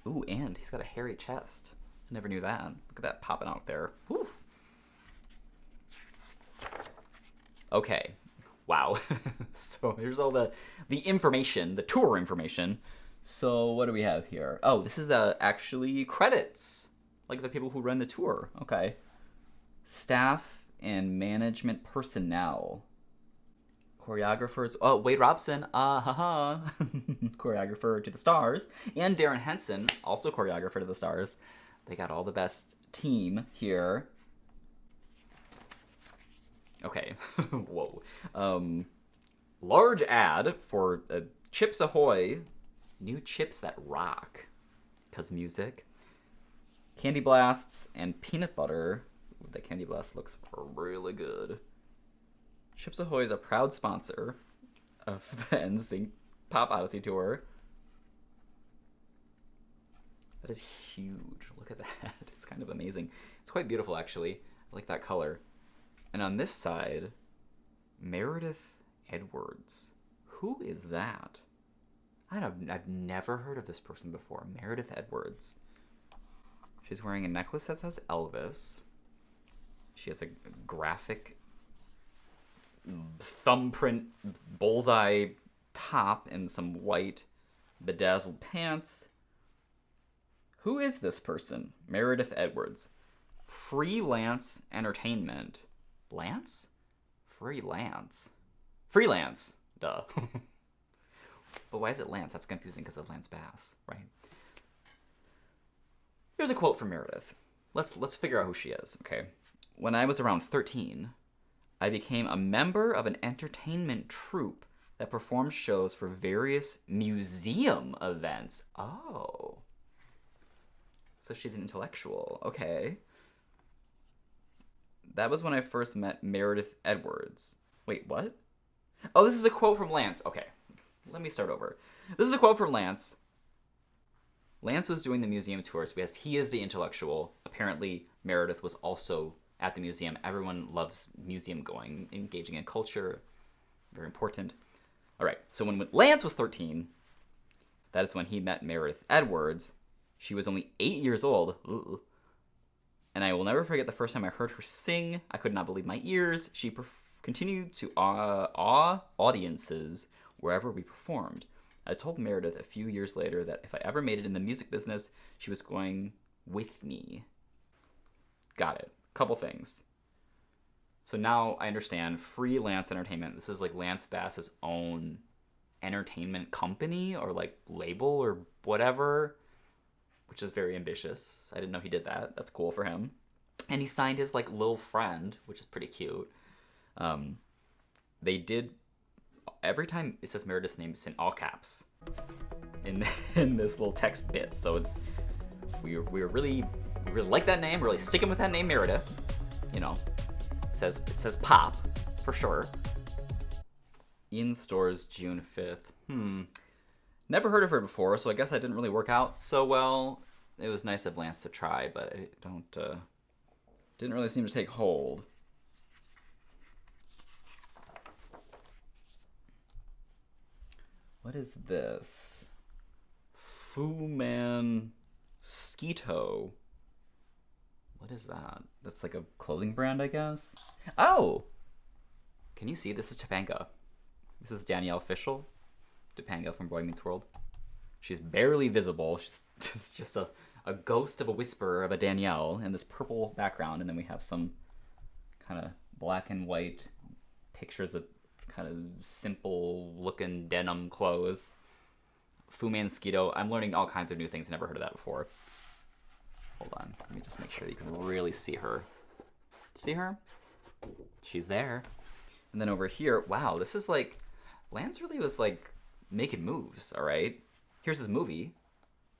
Ooh, and he's got a hairy chest. I never knew that. Look at that popping out there. Woo. Okay. Wow. So here's all the information, the tour information. So what do we have here? Oh, this is actually credits. Like the people who run the tour. Okay. Staff and management personnel. Choreographers. Oh, Wade Robson. Choreographer to the stars. And Darren Henson, also choreographer to the stars. They got all the best team here. Okay. Whoa. Large ad for Chips Ahoy. New chips that rock. 'Cause music. Candy Blasts and peanut butter. Ooh, that Candy Blast looks really good. Chips Ahoy is a proud sponsor of the NSYNC PopOdyssey tour. That is huge. Look at that. It's kind of amazing. It's quite beautiful, actually. I like that color. And on this side, Meredith Edwards. Who is that? I've never heard of this person before. Meredith Edwards. She's wearing a necklace that says Elvis. She has a graphic thumbprint bullseye top and some white bedazzled pants. Who is this person? Meredith Edwards. Freelance entertainment. Lance? Freelance. Freelance. Duh. But why is it Lance? That's confusing because of Lance Bass, right? Here's a quote from Meredith. Let's figure out who she is, okay? When I was around 13, I became a member of an entertainment troupe that performed shows for various museum events. Oh. So she's an intellectual. Okay. That was when I first met Meredith Edwards. Wait, what? Oh, this is a quote from Lance. Okay. Let me start over. This is a quote from Lance. Lance was doing the museum tour, so he is the intellectual. Apparently, Meredith was also at the museum. Everyone loves museum going, engaging in culture. Very important. All right, so when Lance was 13, that is when he met Meredith Edwards. She was only 8 years old. Ooh. And I will never forget the first time I heard her sing. I could not believe my ears. She continued to awe audiences wherever we performed. I told Meredith a few years later that if I ever made it in the music business, she was going with me. Got it. Couple things. So now I understand freelance entertainment. This is like Lance Bass's own entertainment company or like label or whatever, which is very ambitious. I didn't know he did that. That's cool for him. And he signed his like little friend, which is pretty cute. They did, every time it says Meredith's name, it's in all caps in this little text bit. So it's, we really like that name, really sticking with that name, Meredith. You know, it says Pop for sure. In stores June 5th. Never heard of her before, so I guess that didn't really work out so well. It was nice of Lance to try, but it didn't really seem to take hold. What is this? Fu Man Skeeto. What is that? That's like a clothing brand, I guess. Oh! Can you see? This is Topanga. This is Danielle Fishel. Topanga from Boy Meets World. She's barely visible. She's just a ghost of a whisperer of a Danielle in this purple background. And then we have some kind of black and white pictures of kind of simple looking denim clothes. Fu Manskito. I'm learning all kinds of new things. Never heard of that before. Hold on. Let me just make sure that you can really see her. See her? She's there. And then over here, wow, this is like, Lance really was like making moves, all right? Here's his movie.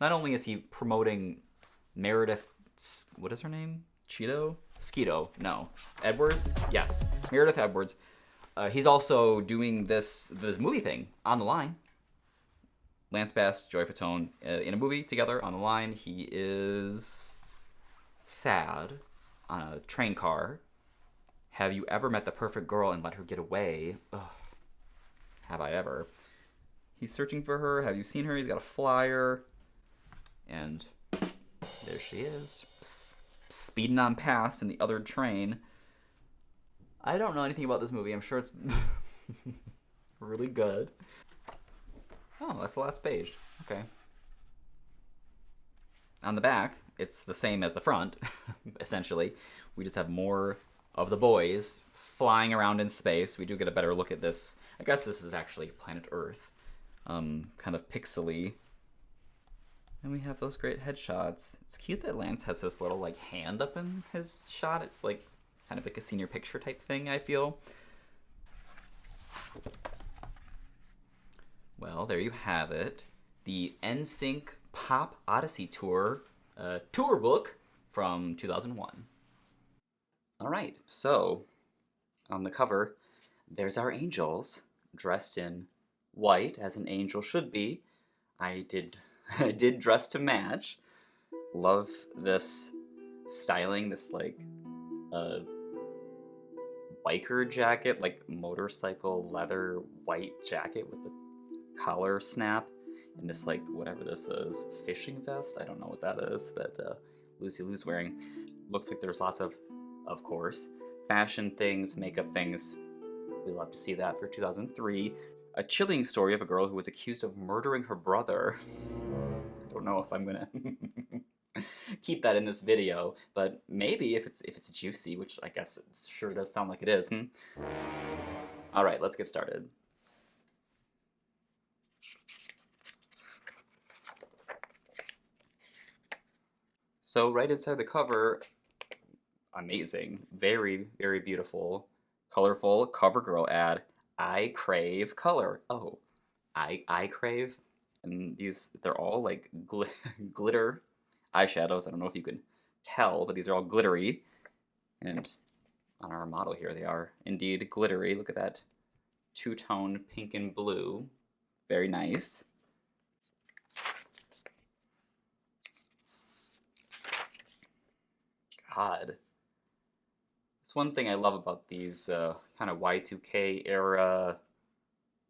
Not only is he promoting Meredith, what is her name? Cheeto? Skeeto, no. Edwards? Yes, Meredith Edwards. He's also doing this movie thing, On the Line. Lance Bass, Joy Fatone, in a movie together, On the Line. He is sad on a train car. Have you ever met the perfect girl and let her get away? Ugh. Have I ever? He's searching for her. Have you seen her? He's got a flyer. And there she is. Speeding on past in the other train. I don't know anything about this movie. I'm sure it's really good. Oh, that's the last page. Okay. On the back, it's the same as the front, essentially. We just have more of the boys flying around in space. We do get a better look at this. I guess this is actually planet Earth. Kind of pixely. And we have those great headshots. It's cute that Lance has this little like hand up in his shot. It's like kind of like a senior picture type thing, I feel. Well, there you have it. The NSYNC PopOdyssey tour tour book from 2001. All right, so on the cover, there's our angels dressed in white, as an angel should be. I did dress to match. Love this styling, this like biker jacket, like motorcycle leather white jacket with the collar snap, and this like whatever this is, fishing vest. I don't know what that is that Lucy Lou's wearing. Looks like there's lots of course, fashion things, makeup things. We love to see that for 2003. A chilling story of a girl who was accused of murdering her brother. I don't know if I'm gonna keep that in this video, but maybe if it's juicy, which I guess it sure does sound like it is. All right, let's get started. So right inside the cover, amazing, very, very beautiful, colorful CoverGirl ad. I crave color. Oh, I crave, and they're all like glitter eyeshadows. I don't know if you can tell, but these are all glittery. And on our model here, they are indeed glittery. Look at that two-tone pink and blue. Very nice. God. It's one thing I love about these kind of Y2K era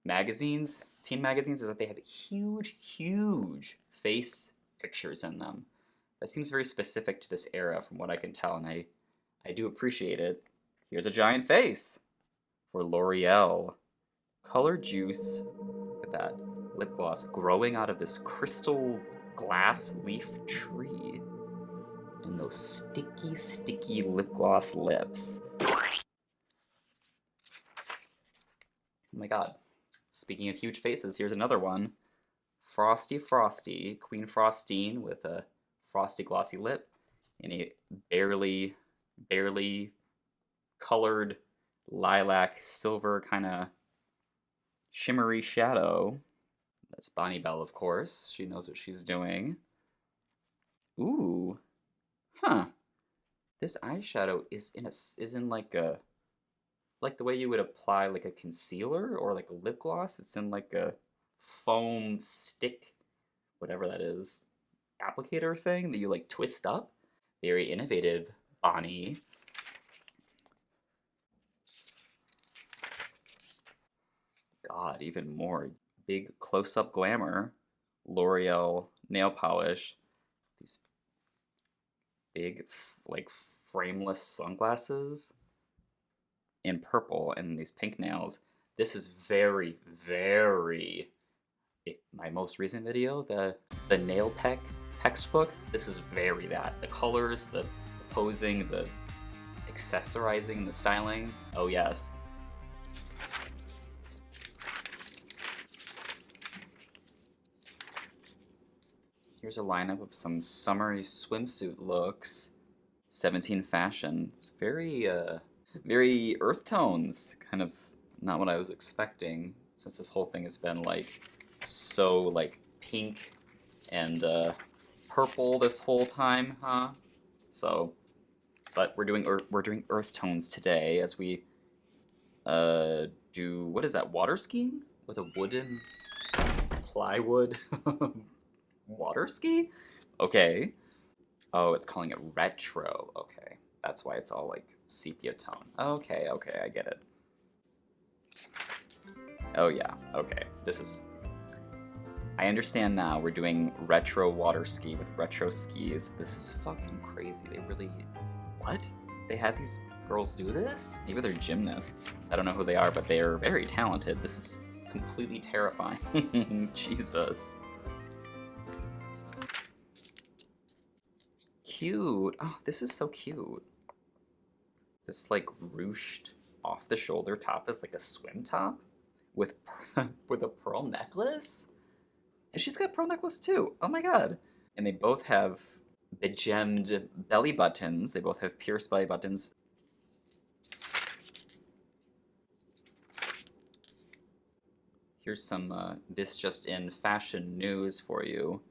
magazines, teen magazines, is that they have huge, huge face pictures in them. That seems very specific to this era from what I can tell, and I do appreciate it. Here's a giant face for L'Oreal. Color Juice, look at that, lip gloss growing out of this crystal glass leaf tree. And those sticky, sticky lip gloss lips. Oh my god. Speaking of huge faces, here's another one. Frosty Frosty, Queen Frostine with a frosty glossy lip and a barely colored lilac silver kind of shimmery shadow. That's Bonnie Bell, of course. She knows what she's doing. Ooh. Huh. This eyeshadow is in like the way you would apply like a concealer or like a lip gloss. It's in like a foam stick, whatever that is, applicator thing that you like twist up. Very innovative, Bonnie. God, even more big close-up glamour. L'Oreal nail polish, these big, like, frameless sunglasses in purple, and these pink nails. This is very, very, my most recent video, the nail tech textbook. This is very that. The colors, the posing, the accessorizing, the styling. Oh yes. Here's a lineup of some summery swimsuit looks. 17 fashion. It's very, very earth tones. Kind of not what I was expecting, since this whole thing has been like so like pink and purple this whole time, huh? So, but we're doing earth tones today as we do, what is that, water skiing with a wooden plywood water ski? Okay. Oh, it's calling it retro. Okay. That's why it's all like sepia tone. Okay, okay, I get it. Oh yeah, okay. This is... I understand now. We're doing retro water ski with retro skis. This is fucking crazy. They really... What? They had these girls do this? Maybe they're gymnasts. I don't know who they are, but they are very talented. This is completely terrifying. Jesus. Cute. Oh, this is so cute. This like ruched off the shoulder top is like a swim top with with a pearl necklace. And she's got pearl necklace too. Oh my god. And they both have begemmed belly buttons. They both have pierced belly buttons. Here's some this just in fashion news for you.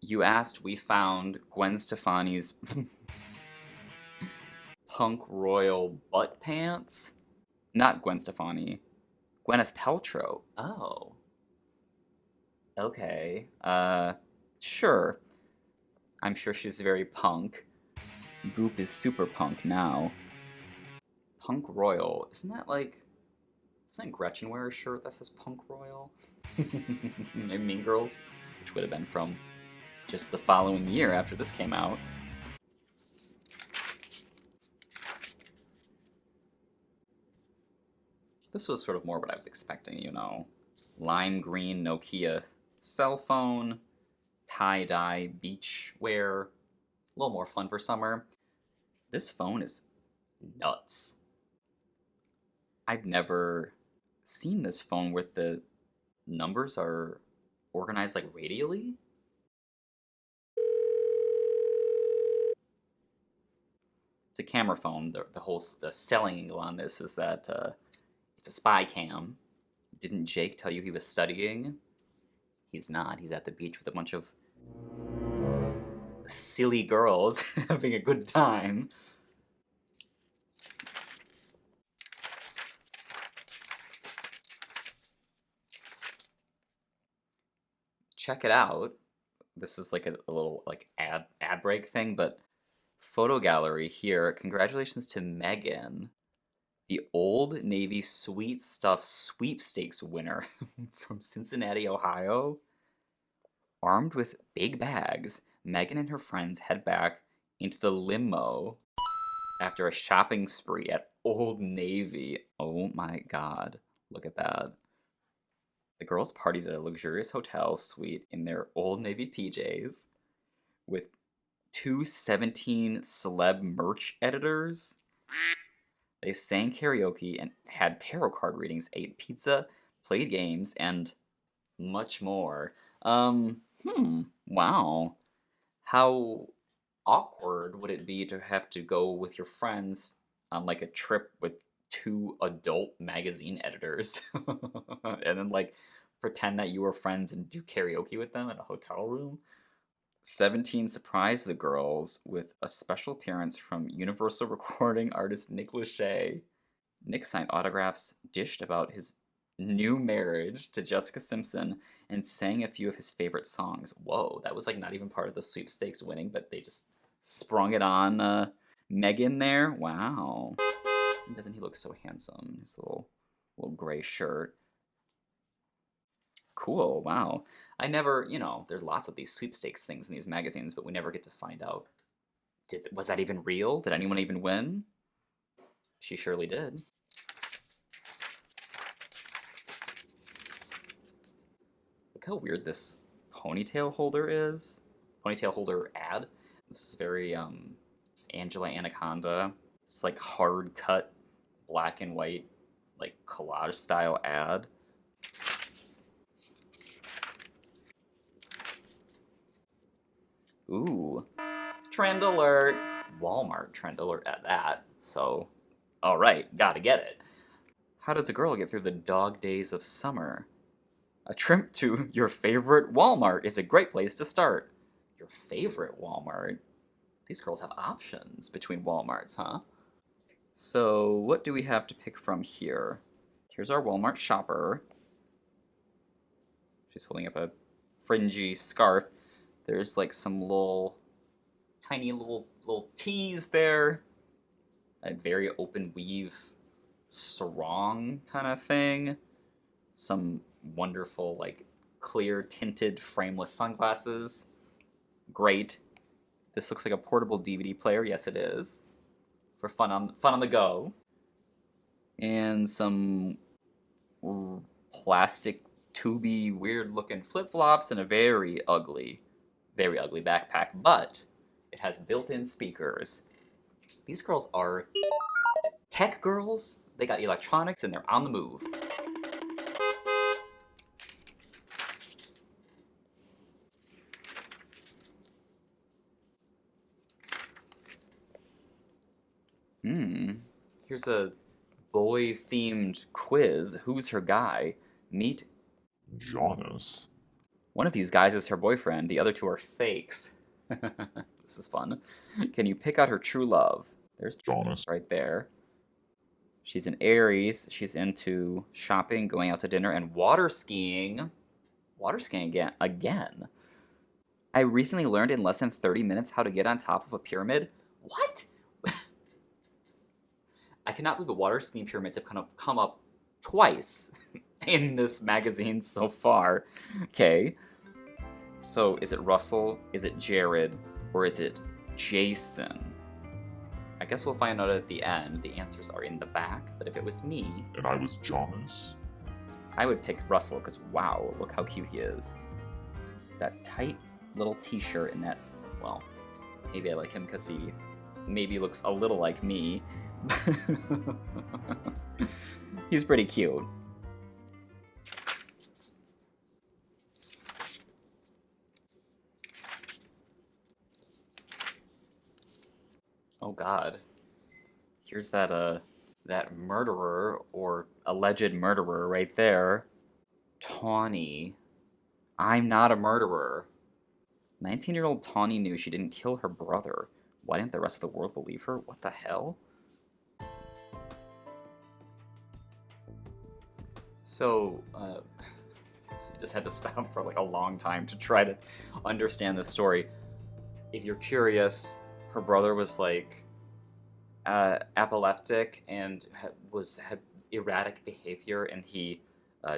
You asked, we found Gwen Stefani's punk royal butt pants. Not Gwen Stefani. Gwyneth Paltrow. Oh. Okay. Sure. I'm sure she's very punk. Goop is super punk now. Punk royal. Isn't that like... Doesn't Gretchen wear a shirt that says punk royal? In Mean Girls? Which would have been from just the following year after this came out. This was sort of more what I was expecting, you know. Lime green Nokia cell phone, tie-dye beach wear, a little more fun for summer. This phone is nuts. I've never seen this phone where the numbers are organized like radially. It's a camera phone. The selling angle on this is that it's a spy cam. Didn't Jake tell you he was studying? He's not. He's at the beach with a bunch of silly girls having a good time. Check it out. This is like a little like ad break thing, but photo gallery here. Congratulations to Megan, the Old Navy Sweet Stuff Sweepstakes winner from Cincinnati, Ohio. Armed with big bags, Megan and her friends head back into the limo after a shopping spree at Old Navy. Oh my god, look at that. The girls partied at a luxurious hotel suite in their Old Navy PJs with 217 celeb merch editors. They sang karaoke and had tarot card readings, ate pizza, played games, and much more. Wow. How awkward would it be to have to go with your friends on like a trip with 2 adult magazine editors and then like pretend that you were friends and do karaoke with them in a hotel room? 17 surprised the girls with a special appearance from Universal recording artist Nick Lachey. Nick signed autographs, dished about his new marriage to Jessica Simpson, and sang a few of his favorite songs. Whoa, that was like not even part of the sweepstakes winning, but they just sprung it on Megan there. Wow. Doesn't he look so handsome? His little gray shirt. Cool. Wow. I never, there's lots of these sweepstakes things in these magazines, but we never get to find out. Was that even real? Did anyone even win? She surely did. Look how weird this ponytail holder is. Ponytail holder ad. This is very Angela Anaconda. It's like hard cut, black and white, like collage style ad. Ooh, trend alert. Walmart trend alert at that. So, all right, gotta get it. How does a girl get through the dog days of summer? A trip to your favorite Walmart is a great place to start. Your favorite Walmart? These girls have options between Walmarts, huh? So, what do we have to pick from here? Here's our Walmart shopper. She's holding up a fringy scarf. There's like some tiny little tees there. A very open weave sarong kind of thing. Some wonderful, like, clear tinted frameless sunglasses. Great. This looks like a portable DVD player. Yes, it is. For fun on the go. And some plastic tubey weird looking flip-flops and a very ugly backpack, but it has built-in speakers. These girls are tech girls. They got electronics and they're on the move. Here's a boy-themed quiz. Who's her guy? Meet Jonas. one of these guys is her boyfriend. The other two are fakes. This is fun. Can you pick out her true love? There's Jonas. right there. She's an Aries. She's into shopping, going out to dinner, and water skiing. Water skiing again. I recently learned in less than 30 minutes how to get on top of a pyramid. What? I cannot believe the water skiing pyramids have come up twice in this magazine so far. Okay. So is it Russell, is it Jared, or is it Jason? I guess we'll find out at the end. The answers are in the back, but if it was me... And I was Jonas. I would pick Russell, because wow, look how cute he is. That tight little t-shirt and that, well, maybe I like him because he maybe looks a little like me. He's pretty cute. Oh god. Here's that murderer, or alleged murderer right there. Tawny. I'm not a murderer. 19-year-old Tawny knew she didn't kill her brother. Why didn't the rest of the world believe her? What the hell? So, I just had to stop for like a long time to try to understand the story. If you're curious, her brother was like epileptic and had erratic behavior, and he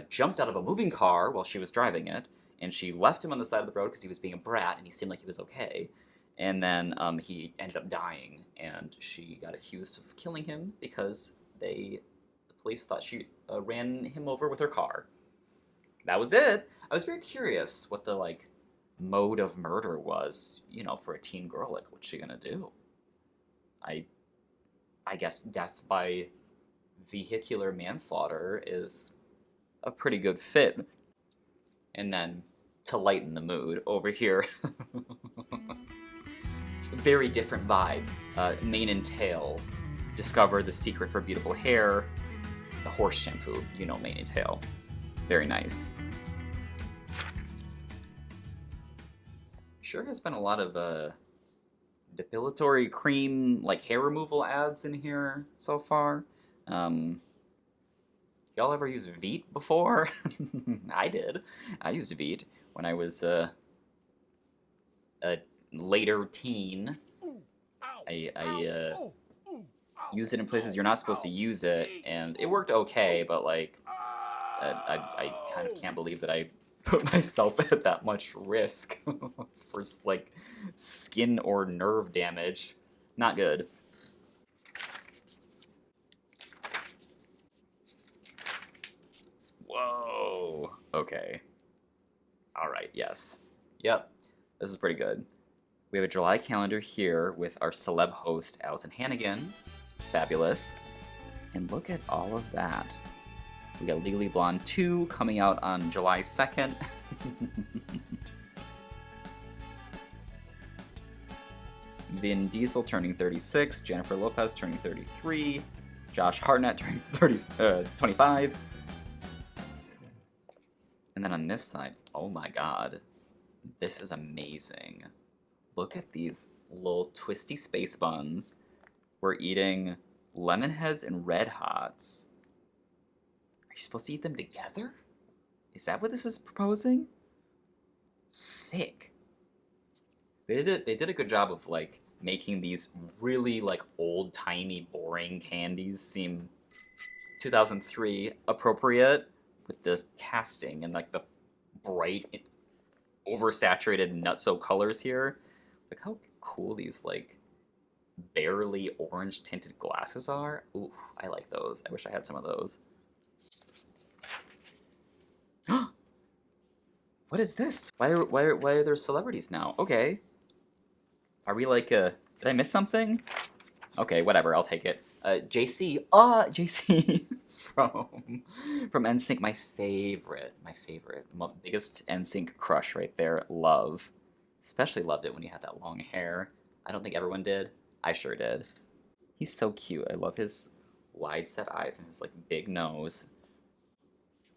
jumped out of a moving car while she was driving it, and she left him on the side of the road because he was being a brat and he seemed like he was okay. And then he ended up dying, and she got accused of killing him because the police thought she ran him over with her car. That was it. I was very curious what the like mode of murder was, for a teen girl. Like, what's she gonna do? I guess death by vehicular manslaughter is a pretty good fit. And then, to lighten the mood, over here, very different vibe. Mane and tail. Discover the secret for beautiful hair. The horse shampoo, mane and tail. Very nice. Sure has been a lot of depilatory cream, like hair removal ads in here so far. Y'all ever use Veet before? I did. I used Veet when I was a later teen. I use it in places you're not supposed to use it, and it worked okay, but like I kind of can't believe that I put myself at that much risk for like skin or nerve damage. Not good. Whoa. Okay. All right. Yes. Yep. This is pretty good. We have a July calendar here with our celeb host, Allison Hannigan. Fabulous. And look at all of that. We got Legally Blonde 2 coming out on July 2nd. Vin Diesel turning 36, Jennifer Lopez turning 33, Josh Hartnett turning 25. And then on this side, oh my god, this is amazing. Look at these little twisty space buns. We're eating lemon heads and red hots. Are you supposed to eat them together? Is that what this is proposing? Sick. They did a good job of like making these really like old-timey boring candies seem 2003 appropriate with the casting and like the bright oversaturated nutso colors here. Look how cool these like barely orange tinted glasses are. Ooh, I like those. I wish I had some of those. What is this? Why are there celebrities now? Okay. Are we like did I miss something? Okay, whatever, I'll take it. JC. JC from NSYNC, my favorite. Biggest NSYNC crush right there. Love. Especially loved it when he had that long hair. I don't think everyone did. I sure did. He's so cute. I love his wide set eyes and his like big nose.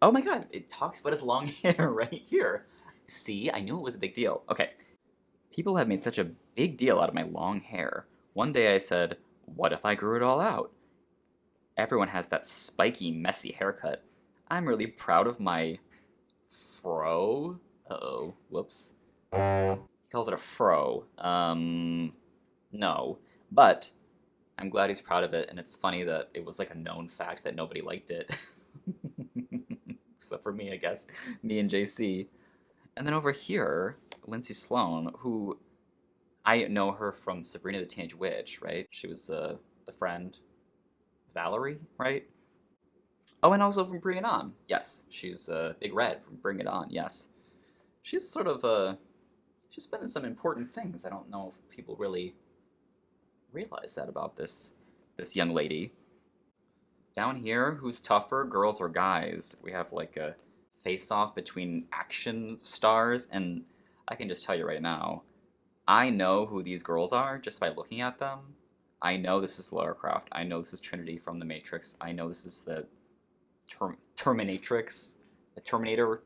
Oh my god, it talks about his long hair right here. See, I knew it was a big deal. Okay. People have made such a big deal out of my long hair. One day I said, what if I grew it all out? Everyone has that spiky, messy haircut. I'm really proud of my fro. Uh-oh, whoops. He calls it a fro. No. But I'm glad he's proud of it, and it's funny that it was like a known fact that nobody liked it. Except for me, I guess. Me and JC. And then over here, Lindsay Sloan, who I know her from Sabrina the Teenage Witch, right? She was the friend Valerie, right? Oh, and also from Bring It On. Yes, she's Big Red from Bring It On, yes. She's sort of, she's been in some important things. I don't know if people really realize that about this young lady. Down here, who's tougher, girls or guys? We have like a face-off between action stars, and I can just tell you right now, I know who these girls are just by looking at them. I know this is Lara Croft. I know this is Trinity from The Matrix. I know this is the Terminatrix, the Terminator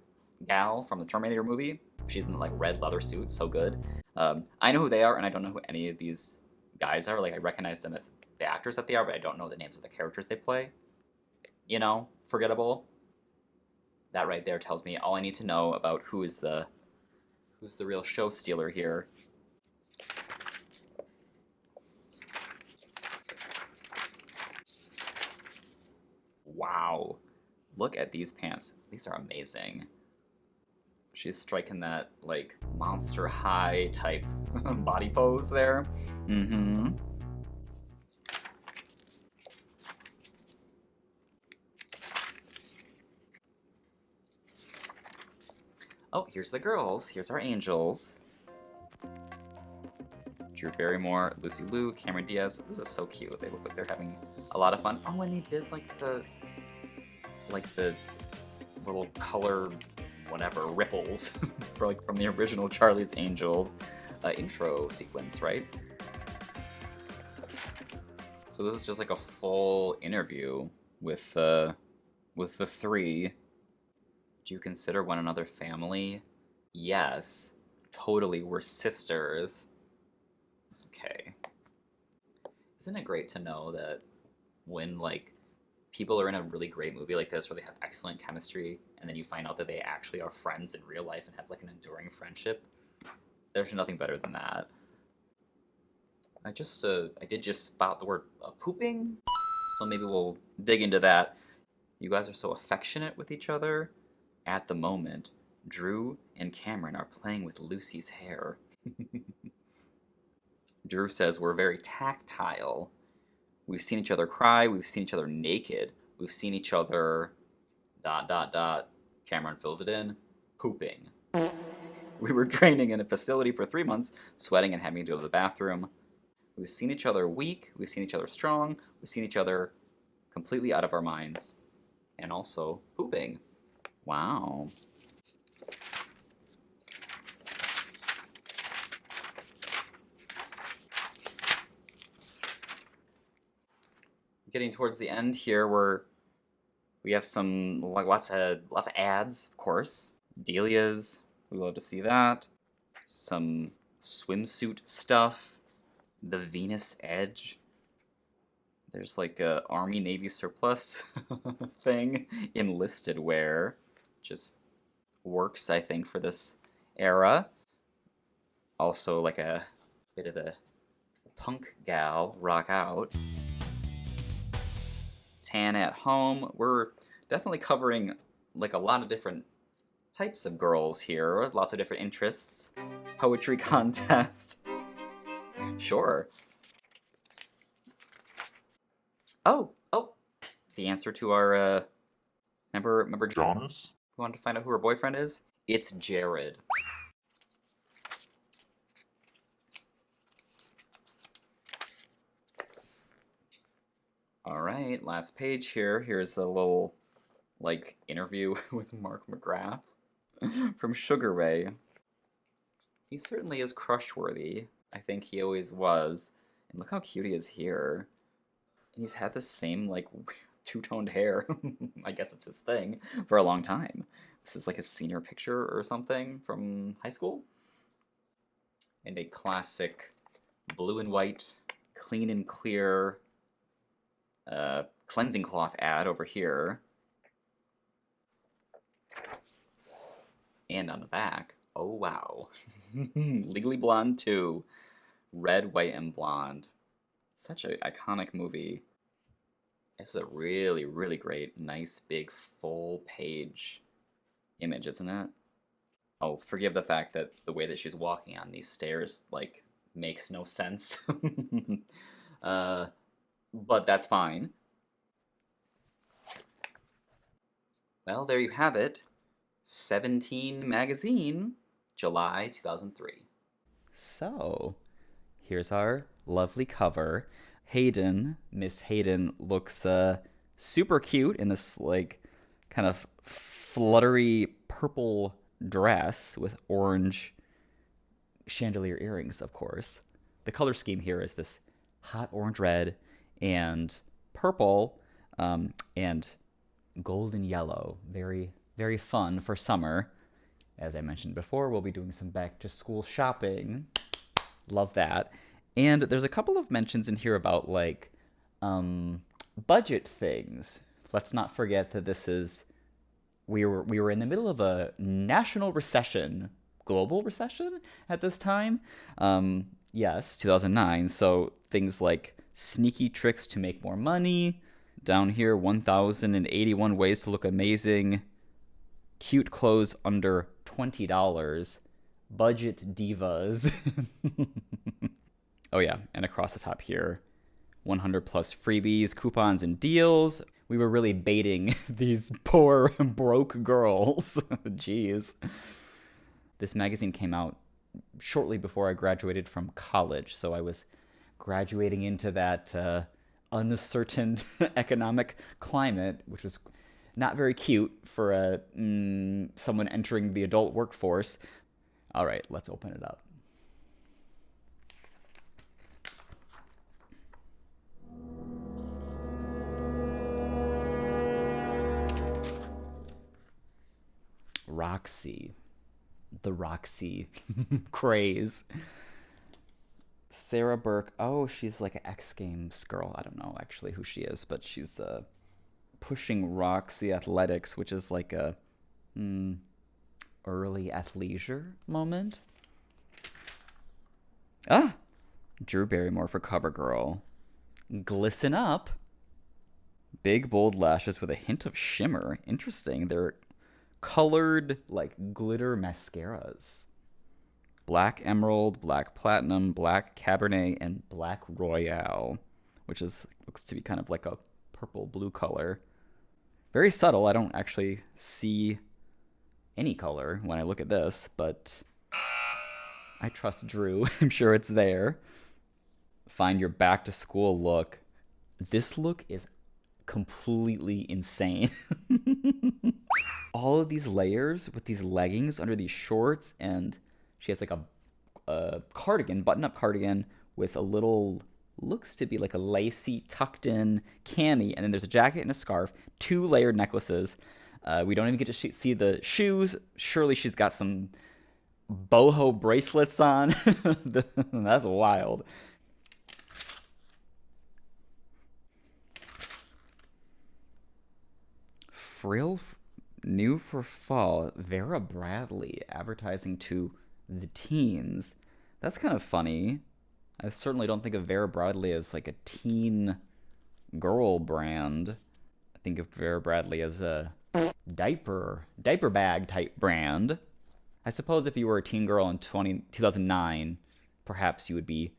gal from the Terminator movie. She's in the like red leather suit, so good. I know who they are, and I don't know who any of these guys are. Like, I recognize them as the actors that they are, but I don't know the names of the characters they play. You know, forgettable. That right there tells me all I need to know about who's the real show stealer here. Wow. Look at these pants. These are amazing. She's striking that, like, monster high type body pose there. Mm-hmm. Oh, here's the girls. Here's our angels. Drew Barrymore, Lucy Liu, Cameron Diaz. This is so cute. They look like they're having a lot of fun. Oh, and they did like the little color, whatever, ripples from the original Charlie's Angels intro sequence, right? So this is just like a full interview with the three. Do you consider one another family? Yes, totally. We're sisters. Okay. Isn't it great to know that when, like, people are in a really great movie like this where they have excellent chemistry, and then you find out that they actually are friends in real life and have, like, an enduring friendship? There's nothing better than that. I did just spot the word pooping, so maybe we'll dig into that. You guys are so affectionate with each other at the moment. Drew and Cameron are playing with Lucy's hair. Drew says we're very tactile. We've seen each other cry. We've seen each other naked. We've seen each other... ... Cameron fills it in. Pooping. We were training in a facility for 3 months, sweating and having to go to the bathroom. We've seen each other weak. We've seen each other strong. We've seen each other completely out of our minds. And also pooping. Wow. Getting towards the end here, we have some lots of ads, of course. Delia's, we love to see that. Some swimsuit stuff. The Venus Edge. There's like a Army Navy surplus thing. Enlisted wear. Just works, I think, for this era. Also like a bit of a punk gal, rock out. Tan at home. We're definitely covering like a lot of different types of girls here. Lots of different interests. Poetry contest. Sure. Oh. The answer to our, remember Jonas? We wanted to find out who her boyfriend is? It's Jared. All right, last page here. Here's a little, like, interview with Mark McGrath from Sugar Ray. He certainly is crush-worthy. I think he always was. And look how cute he is here. And he's had the same, like, two-toned hair. I guess it's his thing for a long time. This is like a senior picture or something from high school. And a classic blue and white, clean and clear cleansing cloth ad over here. And on the back, oh wow. Legally Blonde 2. Red, white, and blonde. Such an iconic movie. This is a really, really great, nice, big, full-page image, isn't it? I'll forgive the fact that the way that she's walking on these stairs, like, makes no sense. But that's fine. Well, there you have it. 17 Magazine, July 2003. So, here's our lovely cover. Miss Hayden looks super cute in this, like, kind of fluttery purple dress with orange chandelier earrings, of course. The color scheme here is this hot orange red and purple and golden yellow. Very, very fun for summer. As I mentioned before, we'll be doing some back-to-school shopping. Love that. And there's a couple of mentions in here about, like, budget things. Let's not forget that this is... We were in the middle of a national recession, global recession at this time. Yes, 2009. So things like sneaky tricks to make more money. Down here, 1,081 ways to look amazing. Cute clothes under $20. Budget divas. Oh yeah, and across the top here, 100 plus freebies, coupons, and deals. We were really baiting these poor, broke girls. Jeez. This magazine came out shortly before I graduated from college, so I was graduating into that uncertain economic climate, which was not very cute for someone entering the adult workforce. All right, let's open it up. Roxy. The Roxy craze. Sarah Burke. Oh, she's like an X Games girl. I don't know actually who she is, but she's pushing Roxy Athletics, which is like a early athleisure moment. Ah! Drew Barrymore for CoverGirl. Glisten Up. Big, bold lashes with a hint of shimmer. Interesting. They're colored like glitter mascaras. Black Emerald, Black Platinum, Black Cabernet, and Black Royale, which looks to be kind of like a purple blue color. Very subtle. I don't actually see any color when I look at this, but I trust Drew. I'm sure it's there. Find your back to school look. This look is completely insane. All of these layers with these leggings under these shorts, and she has like a cardigan, button-up cardigan with a little, looks to be like a lacy tucked in cami, and then there's a jacket and a scarf, 2 layered necklaces. We don't even get to see the shoes. Surely she's got some boho bracelets on. That's wild. Frill, new for fall, Vera Bradley advertising to the teens. That's kind of funny. I certainly don't think of Vera Bradley as like a teen girl brand. I think of Vera Bradley as a diaper bag type brand. I suppose if you were a teen girl in 2009, perhaps you would be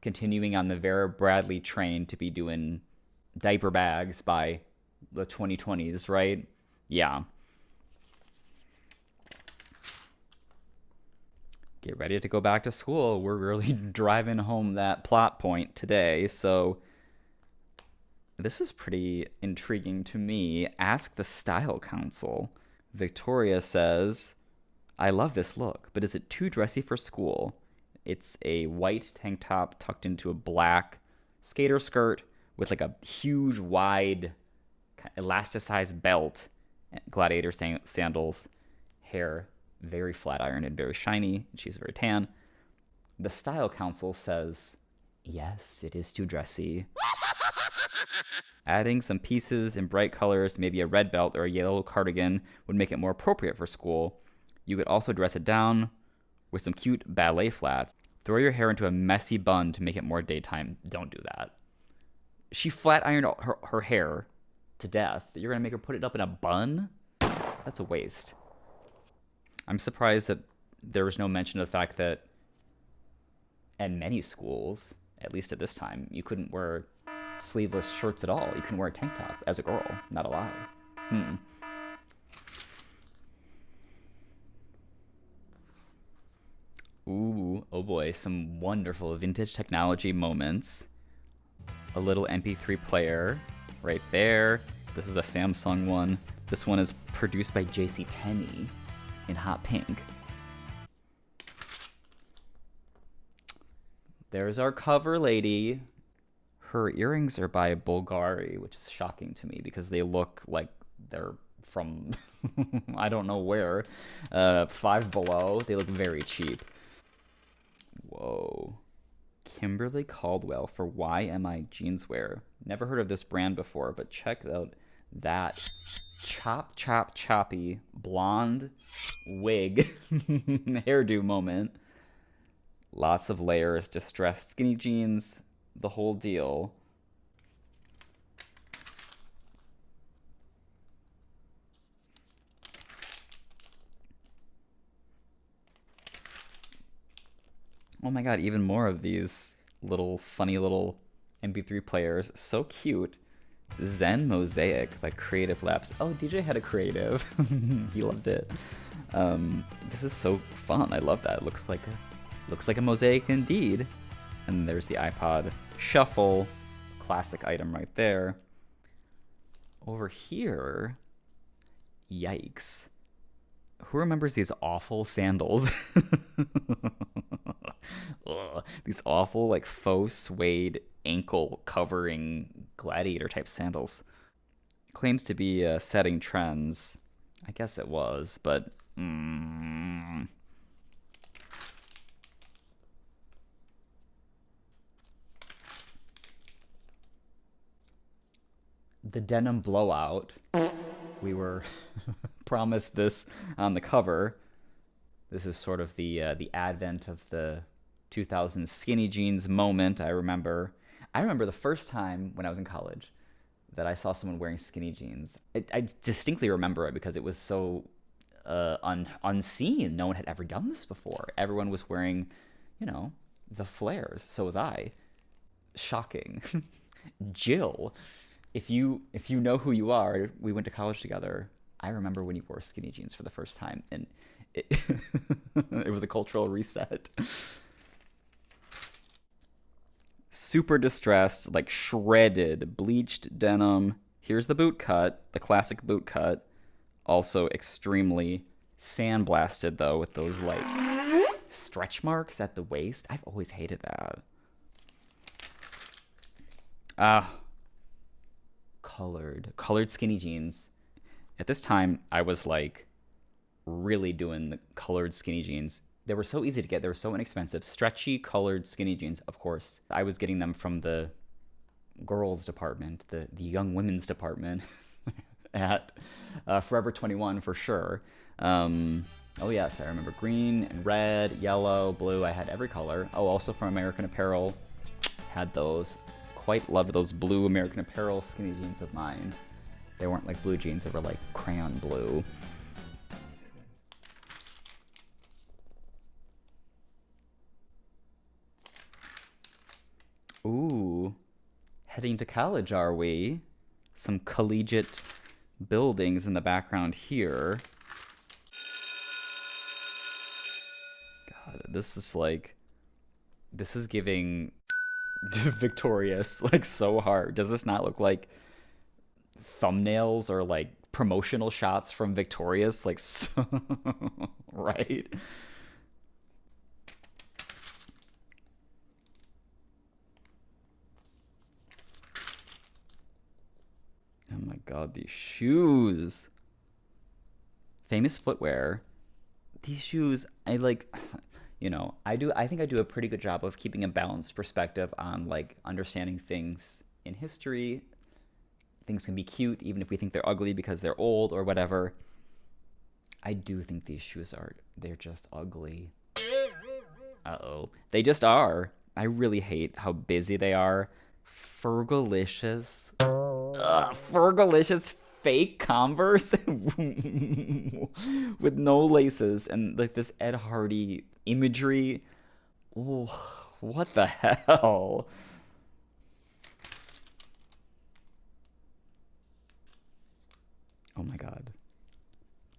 continuing on the Vera Bradley train to be doing diaper bags by the 2020s, right? Yeah. Get ready to go back to school. We're really driving home that plot point today. So this is pretty intriguing to me. Ask the style council. Victoria says, I love this look, but is it too dressy for school? It's a white tank top tucked into a black skater skirt with like a huge, wide, elasticized belt, gladiator sandals, hair very flat ironed and very shiny, and she's very tan. The style council says, yes, it is too dressy. Adding some pieces in bright colors, maybe a red belt or a yellow cardigan, would make it more appropriate for school. You could also dress it down with some cute ballet flats. Throw your hair into a messy bun to make it more daytime. Don't do that. She flat ironed her hair to death. You're going to make her put it up in a bun? That's a waste. I'm surprised that there was no mention of the fact that at many schools, at least at this time, you couldn't wear sleeveless shirts at all. You couldn't wear a tank top as a girl. Not allowed. Ooh, oh boy, some wonderful vintage technology moments. A little MP3 player right there. This is a Samsung one. This one is produced by JCPenney in hot pink. There's our cover lady. Her earrings are by Bulgari, which is shocking to me because they look like they're from I don't know where. Five Below. They look very cheap. Whoa. Kimberly Caldwell for YMI Jeanswear. Never heard of this brand before, but check out that choppy blonde wig hairdo moment. Lots of layers, distressed skinny jeans, the whole deal. Oh my god, even more of these little funny little MP3 players. So cute. Zen Mosaic by Creative Labs. Oh, DJ had a creative. He loved it. This is so fun. I love that. It looks like a mosaic indeed. And there's the iPod Shuffle. Classic item right there. Over here, yikes. Who remembers these awful sandals? Ugh, these awful like faux suede ankle covering gladiator type sandals. Claims to be setting trends. I guess it was, but the denim blowout. We were promised this on the cover. This is sort of the advent of the 2000s skinny jeans moment. I remember the first time when I was in college that I saw someone wearing skinny jeans. I distinctly remember it because it was so unseen. No one had ever done this before. Everyone was wearing, the flares. So was I. Shocking. Jill, if you know who you are, we went to college together. I remember when you wore skinny jeans for the first time, and it, it was a cultural reset. Super distressed, like shredded, bleached denim. Here's the boot cut, the classic boot cut. Also extremely sandblasted, though, with those, like, stretch marks at the waist. I've always hated that. Colored skinny jeans. At this time, I was, like, really doing the colored skinny jeans. They were so easy to get. They were so inexpensive. Stretchy, colored skinny jeans, of course. I was getting them from the girls department, the young women's department at Forever 21 for sure. Oh, yes, I remember green and red, yellow, blue. I had every color. Oh, also from American Apparel. Had those. Quite loved those blue American Apparel skinny jeans of mine. They weren't like blue jeans. They were like crayon blue. Ooh, heading to college, are we? Some collegiate buildings in the background here. God, this is giving Victorious, like, so hard. Does this not look like thumbnails or like promotional shots from Victorious? Like, so, right? Oh my god, these shoes. Famous footwear. These shoes, I like, I think I do a pretty good job of keeping a balanced perspective on, like, understanding things in history. Things can be cute even if we think they're ugly because they're old or whatever. I do think these shoes they're just ugly. Uh-oh. They just are. I really hate how busy they are. Fergalicious. Fergalicious fake Converse with no laces and like this Ed Hardy imagery. Ooh, what the hell? Oh my god.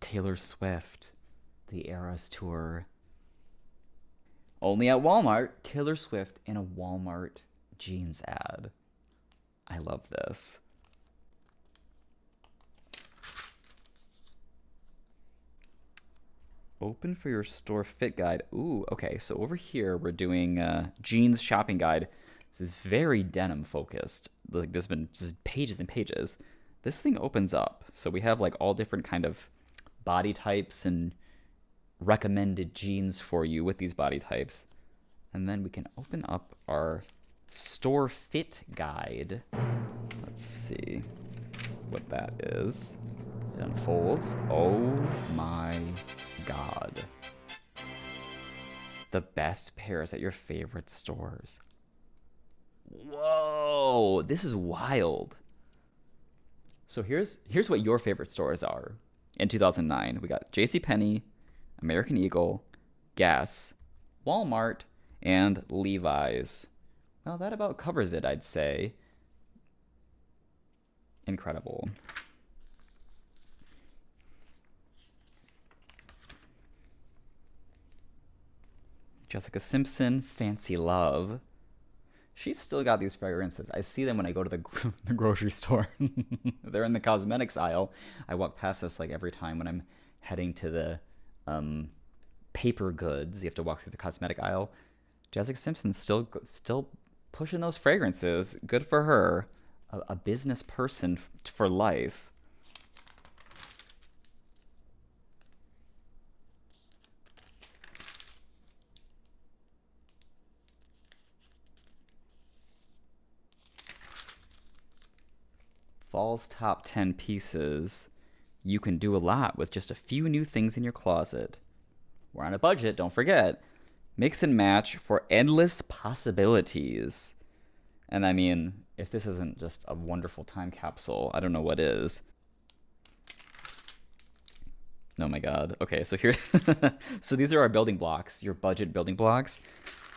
Taylor Swift, the Eras Tour. Only at Walmart, Taylor Swift in a Walmart jeans ad. I love this. Open for your store fit guide. Ooh, okay. So over here, we're doing jeans shopping guide. This is very denim focused. Like, there's been just pages and pages. This thing opens up. So we have like all different kind of body types and recommended jeans for you with these body types. And then we can open up our store fit guide. Let's see what that is. It unfolds. Oh my god. The best pairs at your favorite stores. Whoa, this is wild. So here's what your favorite stores are. In 2009, we got JCPenney, American Eagle, Guess, Walmart, and Levi's. Well, that about covers it, I'd say. Incredible. Jessica Simpson, Fancy Love. She's still got these fragrances. I see them when I go to the grocery store. They're in the cosmetics aisle. I walk past this like every time when I'm heading to the paper goods. You have to walk through the cosmetic aisle. Jessica Simpson's still pushing those fragrances. Good for her. A business person for life. Fall's top 10 pieces. You can do a lot with just a few new things in your closet. We're on a budget, don't forget. Mix and match for endless possibilities. And I mean, If this isn't just a wonderful time capsule, I don't know what is. Oh my god. Okay, so here so these are our building blocks, your budget building blocks.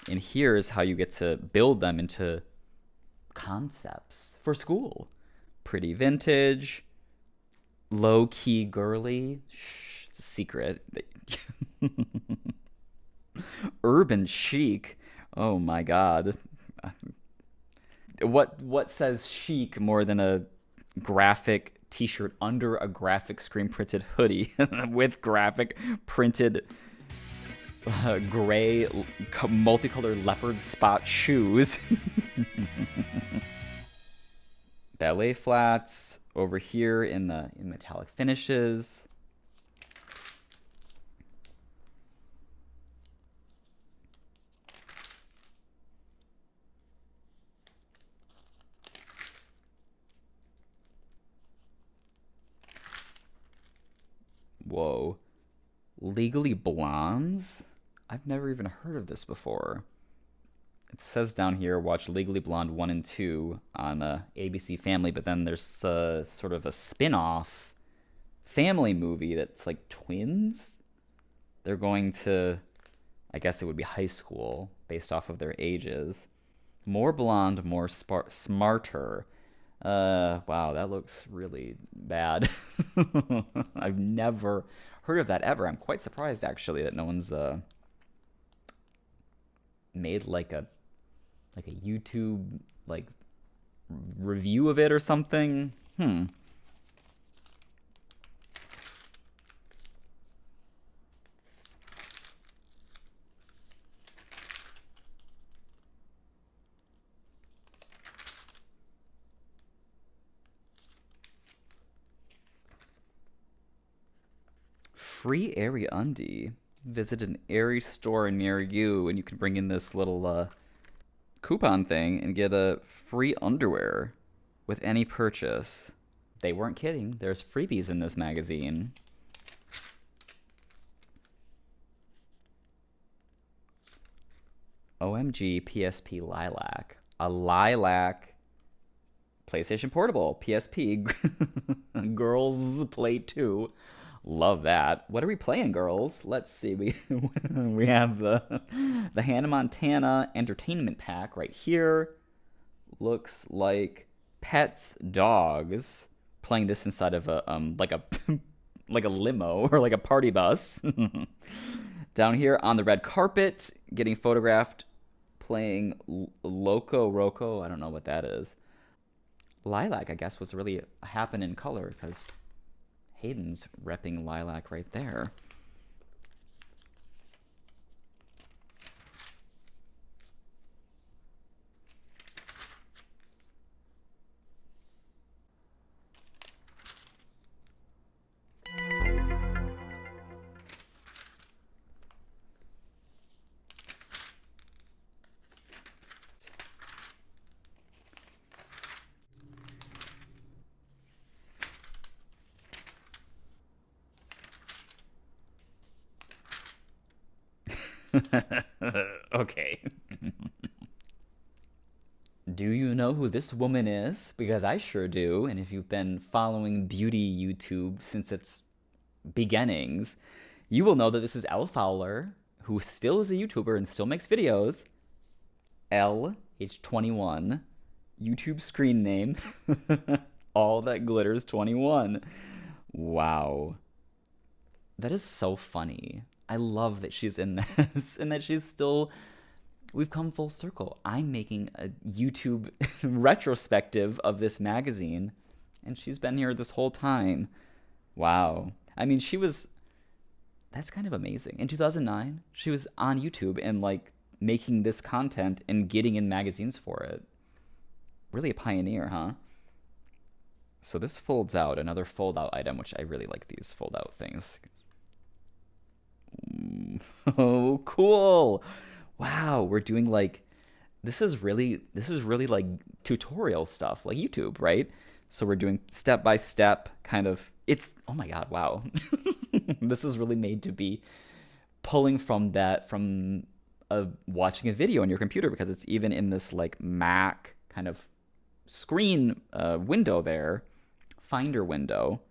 And here's how you get to build them into concepts for school. Pretty vintage, low-key girly. Shh, it's a secret. Urban chic. Oh my god. What says chic more than a graphic t-shirt under a graphic screen printed hoodie with graphic printed gray multicolored leopard spot shoes. Ballet flats over here in metallic finishes. Whoa. Legally Blondes? I've never even heard of this before. It says down here, watch Legally Blonde 1 and 2 on ABC Family, but then there's sort of a spin-off family movie that's like twins. They're going to, I guess it would be high school based off of their ages. More blonde, more smarter. Wow, that looks really bad. I've never heard of that ever. I'm quite surprised actually that no one's made like a YouTube like review of it or something. Free Aerie Undie. Visit an Aerie store near you, and you can bring in this little coupon thing and get a free underwear with any purchase. They weren't kidding. There's freebies in this magazine. OMG PSP Lilac. A lilac PlayStation Portable. PSP. Girls Play 2. Love that. What are we playing, girls? Let's see. We have the Hannah Montana Entertainment Pack right here. Looks like Pets Dogs. Playing this inside of a like a like a limo or like a party bus. Down here on the red carpet, getting photographed, playing Loco Roco. I don't know what that is. Lilac, I guess, was really a happening color because Hayden's repping lilac right there. Okay. Do you know who this woman is? Because I sure do. And if you've been following beauty YouTube since its beginnings, you will know that this is Elle Fowler, who still is a YouTuber and still makes videos. Elle, age 21, YouTube screen name, All That Glitters 21. Wow. That is so funny. I love that she's in this and that she's still... We've come full circle. I'm making a YouTube retrospective of this magazine, and she's been here this whole time. Wow. I mean, that's kind of amazing. In 2009, she was on YouTube and, like, making this content and getting in magazines for it. Really a pioneer, huh? So this folds out, another fold-out item, which I really like these fold-out things. Oh, cool. Wow, we're doing like this is really like tutorial stuff, like YouTube, right? So we're doing step by step kind of oh my god, wow. This is really made to be pulling from watching a video on your computer, because it's even in this like Mac kind of screen window there, Finder window.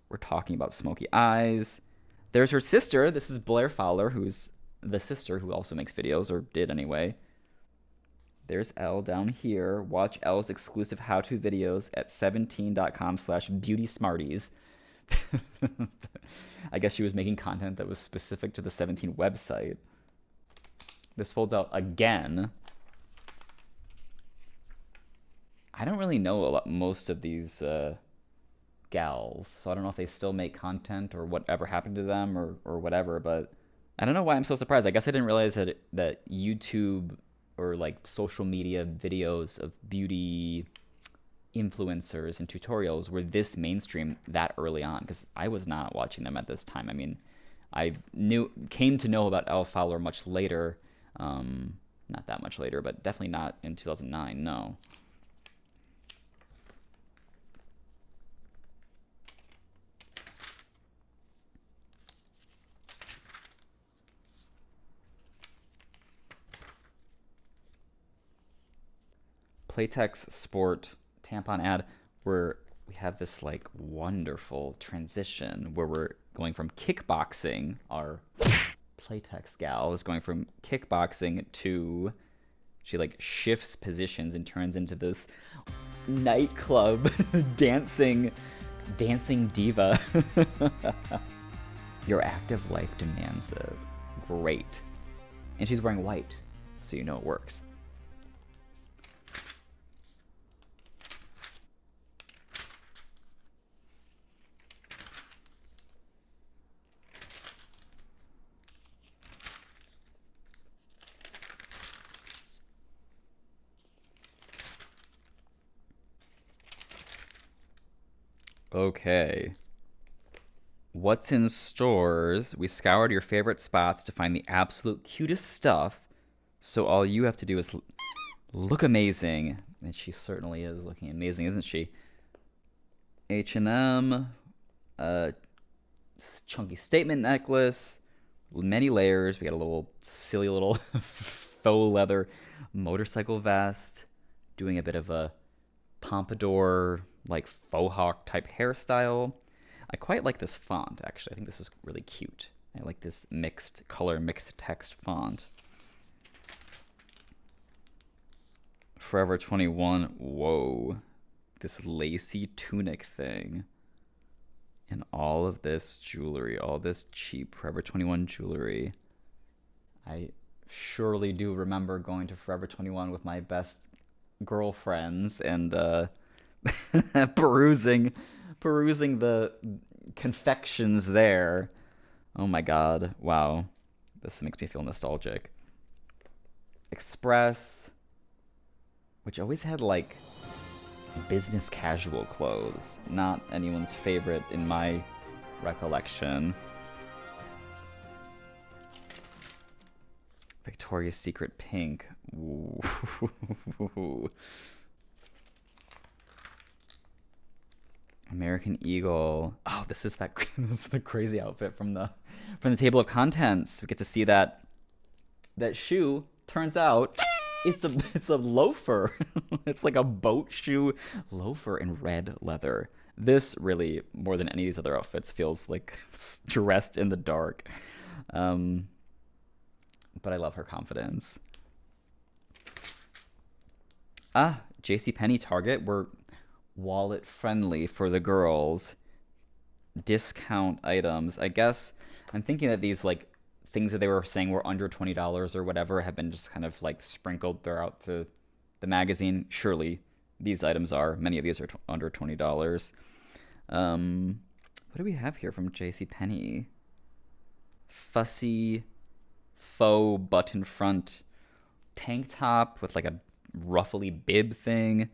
We're talking about smoky eyes. There's her sister. This is Blair Fowler, who's the sister who also makes videos, or did anyway. There's Elle down here. Watch Elle's exclusive how-to videos at 17.com/beautysmarties. I guess she was making content that was specific to the 17 website. This folds out again. I don't really know most of these gals, so I don't know if they still make content or whatever happened to them or whatever, but I don't know why I'm so surprised. I guess I didn't realize that YouTube or like social media videos of beauty influencers and tutorials were this mainstream that early on, because I was not watching them at this time. I mean, I came to know about Elle Fowler much later, not that much later, but definitely not in 2009, no. Playtex Sport tampon ad, where we have this like wonderful transition where we're going from kickboxing, our Playtex gal is going from kickboxing to, she like shifts positions and turns into this nightclub dancing diva. Your active life demands it. Great. And she's wearing white, so you know it works. Okay. What's in stores? We scoured your favorite spots to find the absolute cutest stuff, so all you have to do is look amazing. And she certainly is looking amazing, isn't she? H&M, chunky statement necklace, many layers. We got a little silly little faux leather motorcycle vest, doing a bit of a pompadour, like faux hawk type hairstyle. I quite like this font, actually. I think this is really cute. I like this mixed color, mixed text font. Forever 21. Whoa. This lacy tunic thing. And all of this jewelry, all this cheap Forever 21 jewelry. I surely do remember going to Forever 21 with my best girlfriends and perusing the confections there. Oh my god, wow, this makes me feel nostalgic. Express, which always had like business casual clothes, not anyone's favorite in my recollection. Victoria's Secret pink. Ooh. American Eagle. Oh, this is the crazy outfit from the table of contents. We get to see that shoe. Turns out it's a loafer. It's like a boat shoe loafer in red leather. This really, more than any of these other outfits, feels like dressed in the dark. But I love her confidence. JCPenney, Target, we're wallet friendly for the girls. Discount items. I guess I'm thinking that these like things that they were saying were under $20 or whatever have been just kind of like sprinkled throughout the magazine. Surely these items are. Many of these are under $20. What do we have here from JCPenney? Fussy faux button front tank top with like a ruffly bib thing,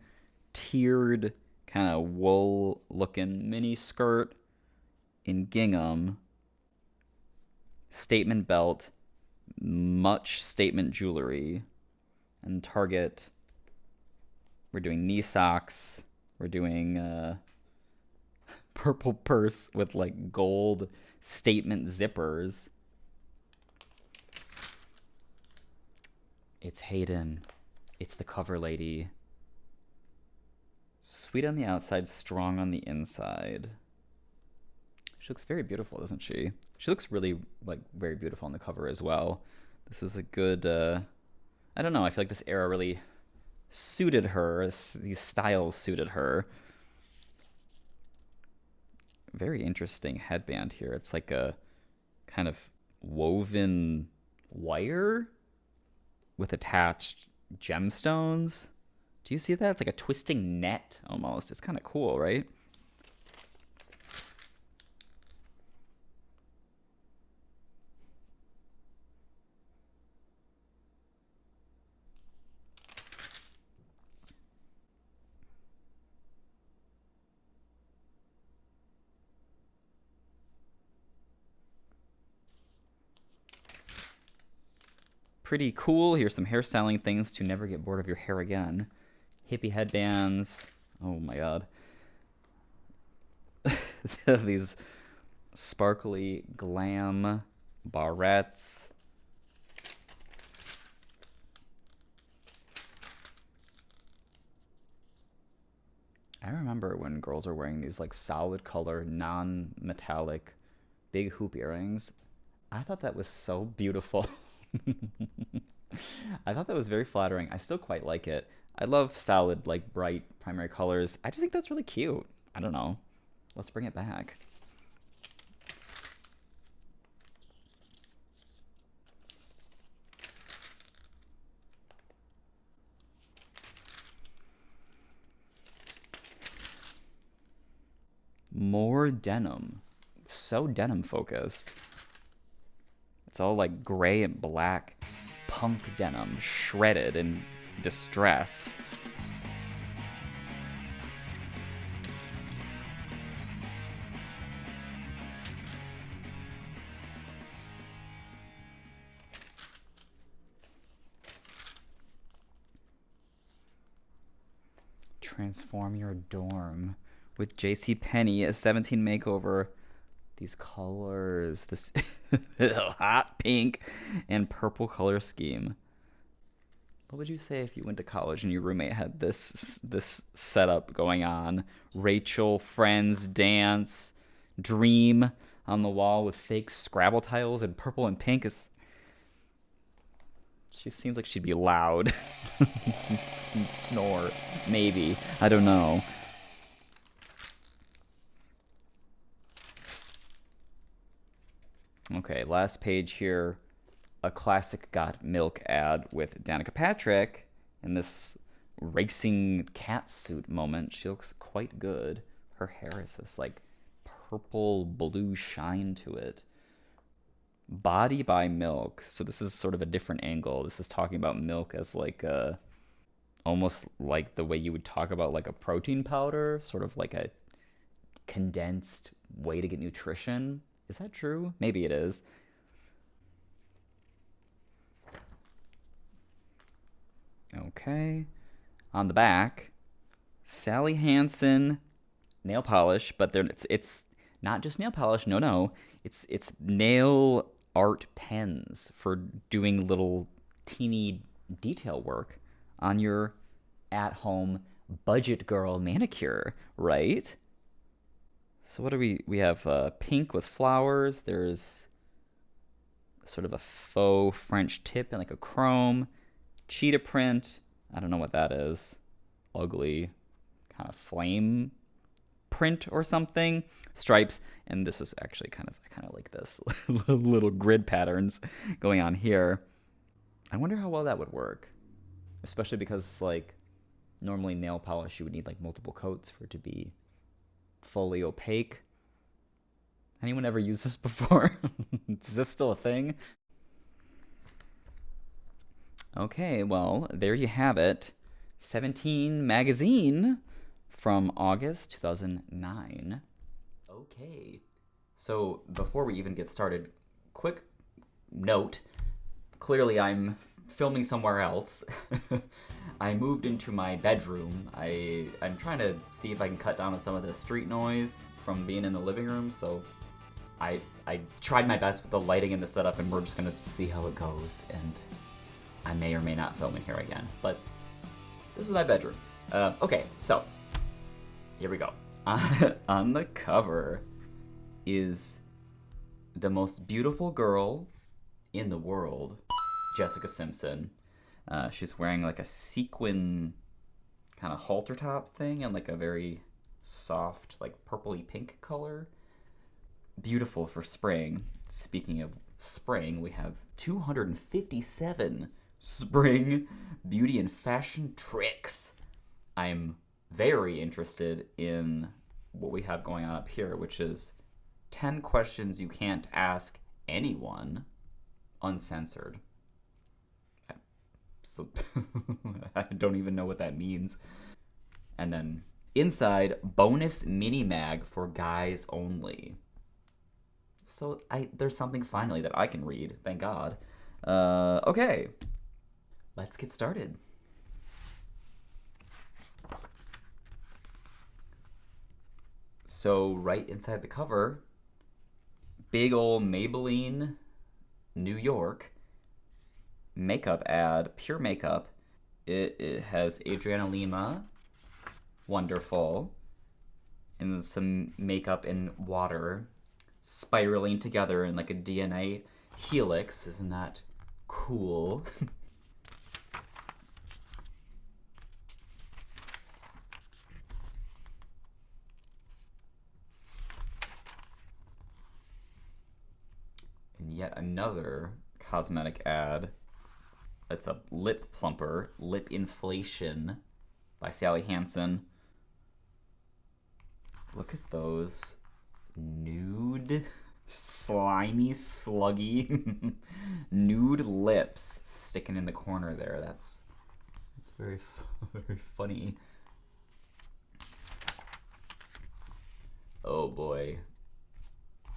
tiered kind of wool looking mini skirt in gingham, statement belt, much statement jewelry. And Target, we're doing knee socks, we're doing purple purse with like gold statement zippers. It's Hayden. It's the cover lady. Sweet on the outside, strong on the inside. She looks very beautiful, doesn't she? She looks really, like, very beautiful on the cover as well. This is a good, I don't know, I feel like this era really suited her. These styles suited her. Very interesting headband here. It's like a kind of woven wire with attached gemstones. Do you see that? It's like a twisting net almost. It's kind of cool, right? Pretty cool. Here's some hairstyling things to never get bored of your hair again. Hippie headbands. Oh my god. These sparkly glam barrettes. I remember when girls were wearing these like solid color, non-metallic, big hoop earrings. I thought that was so beautiful. I thought that was very flattering. I still quite like it. I love solid, like bright primary colors. I just think that's really cute. I don't know. Let's bring it back. More denim. So denim focused. It's all like gray and black punk denim, shredded and distressed. Transform your dorm with JCPenney, a 17 makeover. These colors, this hot pink and purple color scheme. What would you say if you went to college and your roommate had this setup going on? Rachel, friends, dance, dream on the wall with fake Scrabble tiles and purple and pink. She seems like she'd be loud. Snore, maybe. I don't know. Okay, last page here. A classic Got Milk ad with Danica Patrick in this racing cat suit moment. She looks quite good. Her hair is this like purple blue shine to it. Body by Milk. So this is sort of a different angle. This is talking about milk as like a, almost like the way you would talk about like a protein powder, sort of like a condensed way to get nutrition. Is that true? Maybe it is. Okay. On the back, Sally Hansen nail polish, but it's not just nail polish. No. It's nail art pens for doing little teeny detail work on your at-home budget girl manicure, right? So what do we have pink with flowers. There's sort of a faux French tip and like a chrome. Cheetah print. I don't know what that is. Ugly kind of flame print or something. Stripes. And this is actually I kind of like this. Little grid patterns going on here. I wonder how well that would work. Especially because like normally nail polish you would need like multiple coats for it to be fully opaque. Anyone ever used this before? Is this still a thing? Okay, well, there you have it. 17 magazine from August 2009. Okay, so before we even get started, quick note. Clearly I'm filming somewhere else. I moved into my bedroom. I'm trying to see if I can cut down on some of the street noise from being in the living room, so I tried my best with the lighting and the setup, and we're just gonna see how it goes, and I may or may not film in here again, but this is my bedroom. Okay, so Here we go. On the cover is the most beautiful girl in the world, Jessica Simpson. She's wearing like a sequin kind of halter top thing and like a very soft, like purpley pink color. Beautiful for spring. Speaking of spring, we have 257 spring beauty and fashion tricks. I'm very interested in what we have going on up here, which is 10 questions you can't ask anyone uncensored. So I don't even know what that means. And then inside, bonus mini mag for guys only. So there's something finally that I can read, thank God. Okay, let's get started. So right inside the cover, big ol' Maybelline New York makeup ad, pure makeup. It has Adriana Lima, wonderful, and some makeup in water, spiraling together in like a DNA helix. Isn't that cool? And yet another cosmetic ad. It's a lip plumper, lip inflation by Sally Hansen. Look at those nude, slimy, sluggy, nude lips sticking in the corner there. That's very, very funny. Oh boy.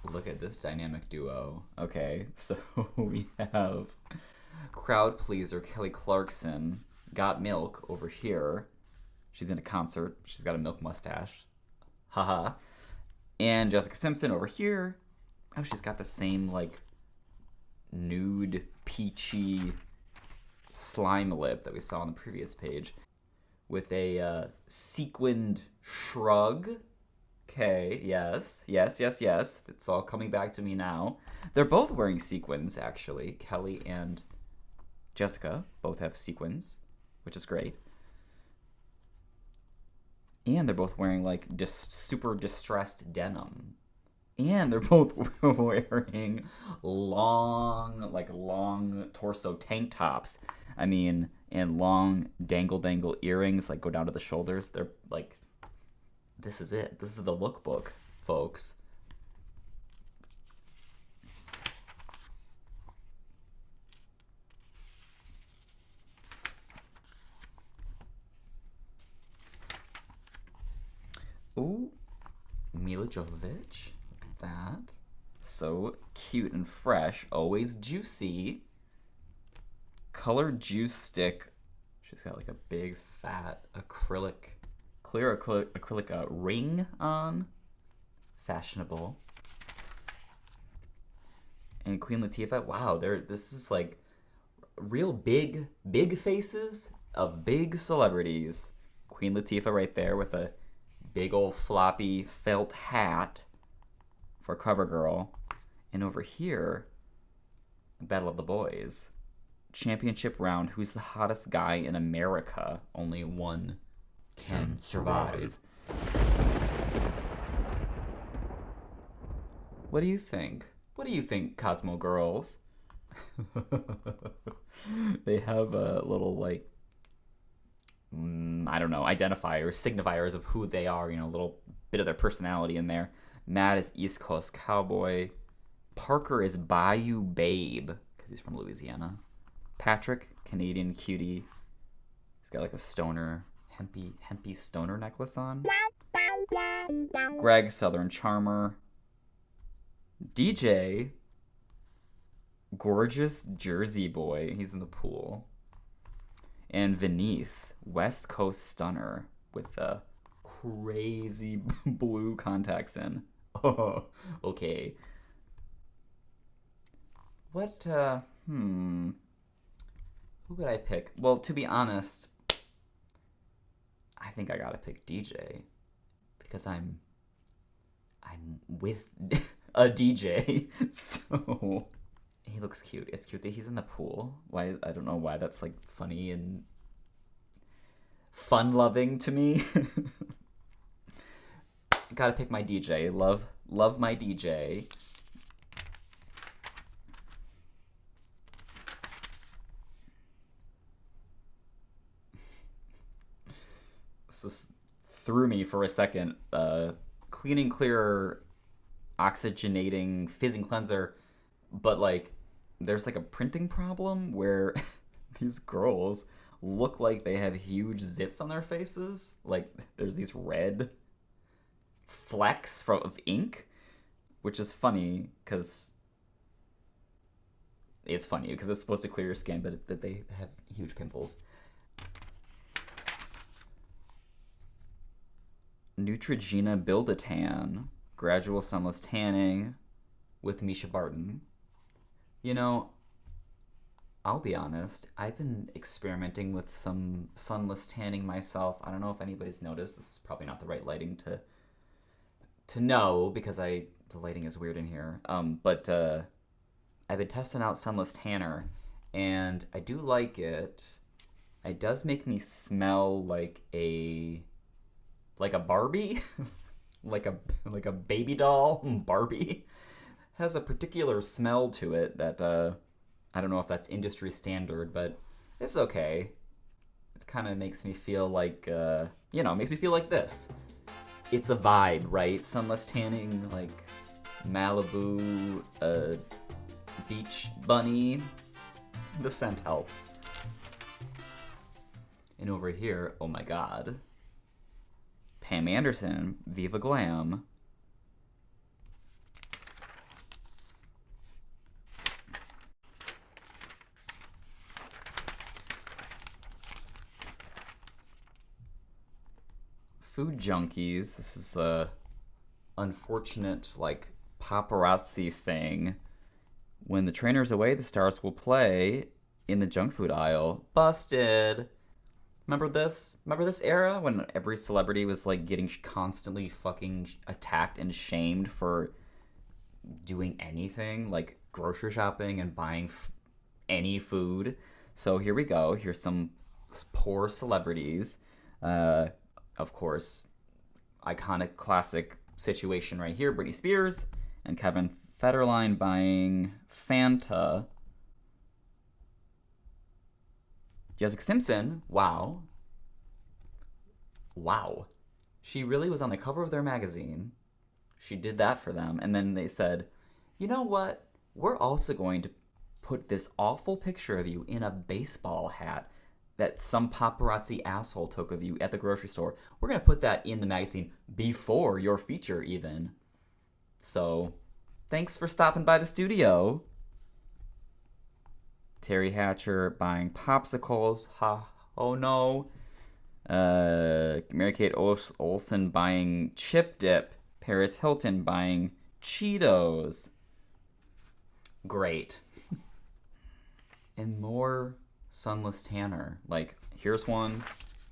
Look at this dynamic duo. Okay, so we have crowd pleaser Kelly Clarkson, Got Milk over here. She's in a concert. She's got a milk mustache. Haha. And Jessica Simpson over here. Oh, she's got the same, like, nude, peachy slime lip that we saw on the previous page with a sequined shrug. Okay, yes. It's all coming back to me now. They're both wearing sequins, actually. Kelly and Jessica both have sequins, which is great. And they're both wearing, like, super distressed denim. And they're both wearing long torso tank tops. I mean, and long dangle earrings, like, go down to the shoulders. They're, like, this is it. This is the lookbook, folks. Ooh, Mila Jovovich. Look at that. So cute and fresh. Always juicy. Colored juice stick. She's got like a big, fat clear acrylic ring on. Fashionable. And Queen Latifah. Wow, this is like real big faces of big celebrities. Queen Latifah right there with a big old floppy felt hat for CoverGirl. And over here, Battle of the Boys. Championship round. Who's the hottest guy in America? Only one can survive. What do you think? What do you think, Cosmo Girls? They have a little, like, I don't know, identifiers, signifiers of who they are, a little bit of their personality in there. Matt is East Coast Cowboy. Parker is Bayou Babe, because he's from Louisiana. Patrick, Canadian cutie. He's got like a stoner, hempy stoner necklace on. Greg, Southern Charmer. DJ, gorgeous Jersey boy. He's in the pool. And Vineeth, West Coast stunner with the crazy blue contacts in. Oh, okay. What, who would I pick? Well, to be honest, I think I gotta pick DJ. because I'm with a DJ, so he looks cute. It's cute that he's in the pool. Why? I don't know why that's like funny and fun-loving to me. Gotta pick my DJ. Love my DJ. This threw me for a second. Cleaning Clear oxygenating fizzing cleanser, but like there's like a printing problem where these girls look like they have huge zits on their faces. Like there's these red flecks of ink, which is funny because it's supposed to clear your skin, but they have huge pimples. Neutrogena Build-A-Tan, Gradual Sunless Tanning with Misha Barton. You know, I'll be honest, I've been experimenting with some sunless tanning myself. I don't know if anybody's noticed. This is probably not the right lighting to know because the lighting is weird in here. But I've been testing out Sunless Tanner, and I do like it. It does make me smell like a Barbie, like a baby doll Barbie. Has a particular smell to it that I don't know if that's industry standard, but it's okay. It kind of makes me feel like makes me feel like this. It's a vibe, right? Sunless tanning, like Malibu, beach bunny. The scent helps. And over here, oh my god. Pam Anderson, Viva Glam. Food Junkies. This is a unfortunate, like, paparazzi thing. When the trainer's away, the stars will play in the junk food aisle. Busted! Remember this? Remember this era when every celebrity was like getting constantly fucking attacked and shamed for doing anything, like grocery shopping and buying any food? So here we go. Here's some poor celebrities. Of course, iconic classic situation right here. Britney Spears and Kevin Federline buying Fanta. Jessica Simpson, wow. She really was on the cover of their magazine. She did that for them. And then they said, you know what? We're also going to put this awful picture of you in a baseball hat that some paparazzi asshole took of you at the grocery store. We're going to put that in the magazine before your feature even. So, thanks for stopping by the studio. Terry Hatcher buying popsicles. Oh no. Mary-Kate Olsen buying Chip Dip. Paris Hilton buying Cheetos. Great. And more Sunless Tanner. Like, here's one.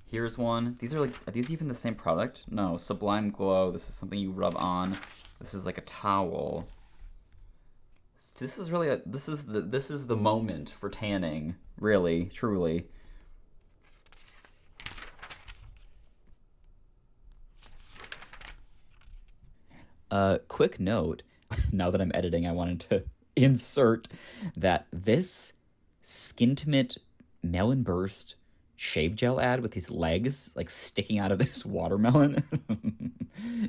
These are these even the same product? No, Sublime Glow. This is something you rub on. This is like a towel. This is really this is the moment for tanning, really, truly. Quick note, now that I'm editing, I wanted to insert that this Skintimate Melon Burst shave gel ad with these legs like sticking out of this watermelon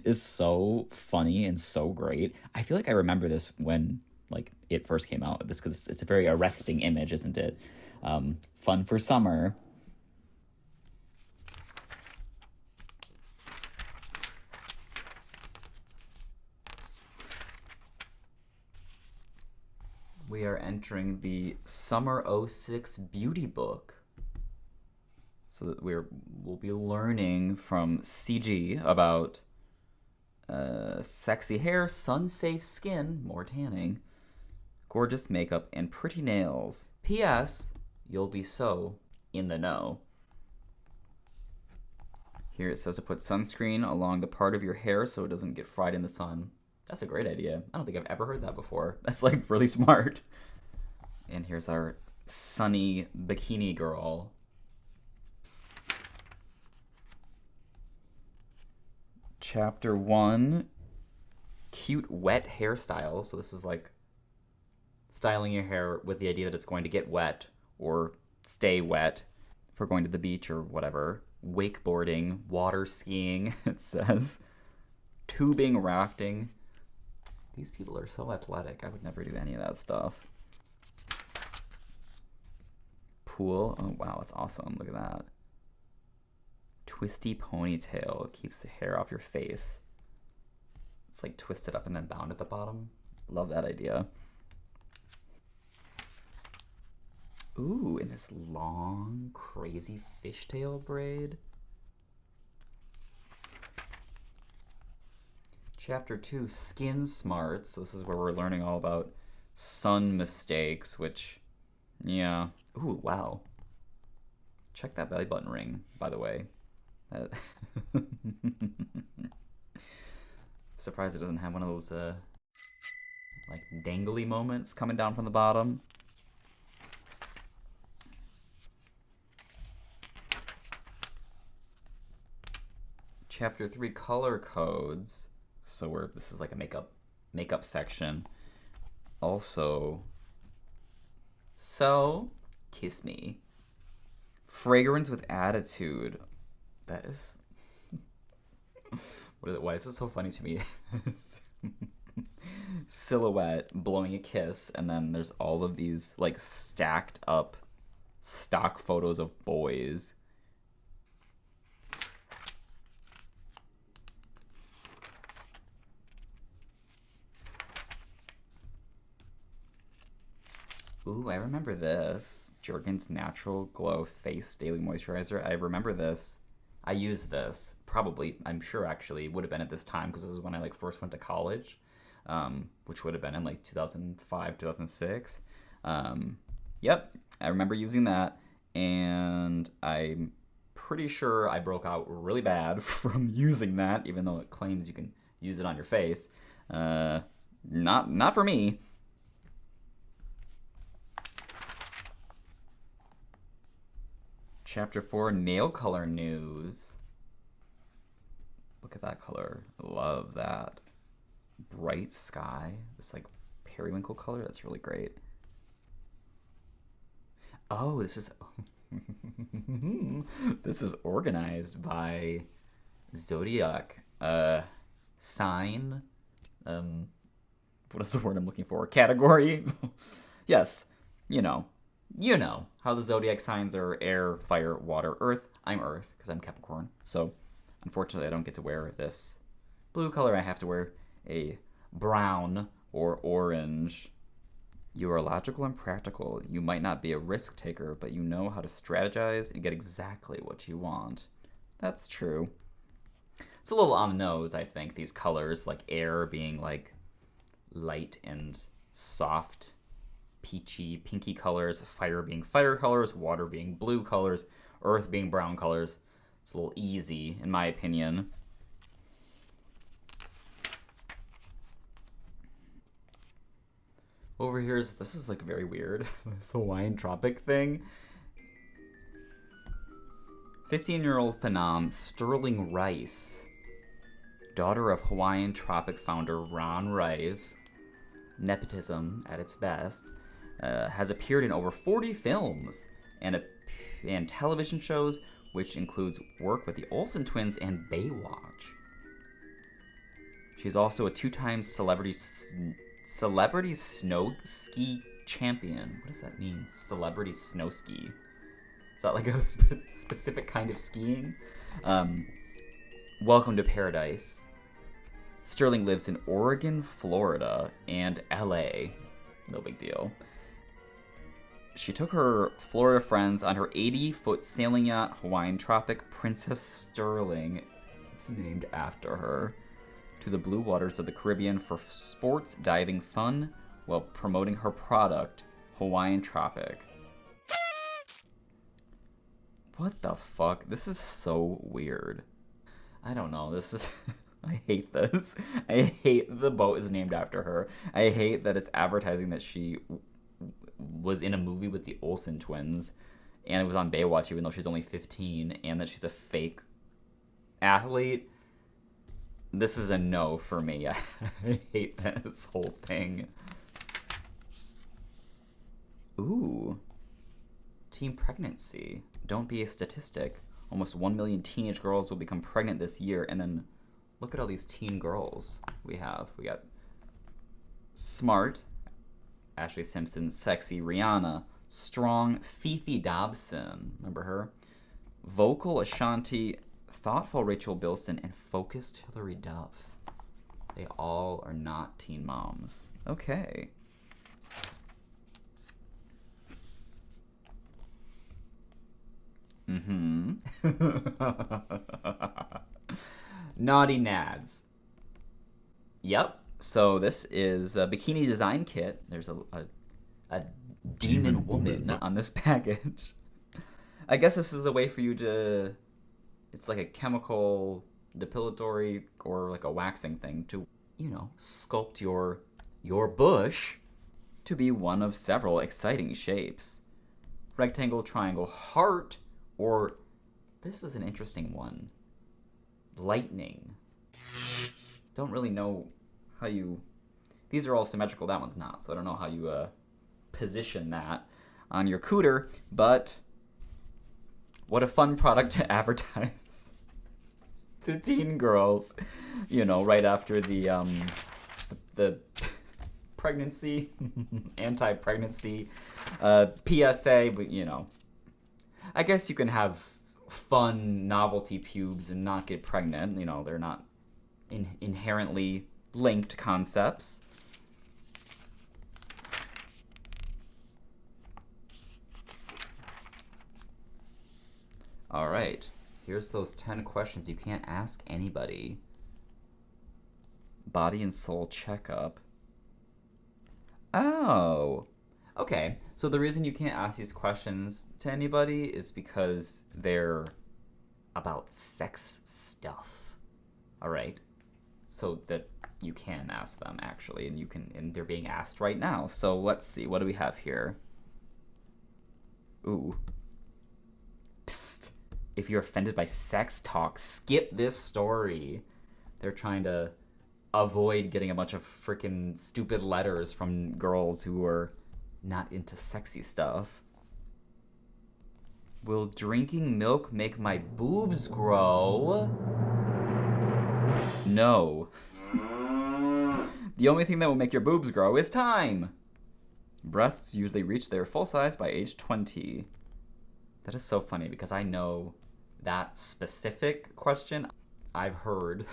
is so funny and so great. I feel like I remember this when like it first came out, this because it's a very arresting image, isn't it? Fun for summer. We are entering the Summer '06 beauty book. So that we'll be learning from CG about sexy hair, sun-safe skin, more tanning, gorgeous makeup, and pretty nails. P.S. You'll be so in the know. Here it says to put sunscreen along the part of your hair so it doesn't get fried in the sun. That's a great idea. I don't think I've ever heard that before. That's like really smart. And here's our sunny bikini girl. Chapter 1, cute wet hairstyle. So this is like styling your hair with the idea that it's going to get wet or stay wet if we're going to the beach or whatever. Wakeboarding, water skiing, it says. Tubing, rafting. These people are so athletic. I would never do any of that stuff. Pool. Oh, wow, that's awesome. Look at that. Twisty ponytail. Keeps the hair off your face. It's like twisted up and then bound at the bottom. Love that idea. Ooh, and this long, crazy fishtail braid. Chapter 2, Skin Smarts. So this is where we're learning all about sun mistakes, which, yeah. Ooh, wow. Check that belly button ring, by the way. Surprised it doesn't have one of those, like, dangly moments coming down from the bottom. Chapter 3, color codes. So this is like a makeup section. Also, so kiss me. Fragrance with attitude. That is why is this so funny to me? Silhouette blowing a kiss, and then there's all of these like stacked up stock photos of boys. Ooh, I remember this. Jergens Natural Glow Face Daily Moisturizer. I remember this. I used this. Probably, I'm sure actually, would have been at this time because this is when I like first went to college, which would have been in like 2005, 2006. Yep, I remember using that, and I'm pretty sure I broke out really bad from using that, even though it claims you can use it on your face. Not for me. Chapter 4, nail color news. Look at that color. Love that. Bright sky. This like periwinkle color. That's really great. Oh, this is this is organized by zodiac sign. What is the word I'm looking for? Category. Yes, you know how the zodiac signs are: air, fire, water, earth. I'm earth because I'm Capricorn. So unfortunately I don't get to wear this blue color. I have to wear a brown or orange. You are logical and practical. You might not be a risk taker, but you know how to strategize and get exactly what you want. That's true. It's a little on the nose, I think, these colors, like air being like light and soft, peachy, pinky colors, fire being fire colors, water being blue colors, earth being brown colors. It's a little easy, in my opinion. Over here this is like very weird. This Hawaiian tropic thing. 15-year-old phenom Sterling Rice, daughter of Hawaiian tropic founder Ron Rice, nepotism at its best, has appeared in over 40 films and television shows, which includes work with the Olsen twins and Baywatch. She's also a two-time celebrity snow ski champion. What does that mean? Celebrity snow ski. Is that like a specific kind of skiing? Welcome to paradise. Sterling lives in Oregon, Florida, and LA. No big deal. She took her Florida friends on her 80-foot sailing yacht, Hawaiian Tropic Princess Sterling. It's named after her. To the blue waters of the Caribbean for sports diving fun while promoting her product, Hawaiian Tropic. What the fuck? This is so weird. I don't know. This is. I hate this. I hate the boat is named after her. I hate that it's advertising that she was in a movie with the Olsen twins and it was on Baywatch even though she's only 15 and that she's a fake athlete. This is a no for me. I hate this whole thing. Ooh. Teen pregnancy. Don't be a statistic. Almost 1 million teenage girls will become pregnant this year. And then look at all these teen girls we have. We got Smart, Ashley Simpson, Sexy, Rihanna, Strong, Fifi Dobson. Remember her? Vocal Ashanti, Thoughtful Rachel Bilson, and Focused Hilary Duff. They all are not teen moms. Okay. Mm-hmm. Naughty Nads. Yep. So this is a bikini design kit. There's a demon woman on this package. I guess this is a way for you to... It's like a chemical depilatory or like a waxing thing to, you know, sculpt your bush to be one of several exciting shapes. Rectangle, triangle, heart, or this is an interesting one. Lightning. Don't really know how you... These are all symmetrical, that one's not, so I don't know how you position that on your cooter, but what a fun product to advertise to teen girls, you know, right after the pregnancy, anti-pregnancy PSA, but you know, I guess you can have fun novelty pubes and not get pregnant. You know, they're not inherently linked concepts. All right, here's those 10 questions you can't ask anybody. Body and soul checkup. Oh, okay. So the reason you can't ask these questions to anybody is because they're about sex stuff. All right. So that you can ask them actually, and they're being asked right now. So let's see, what do we have here? Ooh. Psst. If you're offended by sex talk, skip this story. They're trying to avoid getting a bunch of freaking stupid letters from girls who are not into sexy stuff. Will drinking milk make my boobs grow? No. The only thing that will make your boobs grow is time. Breasts usually reach their full size by age 20. That is so funny because I know that specific question I've heard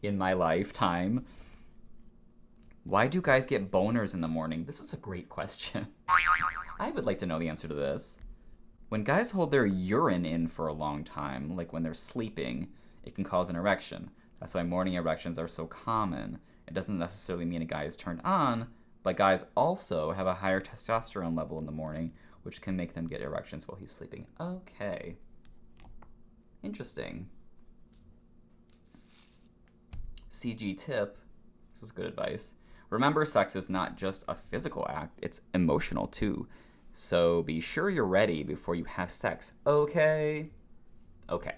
in my lifetime. Why do guys get boners in the morning? This is a great question. I would like to know the answer to this. When guys hold their urine in for a long time, like when they're sleeping, it can cause an erection. That's why morning erections are so common. It doesn't necessarily mean a guy is turned on, but guys also have a higher testosterone level in the morning, which can make them get erections while he's sleeping. Okay. Interesting. CG tip. This is good advice. Remember, sex is not just a physical act, it's emotional too. So be sure you're ready before you have sex. Okay? Okay.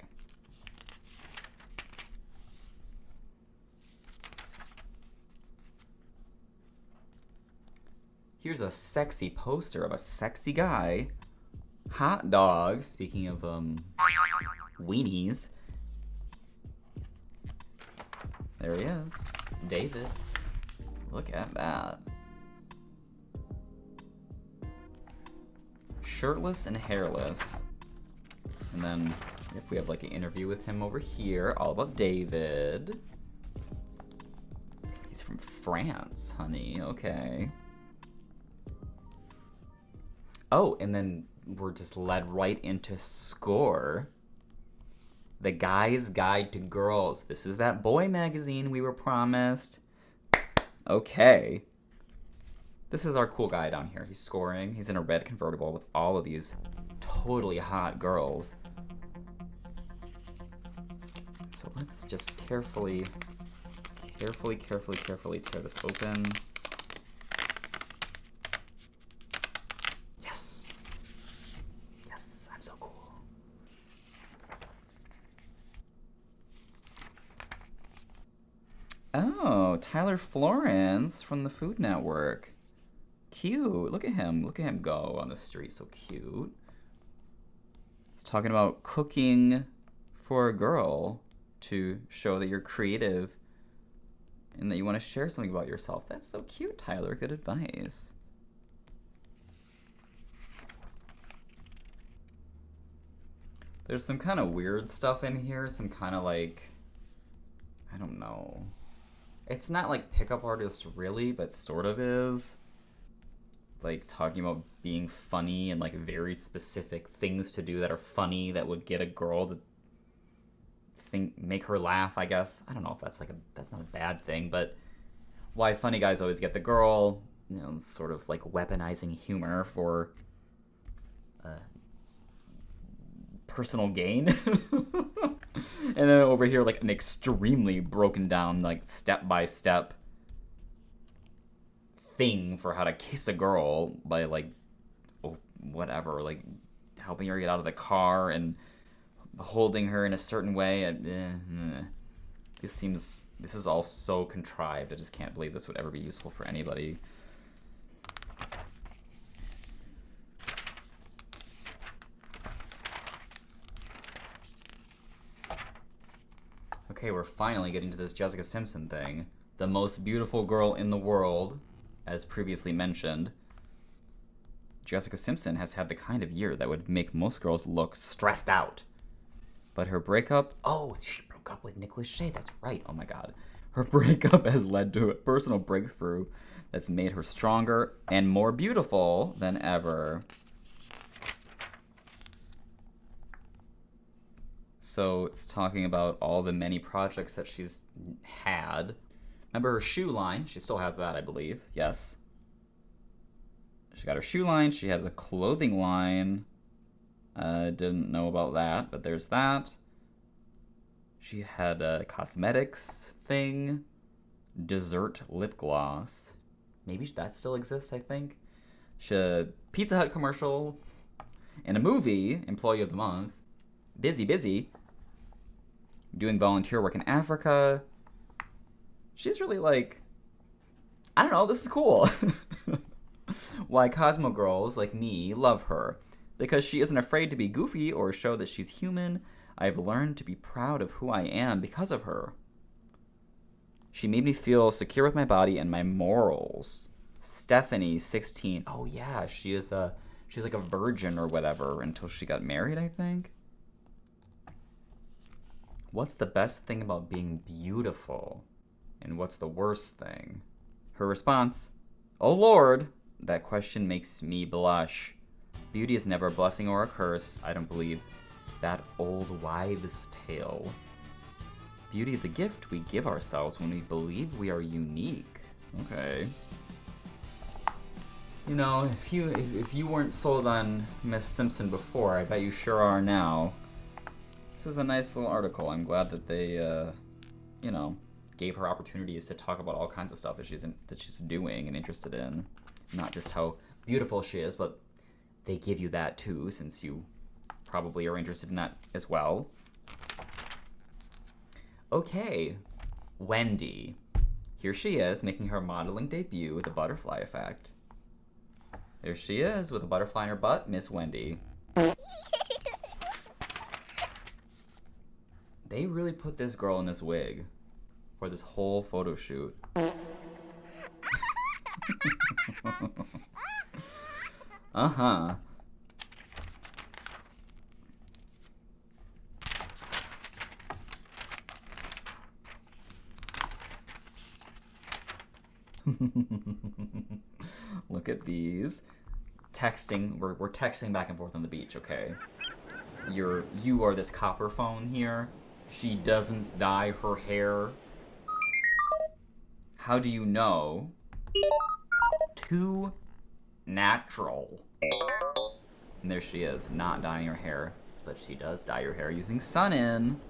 Here's a sexy poster of a sexy guy. Hot dog. Speaking of weenies. There he is. David. Look at that. Shirtless and hairless. And then if we have like an interview with him over here, all about David. He's from France, honey. Okay. Oh, and then we're just led right into Score. The Guy's Guide to Girls. This is that boy magazine we were promised. Okay. This is our cool guy down here. He's scoring. He's in a red convertible with all of these totally hot girls. So let's just carefully tear this open. Yes! Yes, I'm so cool. Oh, Tyler Florence from the Food Network. Cute. Look at him. Look at him go on the street. So cute. It's talking about cooking for a girl to show that you're creative and that you want to share something about yourself. That's so cute, Tyler. Good advice. There's some kind of weird stuff in here. Some kind of like, I don't know. It's not like pickup artist really, but sort of is. Like talking about being funny and like very specific things to do that are funny that would get a girl to make her laugh, I guess. I don't know if that's that's not a bad thing, but why funny guys always get the girl, you know, sort of like weaponizing humor for personal gain. And then over here, like an extremely broken down, like step-by-step thing for how to kiss a girl by like, whatever, like helping her get out of the car and holding her in a certain way. This is all so contrived. I just can't believe this would ever be useful for anybody. Okay, we're finally getting to this Jessica Simpson thing. The most beautiful girl in the world, as previously mentioned. Jessica Simpson has had the kind of year that would make most girls look stressed out. But her breakup... Oh, she broke up with Nick Lachey. That's right. Oh my god. Her breakup has led to a personal breakthrough that's made her stronger and more beautiful than ever. So it's talking about all the many projects that she's had. Remember her shoe line? She still has that, I believe. Yes. She got her shoe line. She had a clothing line. Didn't know about that, but there's that. She had a cosmetics thing. Dessert lip gloss. Maybe that still exists, I think. She had a Pizza Hut commercial. And a movie, Employee of the Month. Busy. Doing volunteer work in Africa. She's really like... I don't know, this is cool. Why Cosmo girls like me love her. Because she isn't afraid to be goofy or show that she's human. I've learned to be proud of who I am because of her. She made me feel secure with my body and my morals. Stephanie, 16. Oh yeah, she's like a virgin or whatever until she got married, I think. What's the best thing about being beautiful? And what's the worst thing? Her response, oh Lord, that question makes me blush. Beauty is never a blessing or a curse, I don't believe. That old wives' tale. Beauty is a gift we give ourselves when we believe we are unique. Okay. You know, if you weren't sold on Miss Simpson before, I bet you sure are now. This is a nice little article. I'm glad that they, you know, gave her opportunities to talk about all kinds of stuff that she's doing and interested in. Not just how beautiful she is, but they give you that too, since you probably are interested in that as well. Okay, Wendy. Here she is, making her modeling debut with the butterfly effect. There she is, with a butterfly in her butt, Miss Wendy. They really put this girl in this wig for this whole photo shoot. Uh-huh. Look at these. Texting. We're texting back and forth on the beach, okay? You are this copper phone here. She doesn't dye her hair. How do you know? Too natural. And there she is, not dyeing her hair, but she does dye her hair using Sun-In.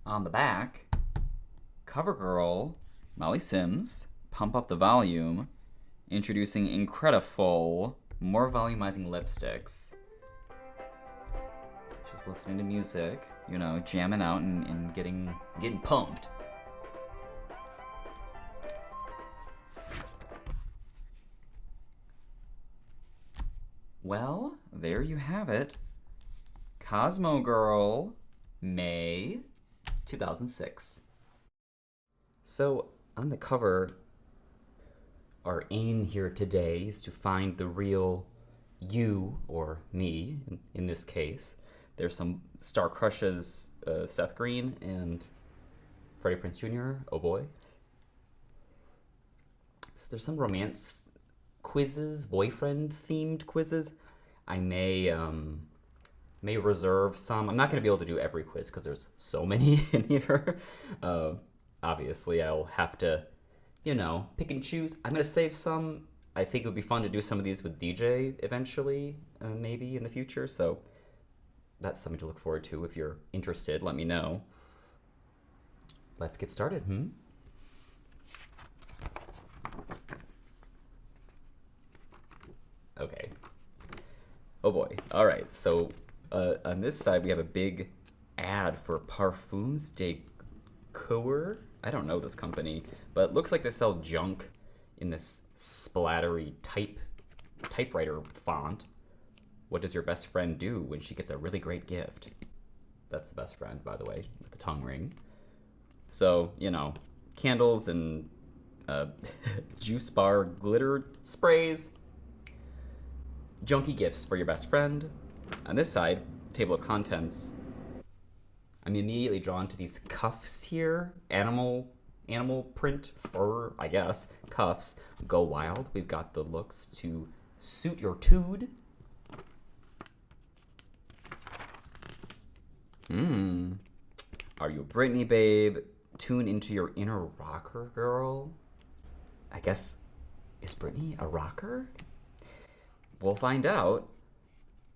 on the back, CoverGirl Molly Sims, Pump Up the Volume, introducing Incredifull, more volumizing lipsticks. She's listening to music, you know, jamming out and getting pumped. Well, there you have it. CosmoGirl May 2006. So, on the cover, our aim here today is to find the real you, or me, in this case. There's some star crushes, Seth Green and Freddie Prinze Jr., oh boy. So there's some romance quizzes, boyfriend-themed quizzes. I may reserve some. I'm not going to be able to do every quiz because there's so many in here. Obviously, I'll have to, you know, pick and choose. I'm going to save some. I think it would be fun to do some of these with DJ eventually, maybe in the future. So that's something to look forward to. If you're interested, let me know. Let's get started, Okay. Oh boy. All right. So on this side, we have a big ad for Parfums de Coeur. I don't know this company, but it looks like they sell junk in this splattery typewriter font. What does your best friend do when she gets a really great gift? That's the best friend, by the way, with the tongue ring. So, you know, candles and juice bar glitter sprays. Junky gifts for your best friend. On this side, table of contents. I'm immediately drawn to these cuffs here. Animal print, fur, I guess. Cuffs. Go wild. We've got the looks to suit your tude. Are you a Britney babe? Tune into your inner rocker girl. I guess, is Britney a rocker? We'll find out.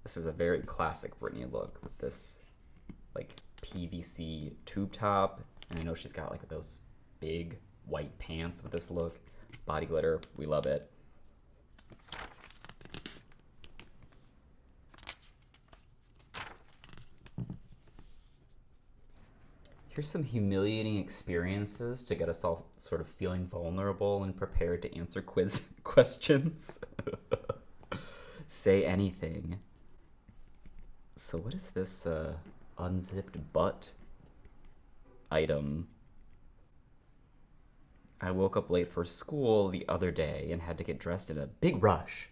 This is a very classic Britney look with this like PVC tube top. And I know she's got like those big white pants with this look. Body glitter, we love it. Here's some humiliating experiences to get us all sort of feeling vulnerable and prepared to answer quiz questions. Say anything. So what is this unzipped butt item? I woke up late for school the other day and had to get dressed in a big rush.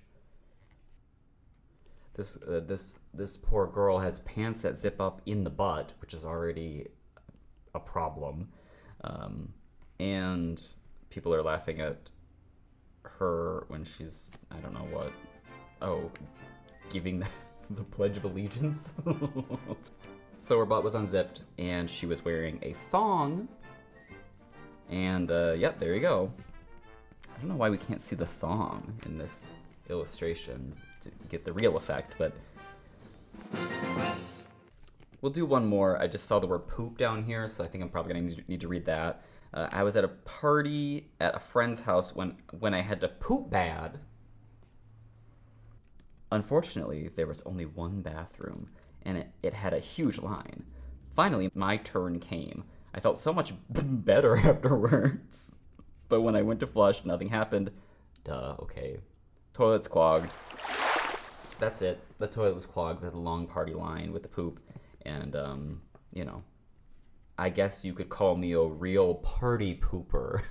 This poor girl has pants that zip up in the butt, which is already a problem. And people are laughing at her when she's, I don't know what, giving the Pledge of Allegiance. So her butt was unzipped, and she was wearing a thong. And, yep, there you go. I don't know why we can't see the thong in this illustration to get the real effect, but we'll do one more. I just saw the word poop down here, so I think I'm probably going to need to read that. I was at a party at a friend's house when I had to poop bad. Unfortunately, there was only one bathroom, and it had a huge line. Finally, my turn came. I felt so much better afterwards. But when I went to flush, nothing happened. Duh, okay. Toilet's clogged. That's it. The toilet was clogged with a long party line with the poop. And, you know, I guess you could call me a real party pooper.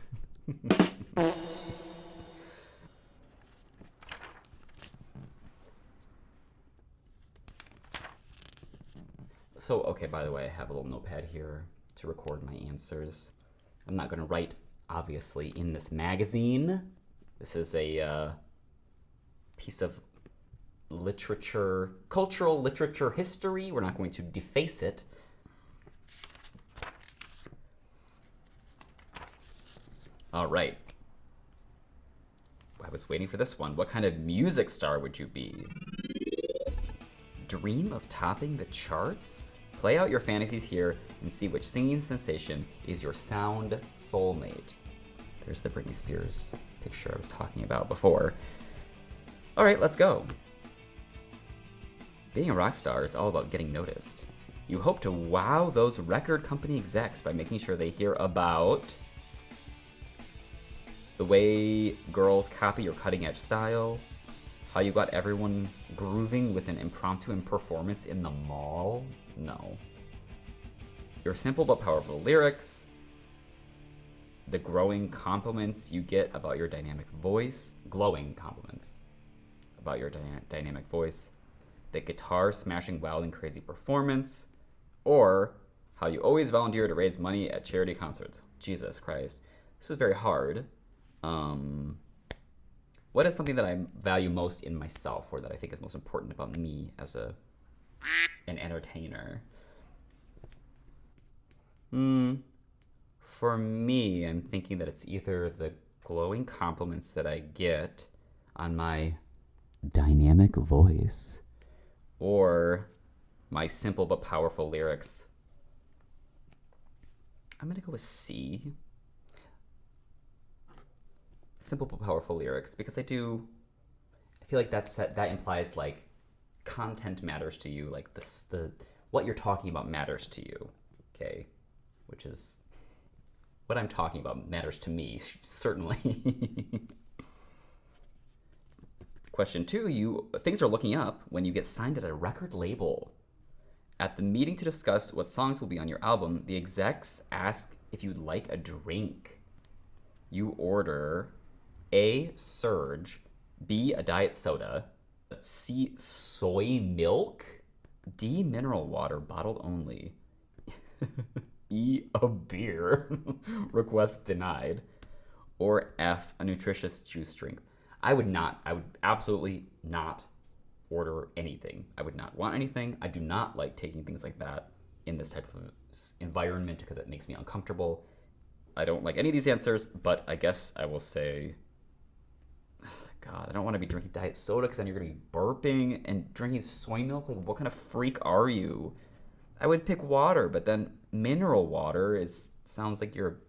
So, okay, by the way, I have a little notepad here to record my answers. I'm not going to write, obviously, in this magazine. This is a piece of literature, cultural literature history. We're not going to deface it. All right. I was waiting for this one. What kind of music star would you be? Dream of topping the charts? Play out your fantasies here and see which singing sensation is your sound soulmate. There's the Britney Spears picture I was talking about before. All right, let's go. Being a rock star is all about getting noticed. You hope to wow those record company execs by making sure they hear about the way girls copy your cutting-edge style, how you got everyone grooving with an impromptu performance in the mall. No. Your simple but powerful lyrics, the growing compliments you get about your dynamic voice, glowing compliments about your dynamic voice, the guitar smashing wild and crazy performance, or how you always volunteer to raise money at charity concerts. Jesus Christ. This is very hard. What is something that I value most in myself, or that I think is most important about me as an entertainer? For me, I'm thinking that it's either the glowing compliments that I get on my dynamic voice, or my simple but powerful lyrics. I'm gonna go with C. Simple but powerful lyrics, because I feel like that implies like content matters to you, like the what you're talking about matters to you, okay? Which is what I'm talking about matters to me, certainly. Question 2, things are looking up when you get signed at a record label. At the meeting to discuss what songs will be on your album, the execs ask if you'd like a drink. You order A, Surge, B, a diet soda, C, soy milk, D, mineral water, bottled only, E, a beer, request denied, or F, a nutritious juice drink. I would absolutely not order anything. I would not want anything. I do not like taking things like that in this type of environment because it makes me uncomfortable. I don't like any of these answers, but I guess I will say, God, I don't want to be drinking diet soda because then you're going to be burping and drinking soy milk. Like, what kind of freak are you? I would pick water, but then mineral water sounds like you're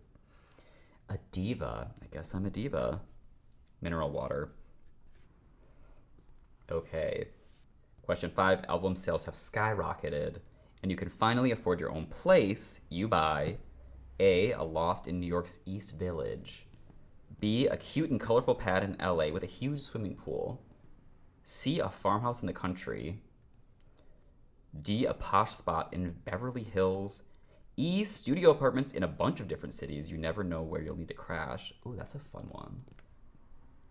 a diva. I guess I'm a diva. Mineral water. Okay. Question 5, album sales have skyrocketed, and you can finally afford your own place. You buy A, a loft in New York's East Village, B, a cute and colorful pad in LA with a huge swimming pool, C, a farmhouse in the country, D, a posh spot in Beverly Hills, E, studio apartments in a bunch of different cities. You never know where you'll need to crash. Ooh, that's a fun one.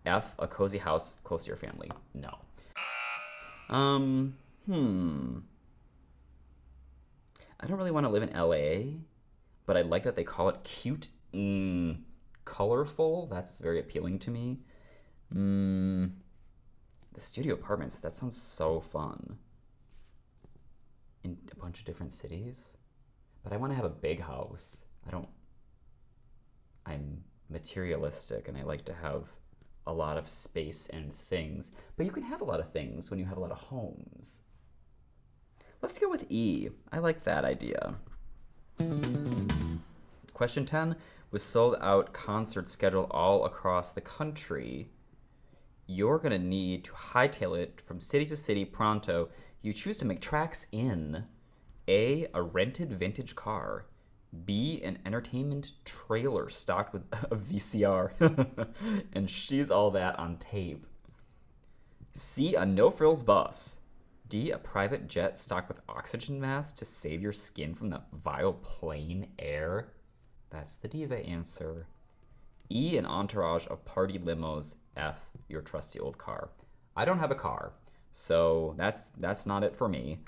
F, a cozy house close to your family. No. I don't really want to live in LA, but I like that they call it cute and colorful. That's very appealing to me. The studio apartments, that sounds so fun. In a bunch of different cities. But I want to have a big house. I'm materialistic and I like to have a lot of space and things. But you can have a lot of things when you have a lot of homes. Let's go with E. I like that idea. Question 10, with sold out concerts scheduled all across the country, you're going to need to hightail it from city to city pronto. You choose to make tracks in A, a rented vintage car, B, an entertainment trailer stocked with a VCR, and she's all that on tape, C, a no-frills bus, D, a private jet stocked with oxygen masks to save your skin from the vile plane air. That's the diva answer. E, an entourage of party limos. F, your trusty old car. I don't have a car, so that's not it for me.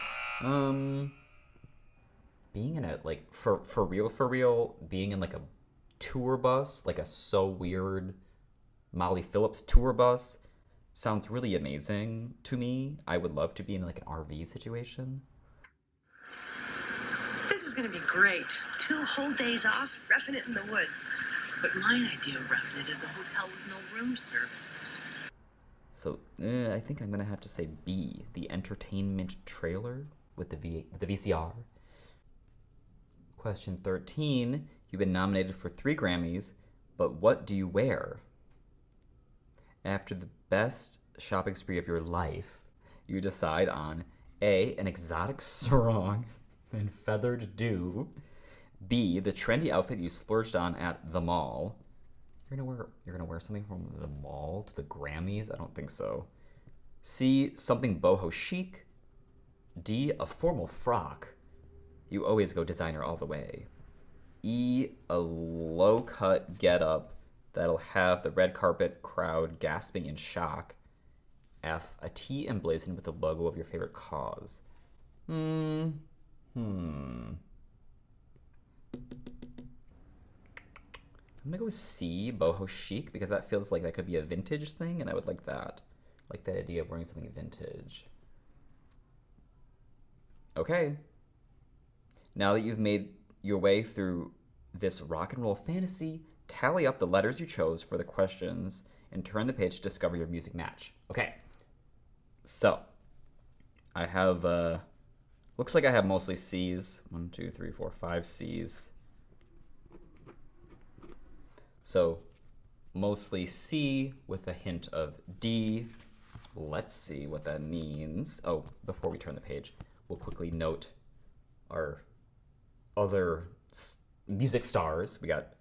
Being in a, like, for real, being in like a tour bus, like a So Weird Molly Phillips tour bus, sounds really amazing to me. I would love to be in like an RV situation. This is gonna be great. 2 whole days off, roughing it in the woods. But my idea of roughing it is a hotel with no room service. So I think I'm gonna have to say B, the entertainment trailer with the VCR. Question 13. You've been nominated for 3 Grammys, but what do you wear? After the best shopping spree of your life, you decide on A, an exotic sarong and feathered dew, B, the trendy outfit you splurged on at the mall. You're gonna wear something from the mall to the Grammys? I don't think so. C, something boho chic. D, a formal frock. You always go designer all the way. E, a low-cut getup that'll have the red carpet crowd gasping in shock. F, a tee emblazoned with the logo of your favorite cause. I'm gonna go with C, boho chic, because that feels like that could be a vintage thing, and I would like that. Like that idea of wearing something vintage. Okay. Now that you've made your way through this rock and roll fantasy, tally up the letters you chose for the questions and turn the page to discover your music match. Okay. So, I have, looks like I have mostly C's. 1, 2, 3, 4, 5 C's. So, mostly C with a hint of D. Let's see what that means. Oh, before we turn the page, we'll quickly note our other music stars. We got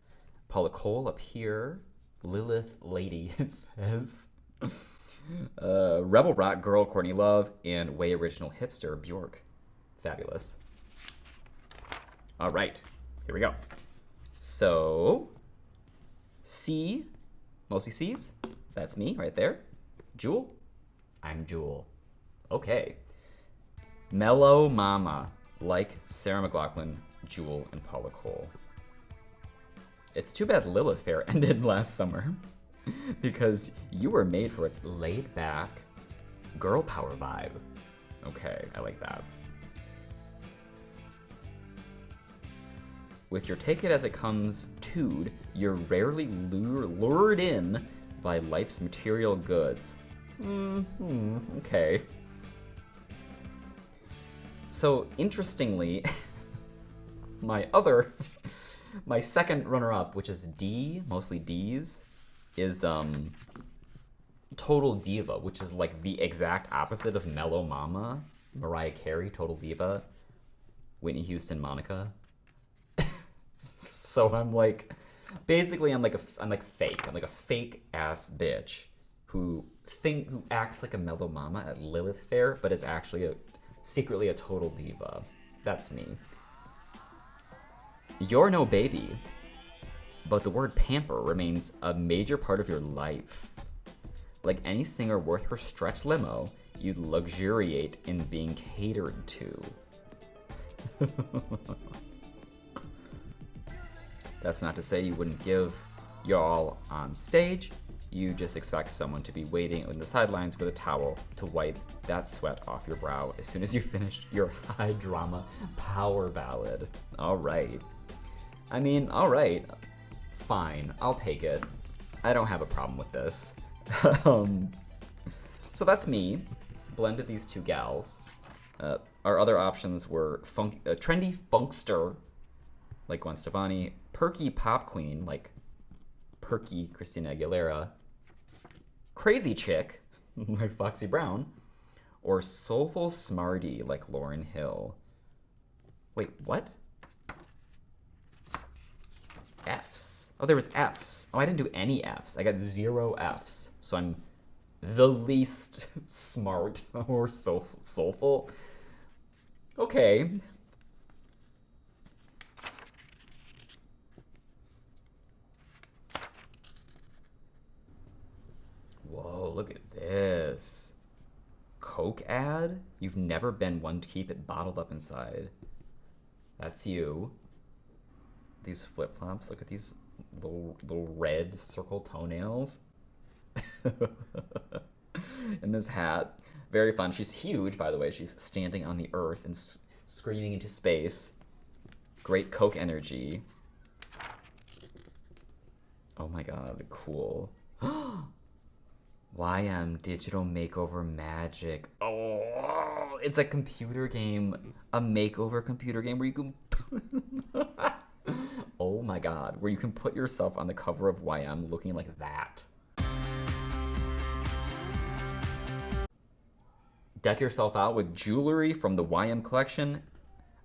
Paula Cole up here. Lilith Lady, it says. Rebel Rock Girl Courtney Love, and Way Original Hipster Bjork. Fabulous. All right, here we go. So, C, mostly C's. That's me right there. Jewel, I'm Jewel. Okay. Mellow Mama, like Sarah McLachlan, Jewel, and Paula Cole. It's too bad Lilith Fair ended last summer because you were made for its laid-back girl power vibe. Okay, I like that. With your take it as it comes tude, you're rarely lured in by life's material goods. Okay. So, interestingly, my second runner-up, which is D, mostly D's, is Total Diva, which is like the exact opposite of Mellow Mama, Mariah Carey, Total Diva, Whitney Houston, Monica. So I'm like, basically I'm like fake. I'm like a fake ass bitch who acts like a Mellow Mama at Lilith Fair, but is actually secretly a total diva. That's me. You're no baby, but the word pamper remains a major part of your life. Like any singer worth her stretch limo, you'd luxuriate in being catered to. That's not to say you wouldn't give your all on stage. You just expect someone to be waiting on the sidelines with a towel to wipe that sweat off your brow as soon as you finished your high drama power ballad. All right. I mean, all right. Fine, I'll take it. I don't have a problem with this. So that's me. Blended these two gals. Our other options were trendy funkster, like Gwen Stefani, perky pop queen, like perky Christina Aguilera, crazy chick, like Foxy Brown, or soulful smarty, like Lauryn Hill. Wait, what? F's. Oh, there was F's. Oh, I didn't do any F's. I got 0 F's. So I'm the least smart or soulful. Okay. Whoa, look at this. Coke ad? You've never been one to keep it bottled up inside. That's you. These flip-flops, look at these little red circle toenails. And this hat, very fun. She's huge, by the way. She's standing on the earth and screaming into space. Great Coke energy. Oh my god, cool. YM Digital Makeover Magic. Oh, it's a computer game, a makeover computer game where you can Oh my god, where you can put yourself on the cover of YM looking like that. Deck yourself out with jewelry from the YM collection,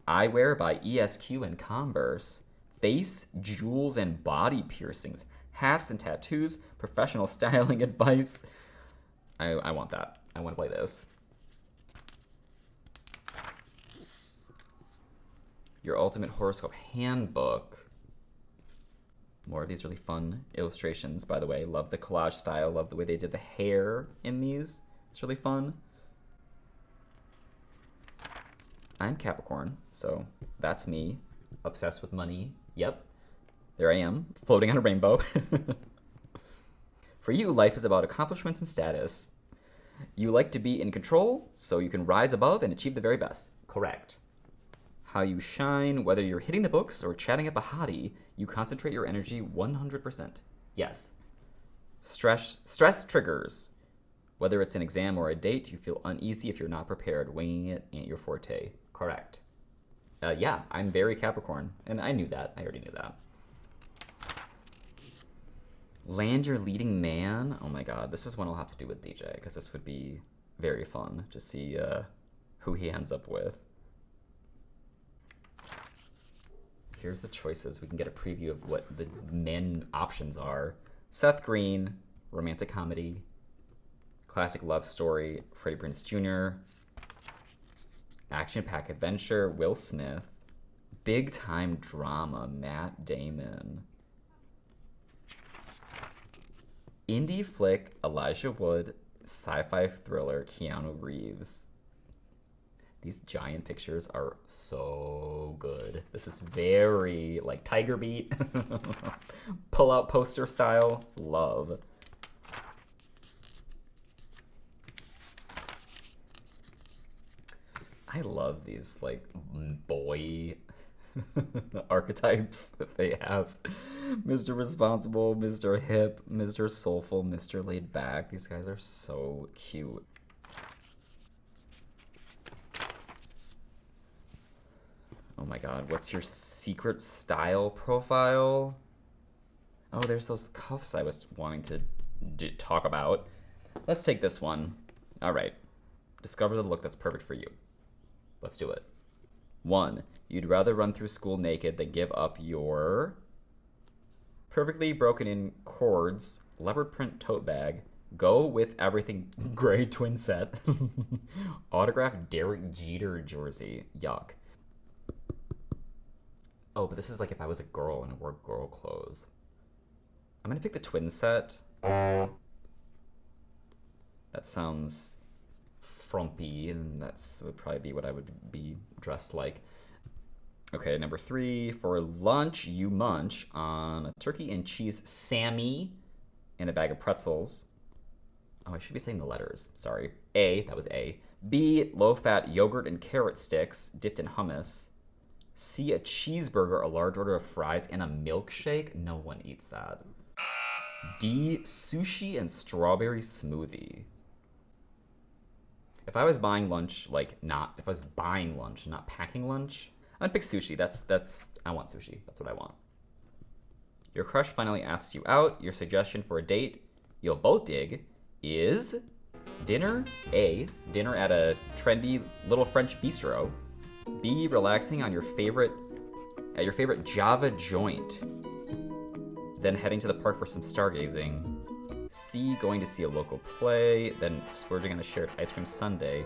eyewear by ESQ and Converse, face, jewels, and body piercings, hats and tattoos, professional styling advice. I want that. I want to play this. Your Ultimate Horoscope Handbook. More of these really fun illustrations, by the way. Love the collage style. Love the way they did the hair in these. It's really fun. I'm Capricorn, so that's me. Obsessed with money. Yep. There I am, floating on a rainbow. For you, life is about accomplishments and status. You like to be in control, so you can rise above and achieve the very best. Correct. How you shine, whether you're hitting the books or chatting up a hottie, you concentrate your energy 100%. Yes. Stress triggers. Whether it's an exam or a date, you feel uneasy if you're not prepared. Winging it ain't your forte. Correct. Yeah, I'm very Capricorn, and I knew that. I already knew that. Land your leading man. Oh my god, this is one I'll have to do with DJ, because this would be very fun to see who he ends up with. Here's the choices. We can get a preview of what the men options are. Seth Green, romantic comedy, classic love story, Freddie Prinze Jr., action-packed adventure, Will Smith, big-time drama, Matt Damon, indie flick, Elijah Wood, sci-fi thriller, Keanu Reeves. These giant pictures are so good. This is very, like, Tiger Beat, pull-out poster style. Love. I love these, like, boy archetypes that they have. Mr. Responsible, Mr. Hip, Mr. Soulful, Mr. Laid Back. These guys are so cute. Oh my god, what's your secret style profile? Oh, there's those cuffs I was wanting to talk about. Let's take this one. All right. Discover the look that's perfect for you. Let's do it. 1. You'd rather run through school naked than give up your perfectly broken in cords, leopard print tote bag, go with everything gray twin set, autographed Derek Jeter jersey. Yuck. Oh, but this is like if I was a girl and I wore girl clothes. I'm gonna pick the twin set. That sounds frumpy, and would probably be what I would be dressed like. Okay, number 3. For lunch, you munch on a turkey and cheese Sammy and a bag of pretzels. Oh, I should be saying the letters. Sorry. A, that was A. B, low-fat yogurt and carrot sticks dipped in hummus. C, a cheeseburger, a large order of fries, and a milkshake. No one eats that. D, sushi and strawberry smoothie. If I was buying lunch, if I was buying lunch and not packing lunch, I'd pick sushi. I want sushi. That's what I want. Your crush finally asks you out. Your suggestion for a date you'll both dig is dinner. A, dinner at a trendy little French bistro. B, relaxing on your favorite Java joint. Then heading to the park for some stargazing. C, going to see a local play, then splurging on a shared ice cream sundae.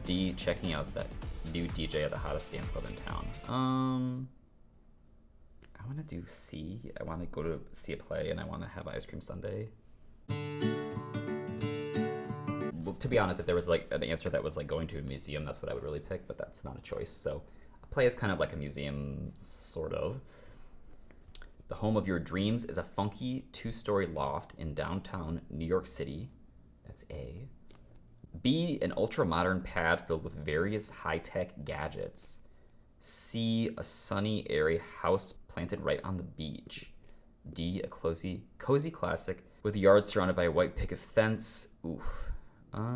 D, checking out that new DJ at the hottest dance club in town. I want to do C. I want to go to see a play and I want to have ice cream sundae. Well, to be honest, if there was like an answer that was like going to a museum, that's what I would really pick, but that's not a choice. So a play is kind of like a museum, sort of. The home of your dreams is a funky 2-story loft in downtown New York City. That's A. B, an ultra-modern pad filled with various high-tech gadgets. C, a sunny, airy house planted right on the beach. D, a cozy classic with a yard surrounded by a white picket fence. Oof. I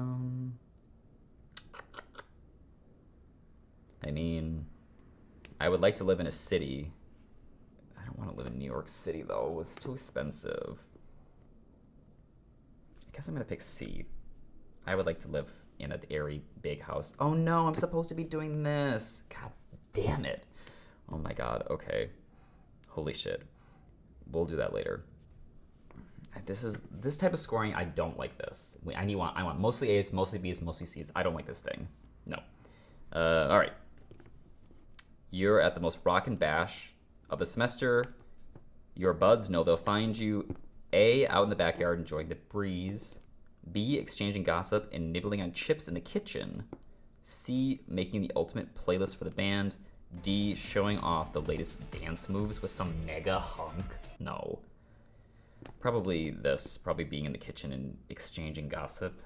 mean, I would like to live in a city. I don't want to live in New New York City, though. It's too expensive. I guess I'm going to pick C. I would like to live in an airy, big house. Oh, no, I'm supposed to be doing this. God damn it. Oh, my God. Okay. Holy shit. We'll do that later. This type of scoring, I don't like this. I want mostly A's, mostly B's, mostly C's. I don't like this thing. No. All right. You're at the most rockin' bash of the semester. Your buds know they'll find you A, out in the backyard enjoying the breeze. B, exchanging gossip and nibbling on chips in the kitchen. C, making the ultimate playlist for the band. D, showing off the latest dance moves with some mega hunk. No. Probably this. Probably being in the kitchen and exchanging gossip.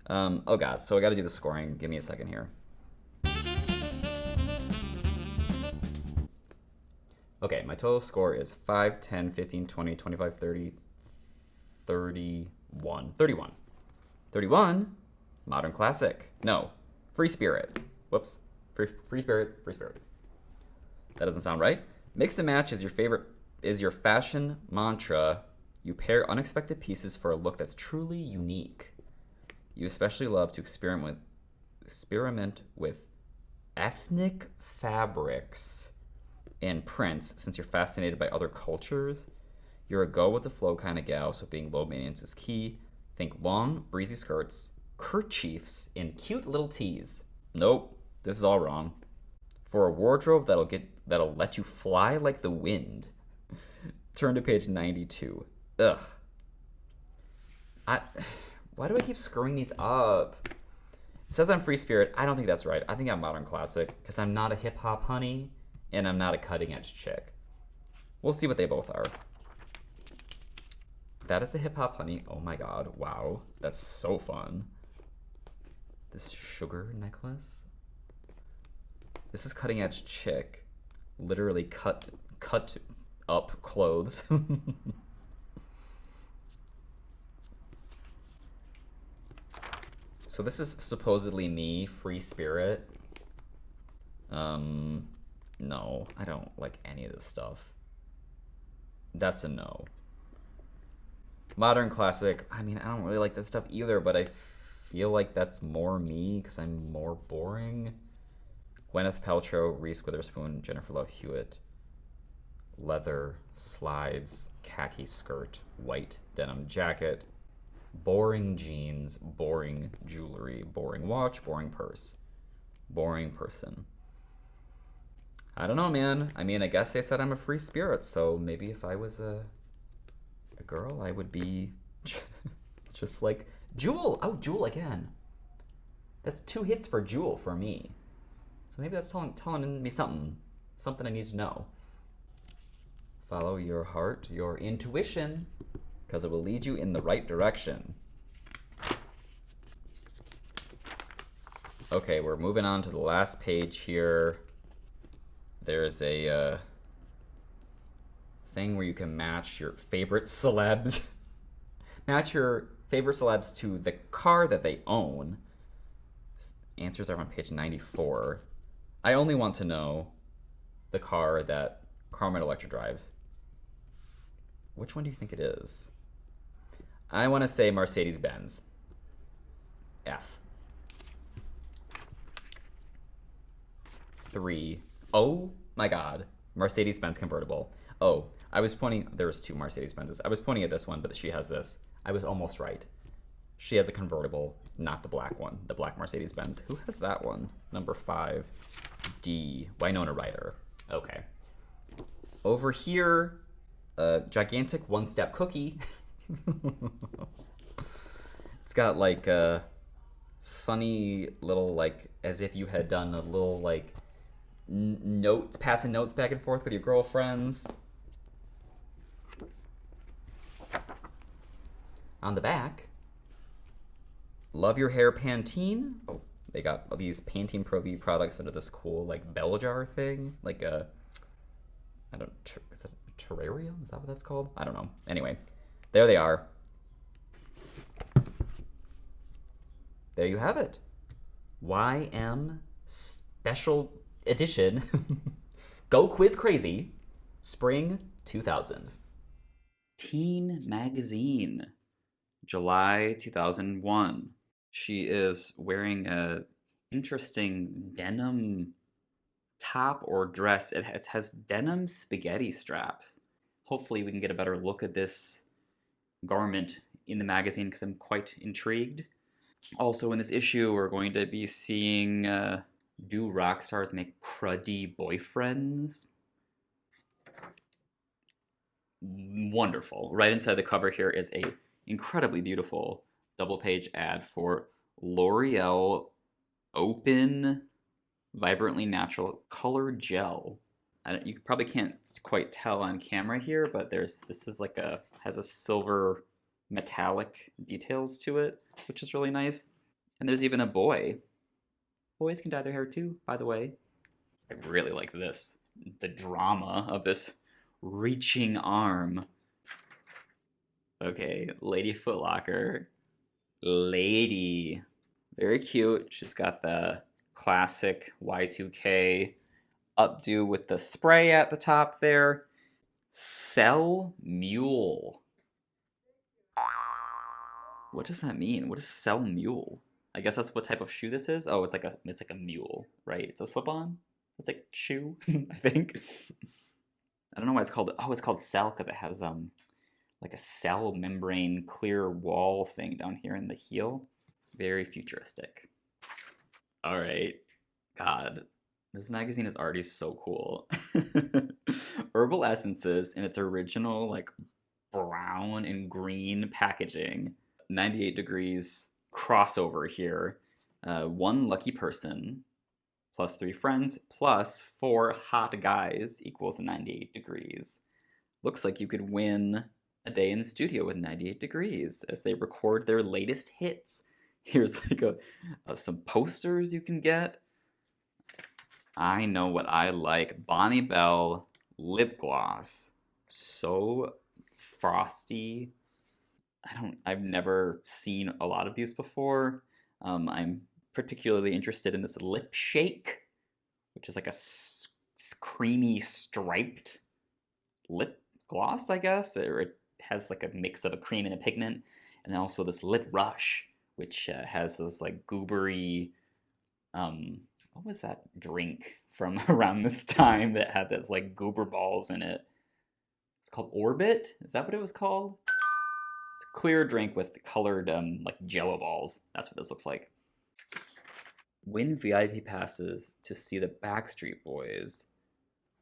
Oh god, so I gotta do the scoring. Give me a second here. Okay, my total score is 5, 10, 15, 20, 25, 30, 31. 31. 31? Modern classic. No. Free spirit. Whoops. Free spirit. Free spirit. That doesn't sound right. Mix and match is your fashion mantra. You pair unexpected pieces for a look that's truly unique. You especially love to experiment with ethnic fabrics and prints since you're fascinated by other cultures. You're a go-with-the-flow kind of gal, so being low maintenance is key. Think long, breezy skirts, kerchiefs, and cute little tees. Nope, this is all wrong. For a wardrobe that'll let you fly like the wind, turn to page 92. Ugh. Why do I keep screwing these up? It says I'm free spirit. I don't think that's right. I think I'm modern classic because I'm not a hip hop honey and I'm not a cutting edge chick. We'll see what they both are. That is the hip hop honey. Oh my god. Wow. That's so fun. This sugar necklace. This is cutting edge chick. Literally cut up clothes. So this is supposedly me, free spirit. No, I don't like any of this stuff. That's a no. Modern classic, I mean, I don't really like that stuff either, but I feel like that's more me because I'm more boring. Gwyneth Paltrow, Reese Witherspoon, Jennifer Love Hewitt. Leather, slides, khaki skirt, white denim jacket. Boring jeans, boring jewelry, boring watch, boring purse. Boring person. I don't know, man. I mean, I guess they said I'm a free spirit, so maybe if I was a girl, I would be just like Jewel. Oh, Jewel again. That's 2 hits for Jewel for me. So maybe that's telling me something I need to know. Follow your heart, your intuition, because it will lead you in the right direction. Okay, we're moving on to the last page here. There's a thing where you can match your favorite celebs. Match your favorite celebs to the car that they own. Answers are on page 94. I only want to know the car that Carmen Electra drives. Which one do you think it is? I want to say Mercedes-Benz. F. 3. Oh my god. Mercedes-Benz convertible. Oh, I was pointing... There was 2 Mercedes-Benzes. I was pointing at this one, but she has this. I was almost right. She has a convertible, not the black one. The black Mercedes-Benz. Who has that one? Number 5. D. Winona Ryder. Okay. Over here, a gigantic one-step cookie. It's got like a funny little, like, as if you had done a little, like, notes, passing notes back and forth with your girlfriends. On the back, love your hair Pantene. Oh, they got these Pantene Pro V products under this cool, like, bell jar thing. Like a, is that a terrarium? Is that what that's called? I don't know. Anyway, there they are. There you have it. YM Special Edition. Go Quiz Crazy. Spring 2000. Teen Magazine, July 2001. She is wearing a interesting denim top or dress. It has denim spaghetti straps. Hopefully we can get a better look at this garment in the magazine because I'm quite intrigued. Also in this issue, we're going to be seeing do rock stars make cruddy boyfriends? Wonderful. Right inside the cover here is a incredibly beautiful double page ad for L'Oreal Open Vibrantly Natural Color Gel. You probably can't quite tell on camera here, but this is like has a silver metallic details to it, which is really nice. And there's even a boy. Boys can dye their hair too, by the way. I really like this. The drama of this reaching arm. Okay, Lady Footlocker. Lady. Very cute. She's got the classic Y2K updo with the spray at the top there. Sell Mule. What does that mean? What is Sell Mule? I guess that's what type of shoe this is. Oh, it's like a mule, right? It's a slip-on. It's like shoe, I think. I don't know why it's called. Oh, it's called Cell because it has like a cell membrane clear wall thing down here in the heel. Very futuristic. All right, God, this magazine is already so cool. Herbal Essences in its original like brown and green packaging. 98 degrees crossover here. One lucky person plus 3 friends plus 4 hot guys equals 98 degrees. Looks like you could win a day in the studio with 98 degrees as they record their latest hits. Here's like some posters you can get. I know what I like. Bonnie Bell lip gloss. So frosty. I've never seen a lot of these before. I'm particularly interested in this Lip Shake, which is like a creamy striped lip gloss, I guess. It has like a mix of a cream and a pigment. And then also this Lip Rush, which has those like goobery, what was that drink from around this time that had those like goober balls in it? It's called Orbit? Is that what it was called? It's a clear drink with colored like jello balls. That's what this looks like. Win VIP passes to see the Backstreet Boys.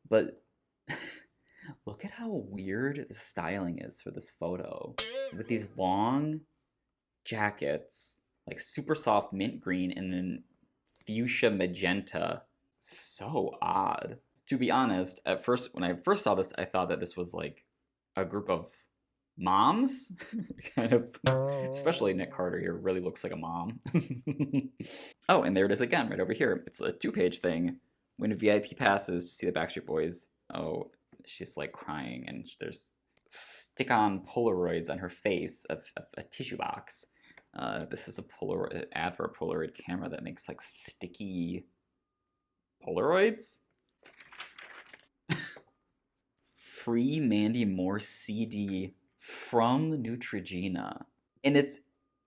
But look at how weird the styling is for this photo. With these long jackets, like super soft mint green and then fuchsia magenta. So odd. To be honest, at first, when I first saw this, I thought that this was like a group of moms. Kind of, especially Nick Carter here really looks like a mom. Oh, and there it is again, right over here. It's a 2-page thing. Win VIP passes to see the Backstreet Boys. Oh, she's like crying, and there's stick-on Polaroids on her face of a tissue box. This is a Polaroid ad for a Polaroid camera that makes like sticky Polaroids. Free Mandy Moore CD from Neutrogena, and it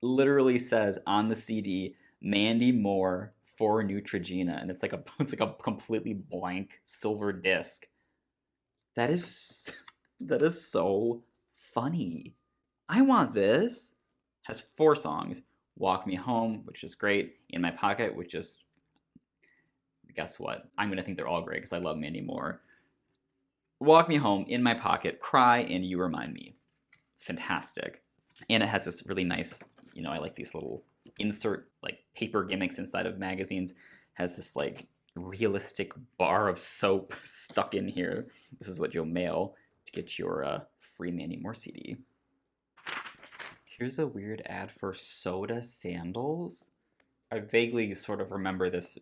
literally says on the CD Mandy Moore for Neutrogena, and it's like a completely blank silver disc. That is so funny. I want this. Has 4 songs. Walk Me Home, which is great. In My Pocket, which is, guess what? I'm gonna think they're all great because I love Mandy Moore. Walk Me Home, In My Pocket, Cry, and You Remind Me. Fantastic. And it has this really nice, I like these little insert like paper gimmicks inside of magazines. Has this like realistic bar of soap stuck in here. This is what you'll mail to get your free Mandy Moore CD. Here's a weird ad for Soda sandals. I vaguely sort of remember this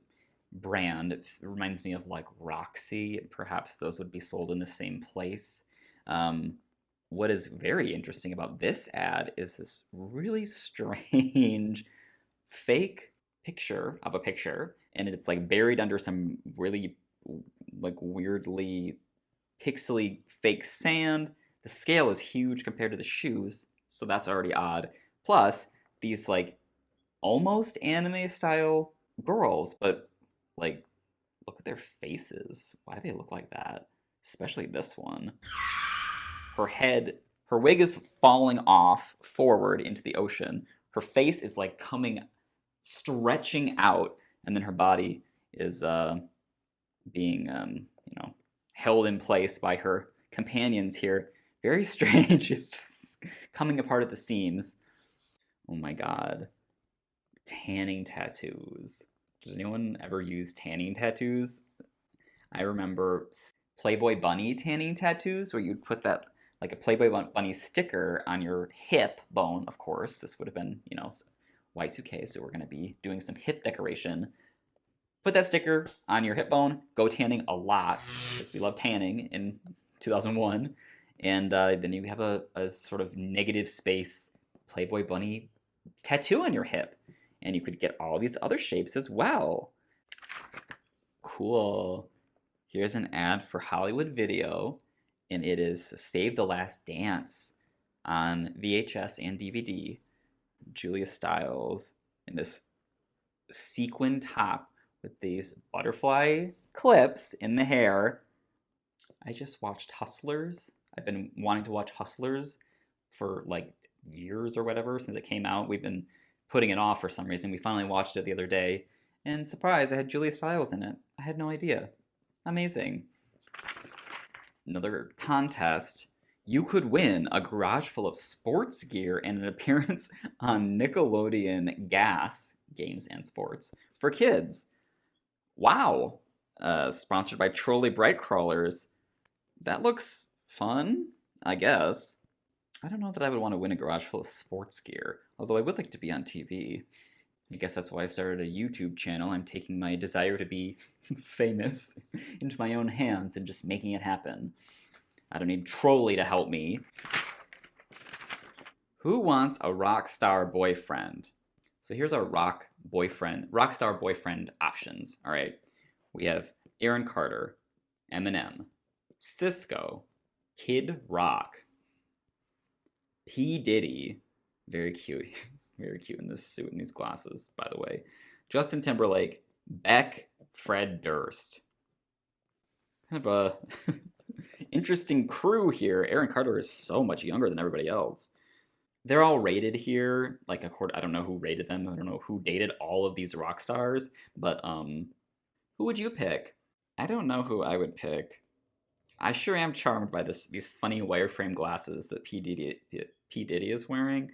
brand. It reminds me of like Roxy. Perhaps those would be sold in the same place. What is very interesting about this ad is this really strange fake picture of a picture, and it's like buried under some really like weirdly pixely fake sand. The scale is huge compared to the shoes, so that's already odd. Plus, these like almost anime style girls, but like look at their faces. Why do they look like that? Especially this one. Her wig is falling off forward into the ocean. Her face is like stretching out, and then her body is being, held in place by her companions here. Very strange. It's just coming apart at the seams. Oh my god. Tanning tattoos. Does anyone ever use tanning tattoos? I remember Playboy Bunny tanning tattoos, where you'd put that, like a Playboy Bunny sticker on your hip bone, of course. This would have been, Y2K, so we're going to be doing some hip decoration. Put that sticker on your hip bone, go tanning a lot, because we love tanning in 2001. And then you have a sort of negative space Playboy Bunny tattoo on your hip. And you could get all these other shapes as well. Cool. Here's an ad for Hollywood Video, and it is Save the Last Dance on VHS and DVD. Julia Stiles in this sequin top with these butterfly clips in the hair. I just watched Hustlers. I've been wanting to watch Hustlers for like years or whatever since it came out. We've been putting it off for some reason. We finally watched it the other day, and surprise, I had Julia Stiles in it. I had no idea. Amazing. Another contest. You could win a garage full of sports gear and an appearance on Nickelodeon Gas Games and Sports for kids. Wow. Sponsored by Trolley Bright Crawlers. That looks fun, I guess. I don't know that I would want to win a garage full of sports gear, although I would like to be on TV. I guess that's why I started a YouTube channel. I'm taking my desire to be famous into my own hands and just making it happen. I don't need Trolley to help me. Who wants a rock star boyfriend? So here's our rock star boyfriend options. All right, we have Aaron Carter, Eminem, Cisco, Kid Rock, P. Diddy, very cute. Very cute in this suit and these glasses, by the way. Justin Timberlake, Beck, Fred Durst. Kind of a interesting crew here. Aaron Carter is so much younger than everybody else. They're all rated here. Like, I don't know who rated them. I don't know who dated all of these rock stars. But who would you pick? I don't know who I would pick. I sure am charmed by these funny wireframe glasses that P. Diddy is wearing.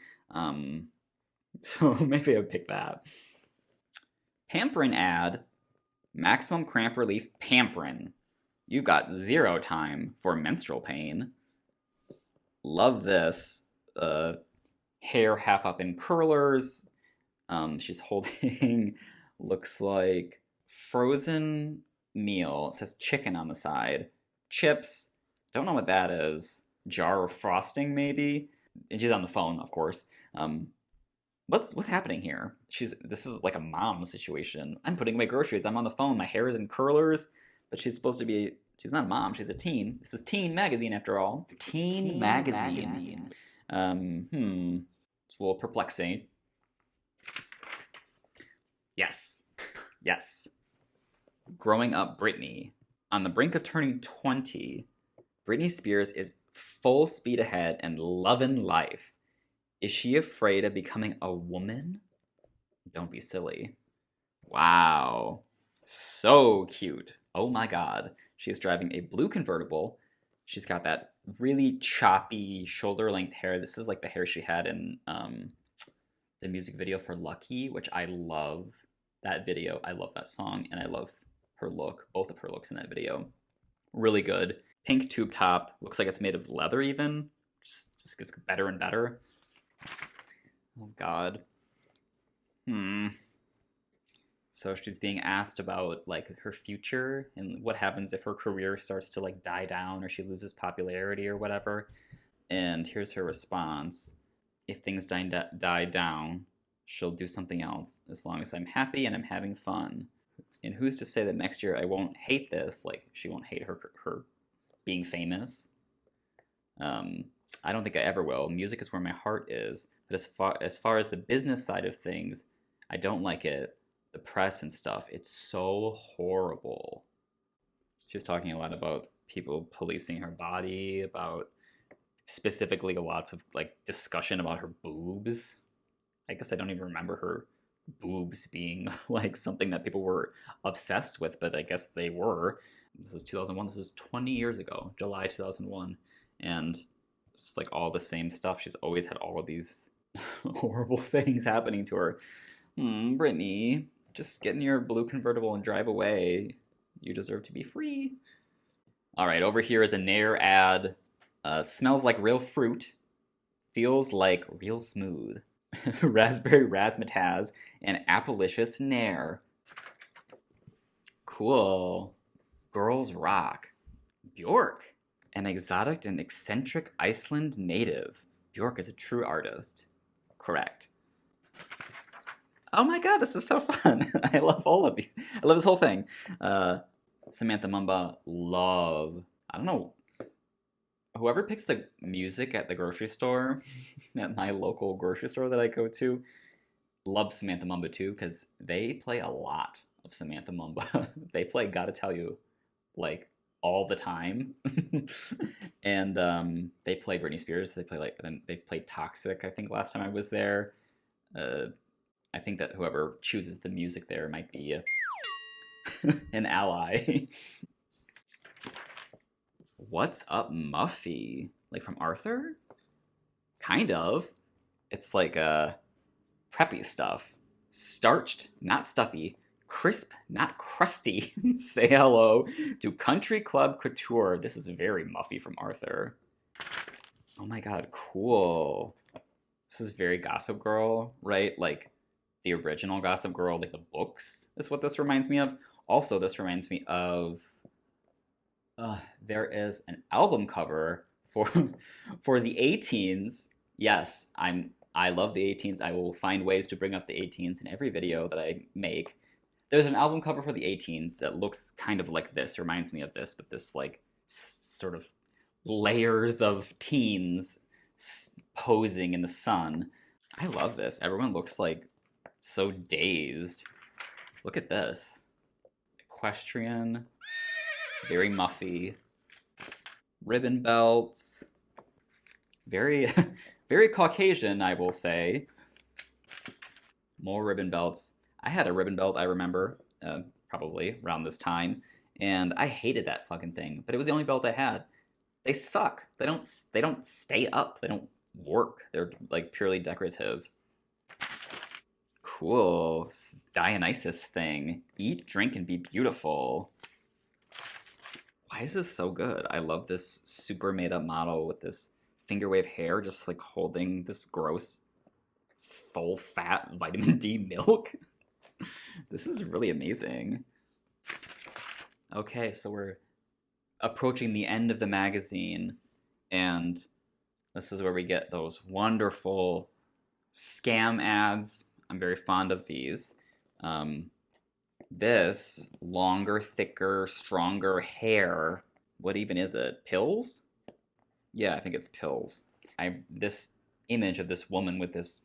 So maybe I would pick that. Pamprin ad. Maximum cramp relief Pamprin. You've got 0 time for menstrual pain. Love this. Hair half up in curlers. She's holding, looks like frozen meal. It says chicken on the side. Chips. Don't know what that is. Jar of frosting, maybe. And she's on the phone, of course. What's happening here? This is like a mom situation. I'm putting away groceries. I'm on the phone. My hair is in curlers, but she's supposed to be. She's not a mom. She's a teen. This is Teen Magazine after all. Teen Magazine. It's a little perplexing. Yes. Growing up Britney. On the brink of turning 20, Britney Spears is full speed ahead and loving life. Is she afraid of becoming a woman? Don't be silly. Wow. So cute. Oh my god. She's driving a blue convertible. She's got that really choppy shoulder-length hair. This is like the hair she had in the music video for Lucky, which I love that video. I love that song, and I love her look. Both of her looks in that video. Really good. Pink tube top. Looks like it's made of leather even. Just gets better and better. Oh god. So she's being asked about like her future and what happens if her career starts to like die down or she loses popularity or whatever. And here's her response. If things die down, she'll do something else as long as I'm happy and I'm having fun. And who's to say that next year I won't hate this? Like, she won't hate her being famous. I don't think I ever will. Music is where my heart is. But as far as the business side of things, I don't like it. The press and stuff, it's so horrible. She's talking a lot about people policing her body, about specifically lots of like discussion about her boobs. I guess I don't even remember her boobs being like something that people were obsessed with, but I guess they were. This is 2001. This is 20 years ago, July 2001. And it's like all the same stuff. She's always had all of these horrible things happening to her. Brittany, just get in your blue convertible and drive away. You deserve to be free. All right, over here is a Nair ad. Smells like real fruit. Feels like real smooth. Raspberry razzmatazz and Appalicious Nair. Cool. Girls rock. Bjork. An exotic and eccentric Iceland native. Bjork is a true artist. Correct. Oh my god, this is so fun. I love all of these. I love this whole thing. Samantha Mumba, love. I don't know. Whoever picks the music at the grocery store, at my local grocery store that I go to, loves Samantha Mumba too, because they play a lot of Samantha Mumba. They play Gotta Tell You, like, all the time. And they play Britney Spears. They played Toxic, I think, last time I was there. I think that whoever chooses the music there might be an ally. What's up, Muffy? Like from Arthur? Kind of. It's like preppy stuff. Starched, not stuffy. Crisp, not crusty. Say hello to Country Club Couture. This is very Muffy from Arthur. Oh my god, cool. This is very Gossip Girl, right? Like the original Gossip Girl, like the books is what this reminds me of. Also, this reminds me of... there is an album cover for the A-Teens. Yes, I love the A-Teens. I will find ways to bring up the A-Teens in every video that I make. There's an album cover for the A-Teens that looks kind of like this. Reminds me of this, but this like sort of layers of teens posing in the sun. I love this. Everyone looks like so dazed. Look at this. Equestrian. Very Muffy. Ribbon belts. Very, very Caucasian, I will say. More ribbon belts. I had a ribbon belt, I remember, probably around this time, and I hated that fucking thing. But it was the only belt I had. They suck. They don't stay up. They don't work. They're like purely decorative. Cool. This is Dionysus thing. Eat, drink, and be beautiful. Why is this so good? I love this super made up model with this finger wave hair just like holding this gross full fat vitamin D milk. This is really amazing. Okay, so we're approaching the end of the magazine, and this is where we get those wonderful scam ads. I'm very fond of these. This longer, thicker, stronger hair. What even is it? Pills? Yeah, I think it's pills. This image of this woman with this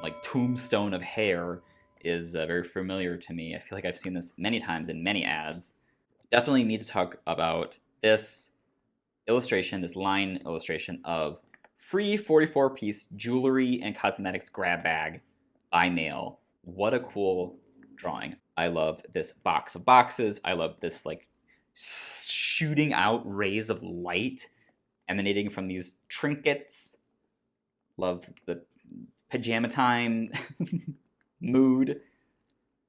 like tombstone of hair is very familiar to me. I feel like I've seen this many times in many ads. Definitely need to talk about this illustration, this line illustration of free 44-piece jewelry and cosmetics grab bag by mail. What a cool drawing. I love this box of boxes. I love this like shooting out rays of light emanating from these trinkets. Love the pajama time mood.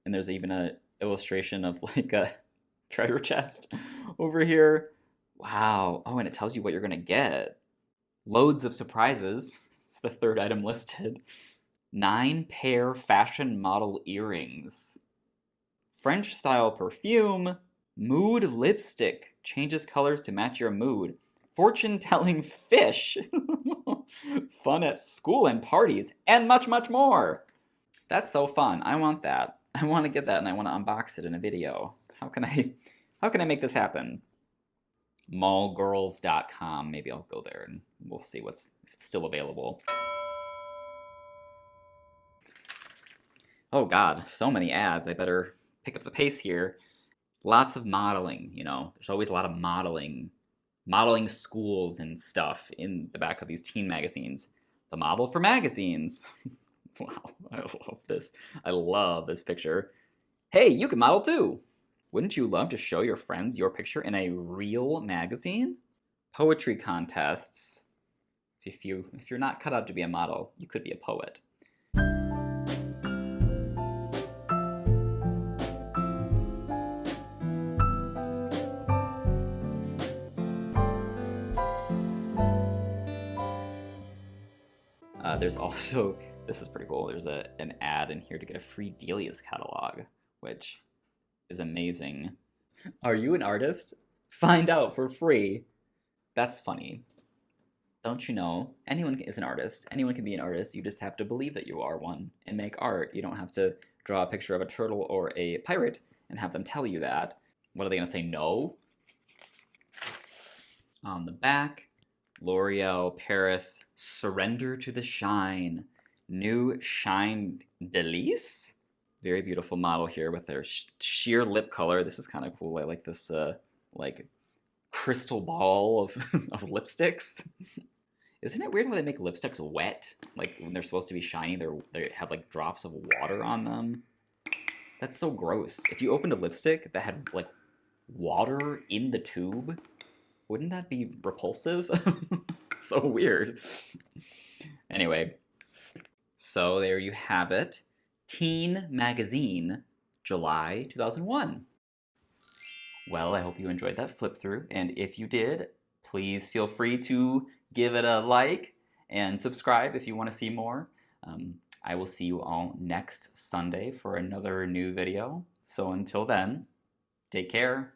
And there's even an illustration of like a treasure chest over here. Wow. Oh, and it tells you what you're going to get. Loads of surprises. It's the third item listed. 9-pair fashion model earrings. French style perfume. Mood lipstick. Changes colors to match your mood. Fortune telling fish. Fun at school and parties. And much, much more. That's so fun. I want that. I want to get that and I want to unbox it in a video. How can I make this happen? mallgirls.com. Maybe I'll go there and we'll see if it's still available. Oh God, so many ads. I better pick up the pace here. Lots of modeling, you know. There's always a lot of modeling schools and stuff in the back of these teen magazines. The model for magazines. Wow, I love this. I love this picture. Hey, you can model too. Wouldn't you love to show your friends your picture in a real magazine? Poetry contests. If you're not cut out to be a model, you could be a poet. There's also, this is pretty cool, there's an ad in here to get a free Delia's catalog, which is amazing. Are you an artist? Find out for free. That's funny. Don't you know, anyone is an artist. Anyone can be an artist. You just have to believe that you are one and make art. You don't have to draw a picture of a turtle or a pirate and have them tell you that. What are they going to say, no? On the back, L'Oreal Paris, surrender to the shine. New Shine Delice? Very beautiful model here with their sheer lip color. This is kind of cool. I like this like crystal ball of, of lipsticks. Isn't it weird how they make lipsticks wet? Like when they're supposed to be shiny, they have like drops of water on them. That's so gross. If you opened a lipstick that had like water in the tube, wouldn't that be repulsive? So weird. Anyway, so there you have it. Teen Magazine, July 2001. Well, I hope you enjoyed that flip through, and if you did, please feel free to give it a like and subscribe if you want to see more. I will see you all next Sunday for another new video. So until then, take care.